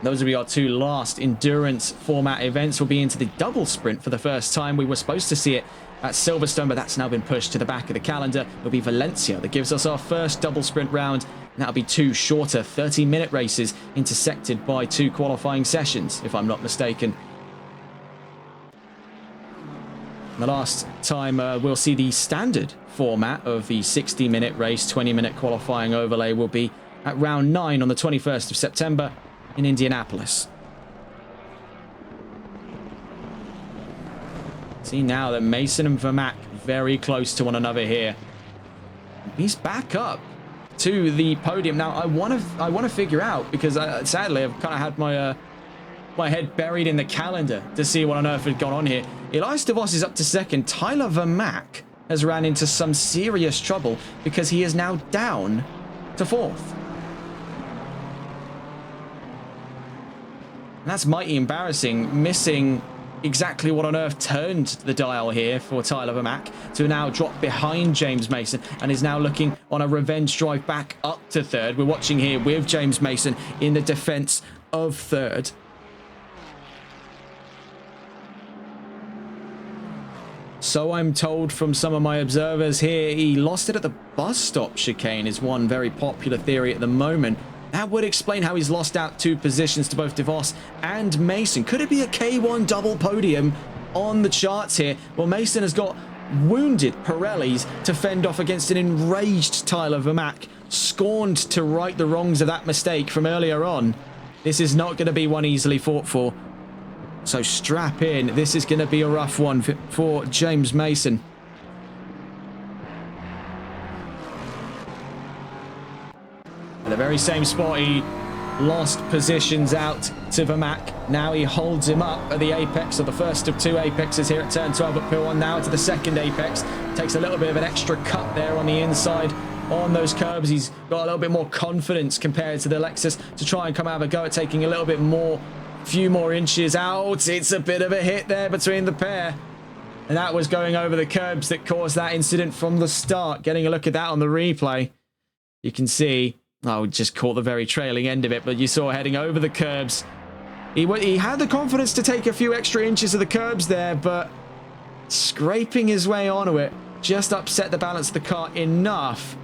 S2: Those will be our 2 last endurance format events. We'll be into the double sprint for the first time. We were supposed to see it at Silverstone, but that's now been pushed to the back of the calendar. It'll be Valencia that gives us our first double sprint round, and that'll be 2 shorter 30-minute races intersected by 2 qualifying sessions, if I'm not mistaken. The last time we'll see the standard format of the 60-minute race, 20-minute qualifying overlay will be at round 9 on the 21st of September in Indianapolis. See now that Mason and Vermaak very close to one another here. He's back up to the podium. Now I want to figure out, because sadly I've kind of had my head buried in the calendar to see what on earth had gone on here. Elias de Vos is up to 2nd. Tyler Vermaak has ran into some serious trouble because he is now down to 4th. And that's mighty embarrassing, missing exactly what on earth turned the dial here for Tyler Vermaak to now drop behind James Mason, and is now looking on a revenge drive back up to 3rd. We're watching here with James Mason in the defense of 3rd. So I'm told from some of my observers here, he lost it at the bus stop chicane is one very popular theory at the moment. That would explain how he's lost out 2 positions to both DeVos and Mason. Could it be a K1 double podium on the charts here? Well, Mason has got wounded Pirellis to fend off against an enraged Tyler Vermaak, scorned to right the wrongs of that mistake from earlier on. This is not going to be one easily fought for. So strap in. This is going to be a rough one for James Mason. At the very same spot, he lost positions out to Vermaak. Now he holds him up at the apex, of the first of 2 apexes here at turn 12 at Pill 1. Now to the second apex. Takes a little bit of an extra cut there on the inside on those curbs. He's got a little bit more confidence compared to the Lexus to try and come out of a go at taking a little bit more, few more inches out. It's a bit of a hit there between the pair. And that was going over the curbs that caused that incident from the start. Getting a look at that on the replay, you can see, oh, just caught the very trailing end of it, but you saw heading over the curbs. He had the confidence to take a few extra inches of the curbs there, but scraping his way onto it just upset the balance of the car enough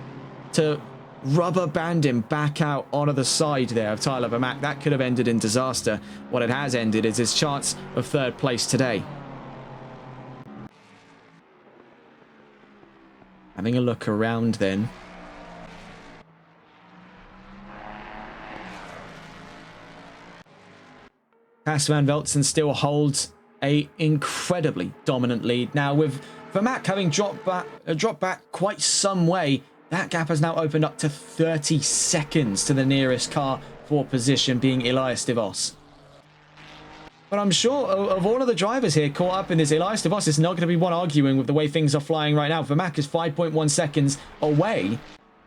S2: to rubber band him back out onto the side there of Tyler Vermaak. That could have ended in disaster. What it has ended is his chance of 3rd place today. Having a look around then. Cas van Velzen still holds a incredibly dominant lead. Now with Vermaak having dropped back quite some way. That gap has now opened up to 30 seconds to the nearest car for position, being Elias de Vos. But I'm sure of all of the drivers here caught up in this, Elias de Vos is not going to be one arguing with the way things are flying right now. Vermaak is 5.1 seconds away.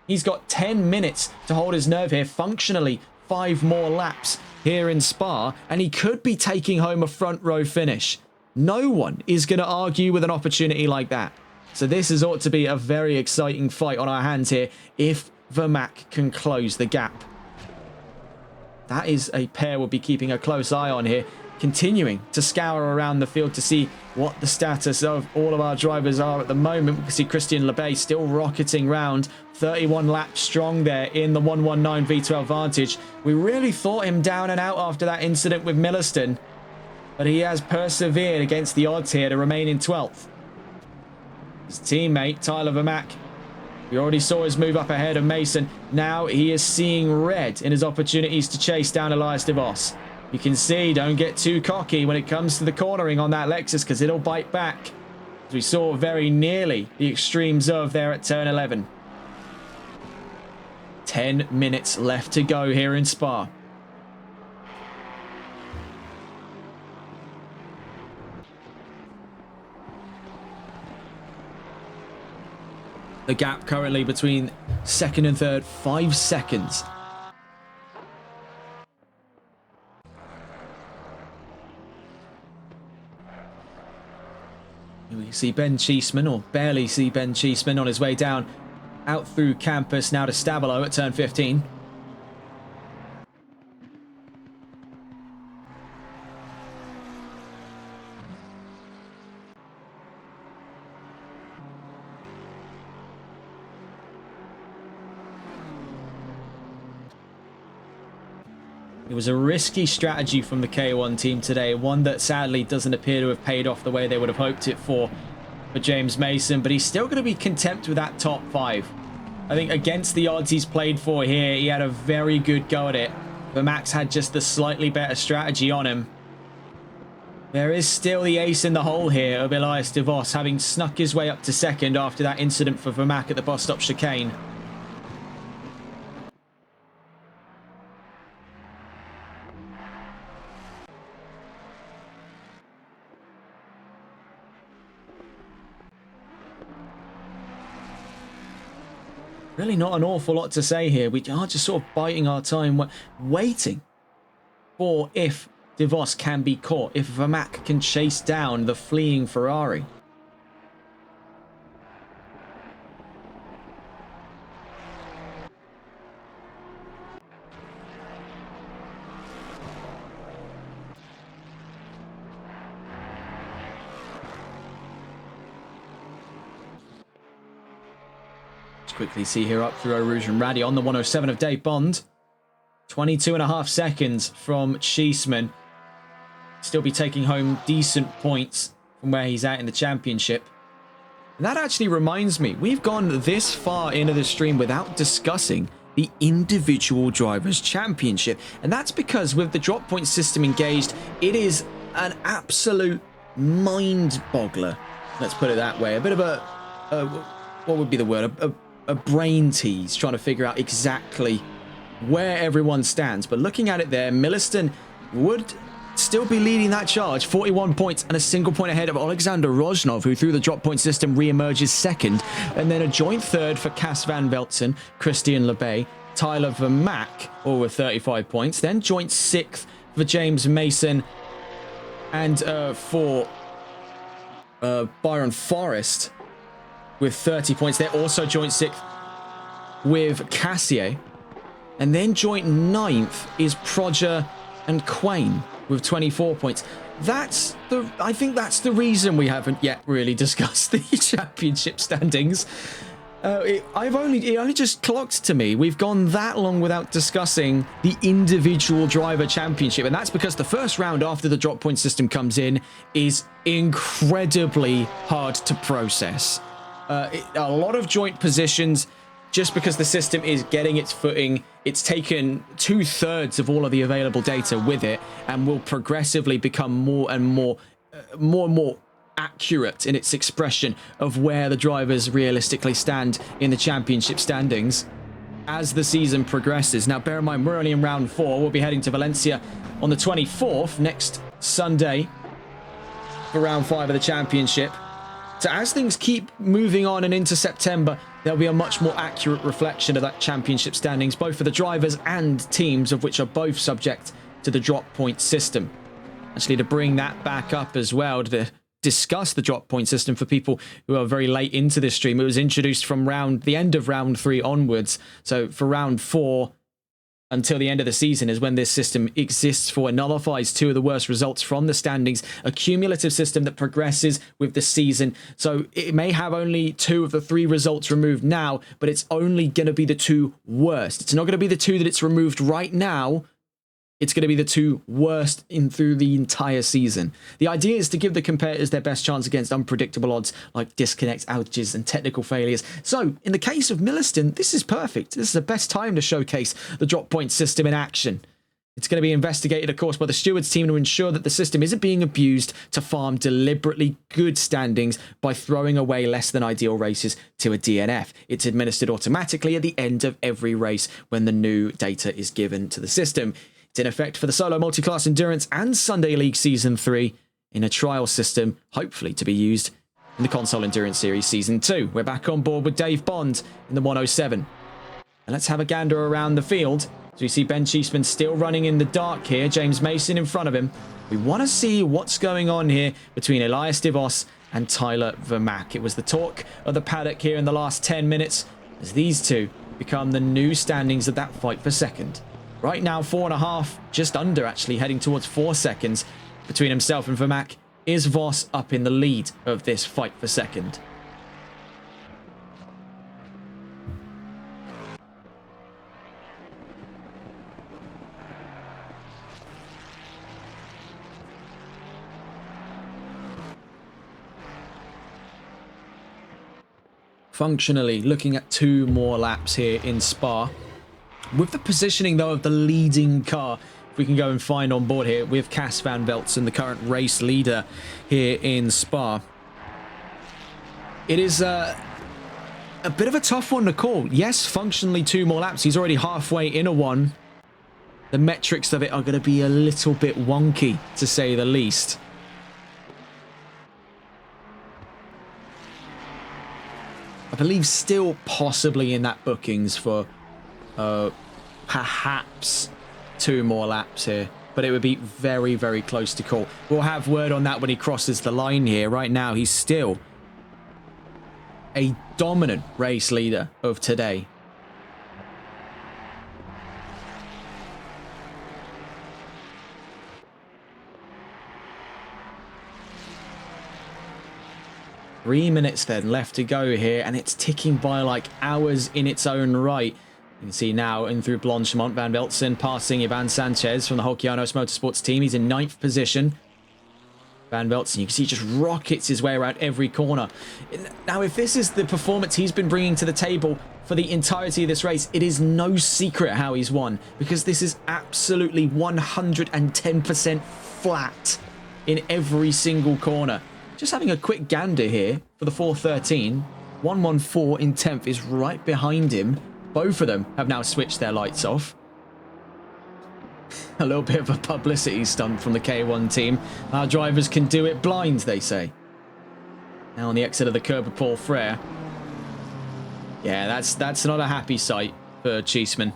S2: He's got 10 minutes to hold his nerve here. Functionally, 5 more laps here in Spa, and he could be taking home a front row finish. No one is going to argue with an opportunity like that. So this is ought to be a very exciting fight on our hands here if Vermaak can close the gap. That is a pair we'll be keeping a close eye on here, continuing to scour around the field to see what the status of all of our drivers are at the moment. We can see Christian Lebay still rocketing round, 31 laps strong there in the 119 V12 Vantage. We really thought him down and out after that incident with Milliston, but he has persevered against the odds here to remain in 12th. His teammate, Tyler Vermaak, we already saw his move up ahead of Mason. Now he is seeing red in his opportunities to chase down Elias de Vos. You can see, don't get too cocky when it comes to the cornering on that Lexus, because it'll bite back. As we saw very nearly the extremes of there at turn 11. 10 minutes left to go here in Spa. The gap currently between second and third, 5 seconds. We see Ben Cheeseman, or barely see Ben Cheeseman, on his way down out through campus now to Stabilo at turn 15. It was a risky strategy from the K1 team today, one that sadly doesn't appear to have paid off the way they would have hoped it for James Mason, but he's still going to be content with that top 5. I think against the odds he's played for here, he had a very good go at it. Vermaak's had just the slightly better strategy on him. There is still the ace in the hole here of Elias de Vos, having snuck his way up to second after that incident for Vermaak at the bus stop chicane. Really not an awful lot to say here. We are just sort of biding our time, waiting for if de Vos can be caught, if Vermaak can chase down the fleeing Ferrari. Quickly see here up through Eau Rouge and Raddy on the 107 of Dave Bond. 22.5 seconds from Cheeseman. Still be taking home decent points from where he's at in the championship. And that actually reminds me, we've gone this far into the stream without discussing the individual drivers championship. And that's because with the drop point system engaged, it is an absolute mind boggler. Let's put it that way. A bit of a what would be the word? A brain tease, trying to figure out exactly where everyone stands. But looking at it there, Milliston would still be leading that charge, 41 points and a single point ahead of Alexander Rojnov, who through the drop point system re-emerges second, and then a joint third for Cas van Veltzen, Christian Lebay, Tyler Vermaak, all with 35 points, then joint sixth for James Mason, and for Byron Forrest with 30 points. They're also joint sixth with Cassier. And then joint ninth is Proger and Quain with 24 points. I think that's the reason we haven't yet really discussed the championship standings. It only just clocked to me. We've gone that long without discussing the individual driver championship. And that's because the first round after the drop point system comes in is incredibly hard to process. A lot of joint positions, just because the system is getting its footing. It's taken 2/3 of all of the available data with it, and will progressively become more and more accurate in its expression of where the drivers realistically stand in the championship standings as the season progresses. Now, bear in mind, we're only in round 4. We'll be heading to Valencia on the 24th, next Sunday, for round 5 of the championship. So as things keep moving on and into September, there'll be a much more accurate reflection of that championship standings, both for the drivers and teams, of which are both subject to the drop point system. Actually, to bring that back up as well, to discuss the drop point system for people who are very late into this stream, it was introduced from the end of round 3 onwards. So for round 4 until the end of the season is when this system exists for. It nullifies 2 of the worst results from the standings, a cumulative system that progresses with the season. So it may have only 2 of the 3 results removed now, but it's only going to be the 2 worst. It's not going to be the 2 that it's removed right now. It's going to be the 2 worst through the entire season. The idea is to give the competitors their best chance against unpredictable odds like disconnects, outages, and technical failures. So, in the case of Milliston, this is perfect. This is the best time to showcase the drop point system in action. It's going to be investigated, of course, by the stewards team to ensure that the system isn't being abused to farm deliberately good standings by throwing away less than ideal races to a DNF. It's administered automatically at the end of every race when the new data is given to the system. It's in effect for the Solo Multiclass Endurance and Sunday League Season 3 in a trial system, hopefully to be used in the Console Endurance Series Season 2. We're back on board with Dave Bond in the 107. And let's have a gander around the field. So we see Ben Cheeseman still running in the dark here, James Mason in front of him. We want to see what's going on here between Elias DeVos and Tyler Vermaak. It was the talk of the paddock here in the last 10 minutes as these two become the new standings of that fight for second. Right now, 4.5, just under actually, heading towards 4 seconds between himself and Vermaak. Is Vos up in the lead of this fight for second? Functionally, looking at 2 more laps here in Spa. With the positioning, though, of the leading car, if we can go and find on board here with Cas van Veltsen, the current race leader here in Spa. It is a bit of a tough one to call. Yes, functionally 2 more laps. He's already halfway in a 1. The metrics of it are going to be a little bit wonky, to say the least. I believe still possibly in that bookings for perhaps 2 more laps here, but it would be very, very close to call. We'll have word on that when he crosses the line here. Right now, he's still a dominant race leader of today. Three minutes then left to go here, and it's ticking by like hours in its own right. You can see now in through Blanchimont, Van Veltsen passing Ivan Sanchez from the Holkianos Motorsports team. He's in 9th position. Van Veltsen, you can see, just rockets his way around every corner. Now, if this is the performance he's been bringing to the table for the entirety of this race, it is no secret how he's won, because this is absolutely 110% flat in every single corner. Just having a quick gander here for the 413. 114 in 10th is right behind him. Both of them have now switched their lights off. A little bit of a publicity stunt from the K1 team. Our drivers can do it blind, they say. Now on the exit of the curb of Paul Frere. Yeah, that's not a happy sight for Cheeseman.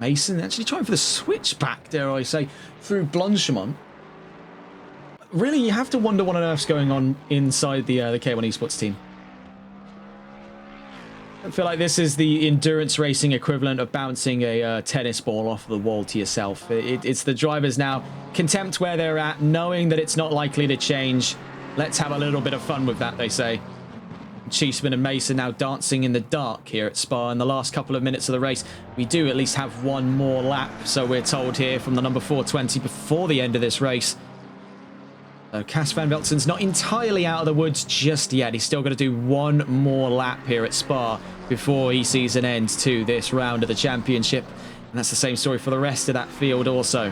S2: Mason actually trying for the switchback, dare I say, through Blanchimont. Really, you have to wonder what on earth's going on inside the K1 Esports team. I feel like this is the endurance racing equivalent of bouncing a tennis ball off the wall to yourself. It's the drivers now contempt where they're at, knowing that it's not likely to change. Let's have a little bit of fun with that, they say. Cheeseman and Mason now dancing in the dark here at Spa in the last couple of minutes of the race. We do at least have 1 more lap, so we're told here from the number 420 before the end of this race. So Cas van Veltsen's not entirely out of the woods just yet. He's still got to do 1 more lap here at Spa before he sees an end to this round of the championship. And that's the same story for the rest of that field also.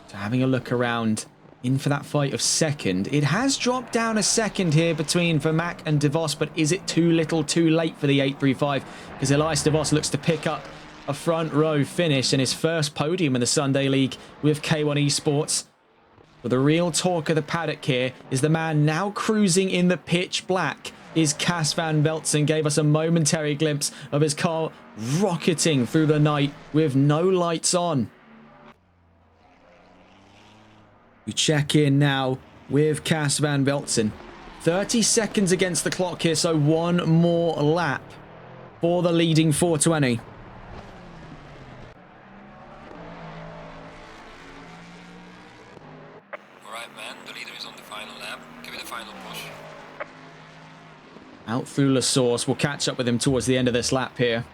S2: So having a look around, in for that fight of second. It has dropped down a second here between Vermaak and DeVos, but is it too little too late for the 835? Because Elias DeVos looks to pick up a front row finish and his first podium in the Sunday League with K1 Esports. But the real talk of the paddock here is the man now cruising in the pitch black is Cas van Veltzen. Gave us a momentary glimpse of his car rocketing through the night with no lights on. We check in now with Cas van Veltzen. 30 seconds against the clock here, so one more lap for the leading 420.
S3: Alright man, the leader is on the final lap. Give it a final push.
S2: Out through La Source. We'll catch up with him towards the end of this lap here.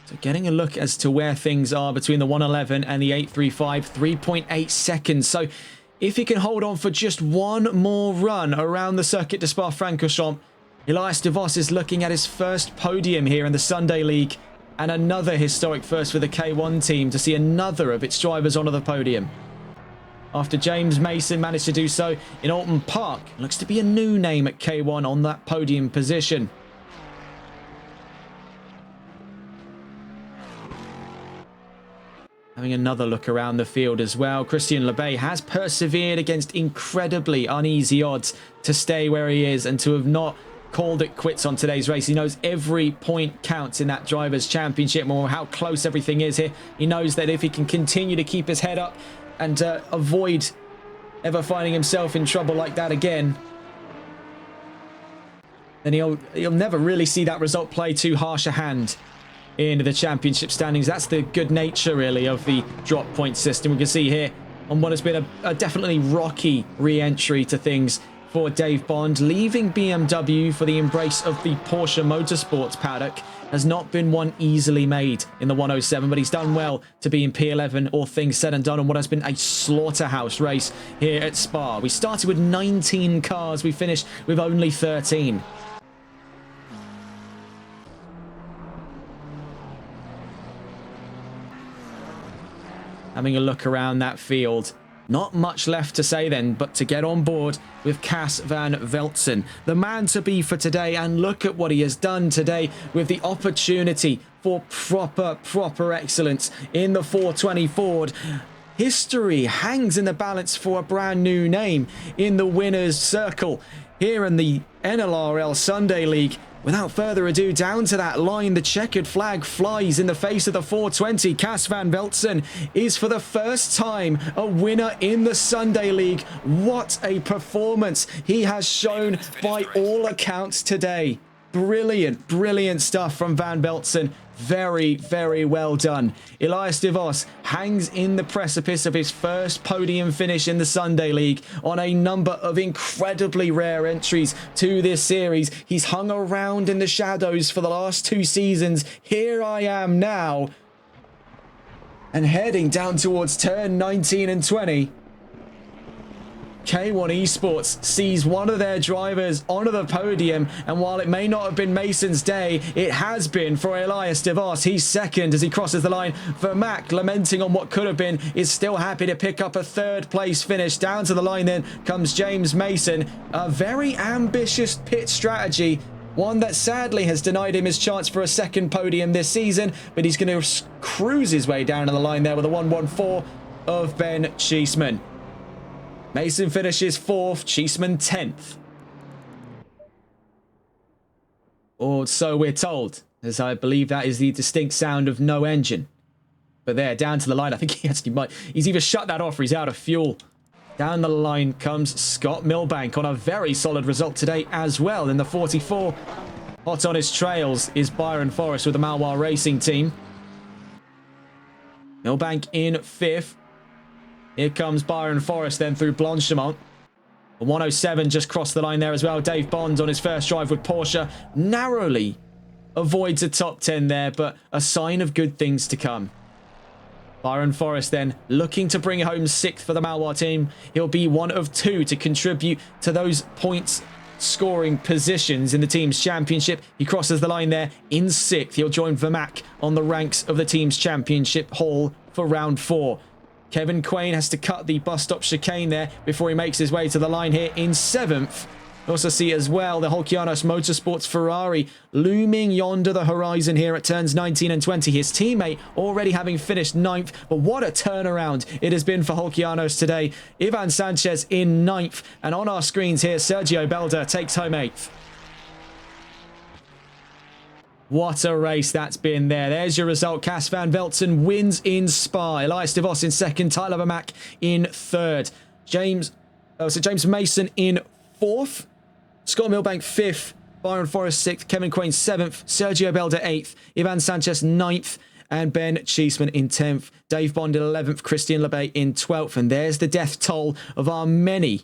S2: So getting a look as to where things are between the 111 and the 835, 3.8 seconds. So if he can hold on for just one more run around the Circuit de Spa-Francorchamps, Elias DeVos is looking at his first podium here in the Sunday League and another historic first for the K1 team to see another of its drivers onto the podium. After James Mason managed to do so in Alton Park, looks to be a new name at K1 on that podium position. Having another look around the field as well. Christian Lebay has persevered against incredibly uneasy odds to stay where he is and to have not called it quits on today's race. He knows every point counts in that Drivers' Championship, or how close everything is here. He knows that if he can continue to keep his head up and avoid ever finding himself in trouble like that again, then he'll never really see that result play too harsh a hand in the championship standings. That's the good nature, really, of the drop point system. We can see here on what has been a definitely rocky re-entry to things for Dave Bond. Leaving BMW for the embrace of the Porsche Motorsports paddock has not been one easily made in the 107, but he's done well to be in P11, all things said and done, on what has been a slaughterhouse race here at Spa. We started with 19 cars, we finished with only 13. Having a look around that field, not much left to say then, but to get on board with Cas van Veltzen, the man to be for today. And look at what he has done today with the opportunity for proper excellence in the 420 Ford. History hangs in the balance for a brand new name in the winner's circle here in the NLRL Sunday League. Without further ado, down to that line, the checkered flag flies in the face of the 420. Cas van Veltzen is for the first time a winner in the Sunday League. What a performance he has shown by all accounts today. Brilliant stuff from Van Veltzen. Very well done. Elias DeVos hangs in the precipice of his first podium finish in the Sunday League on a number of incredibly rare entries to this series. He's hung around in the shadows for the last 2 seasons. Here I am now, and heading down towards turn 19 and 20. K1 Esports sees one of their drivers onto the podium, and while it may not have been Mason's day, it has been for Elias DeVos. He's second as he crosses the line. Vermaak, lamenting on what could have been, is still happy to pick up a 3rd place finish. Down to the line then comes James Mason. A very ambitious pit strategy, one that sadly has denied him his chance for a 2nd podium this season, but he's going to cruise his way down to the line there with a 114 of Ben Cheeseman. Mason finishes 4th, Cheeseman 10th. Or so we're told, as I believe that is the distinct sound of no engine. But there, down to the line, I think he actually might... He's either shut that off or he's out of fuel. Down the line comes Scott Milbank on a very solid result today as well in the 44. Hot on his trails is Byron Forrest with the Malwar Racing team. Milbank in 5th. Here comes Byron Forrest then through Blanchimont. The 107 just crossed the line there as well. Dave Bond on his first drive with Porsche, narrowly avoids a top 10 there, but a sign of good things to come. Byron Forrest then looking to bring home 6th for the Malwar team. He'll be one of 2 to contribute to those points scoring positions in the team's championship. He crosses the line there in 6th. He'll join Vermac on the ranks of the team's championship haul for round 4. Kevin Quain has to cut the bus stop chicane there before he makes his way to the line here in 7th. We also see as well the Holkianos Motorsports Ferrari looming yonder the horizon here at turns 19 and 20. His teammate already having finished 9th, but what a turnaround it has been for Holkianos today. Ivan Sanchez in 9th, and on our screens here, Sergio Belda takes home 8th. What a race that's been there. There's your result. Cas van Veltzen wins in Spa. Elias de Vos in 2nd. Tyler Vermac in 3rd. James Mason in 4th. Scott Milbank 5th. Byron Forrest 6th. Kevin Quain 7th. Sergio Belda 8th. Ivan Sanchez 9th. And Ben Cheeseman in 10th. Dave Bond in 11th. Christian Lebay in 12th. And there's the death toll of our many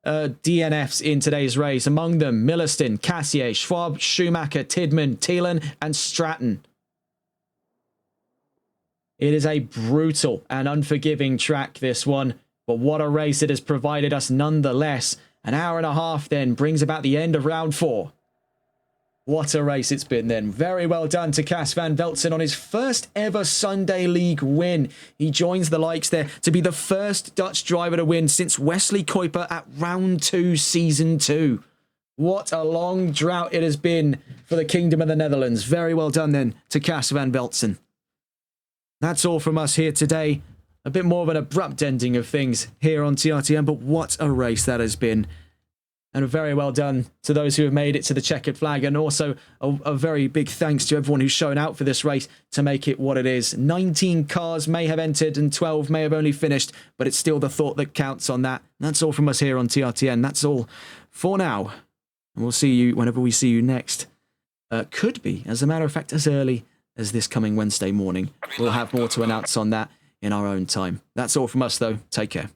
S2: DNFs in today's race. Among them, Milliston, Cassier, Schwab, Schumacher, Tidman, Thielen, and Stratton. It is a brutal and unforgiving track, this one. But what a race it has provided us nonetheless. An hour and a half then brings about the end of round 4. What a race it's been then. Very well done to Cas van Veltzen on his first ever Sunday League win. He joins the likes there to be the first Dutch driver to win since Wesley Kuiper at round 2, season 2. What a long drought it has been for the Kingdom of the Netherlands. Very well done then to Cas van Veltzen. That's all from us here today. A bit more of an abrupt ending of things here on TRTM, but what a race that has been. And very well done to those who have made it to the checkered flag. And also a very big thanks to everyone who's shown out for this race to make it what it is. 19 cars may have entered and 12 may have only finished, but it's still the thought that counts on that. That's all from us here on TRTN. That's all for now. And we'll see you whenever we see you next. Could be, as a matter of fact, as early as this coming Wednesday morning. We'll have more to announce on that in our own time. That's all from us, though. Take care.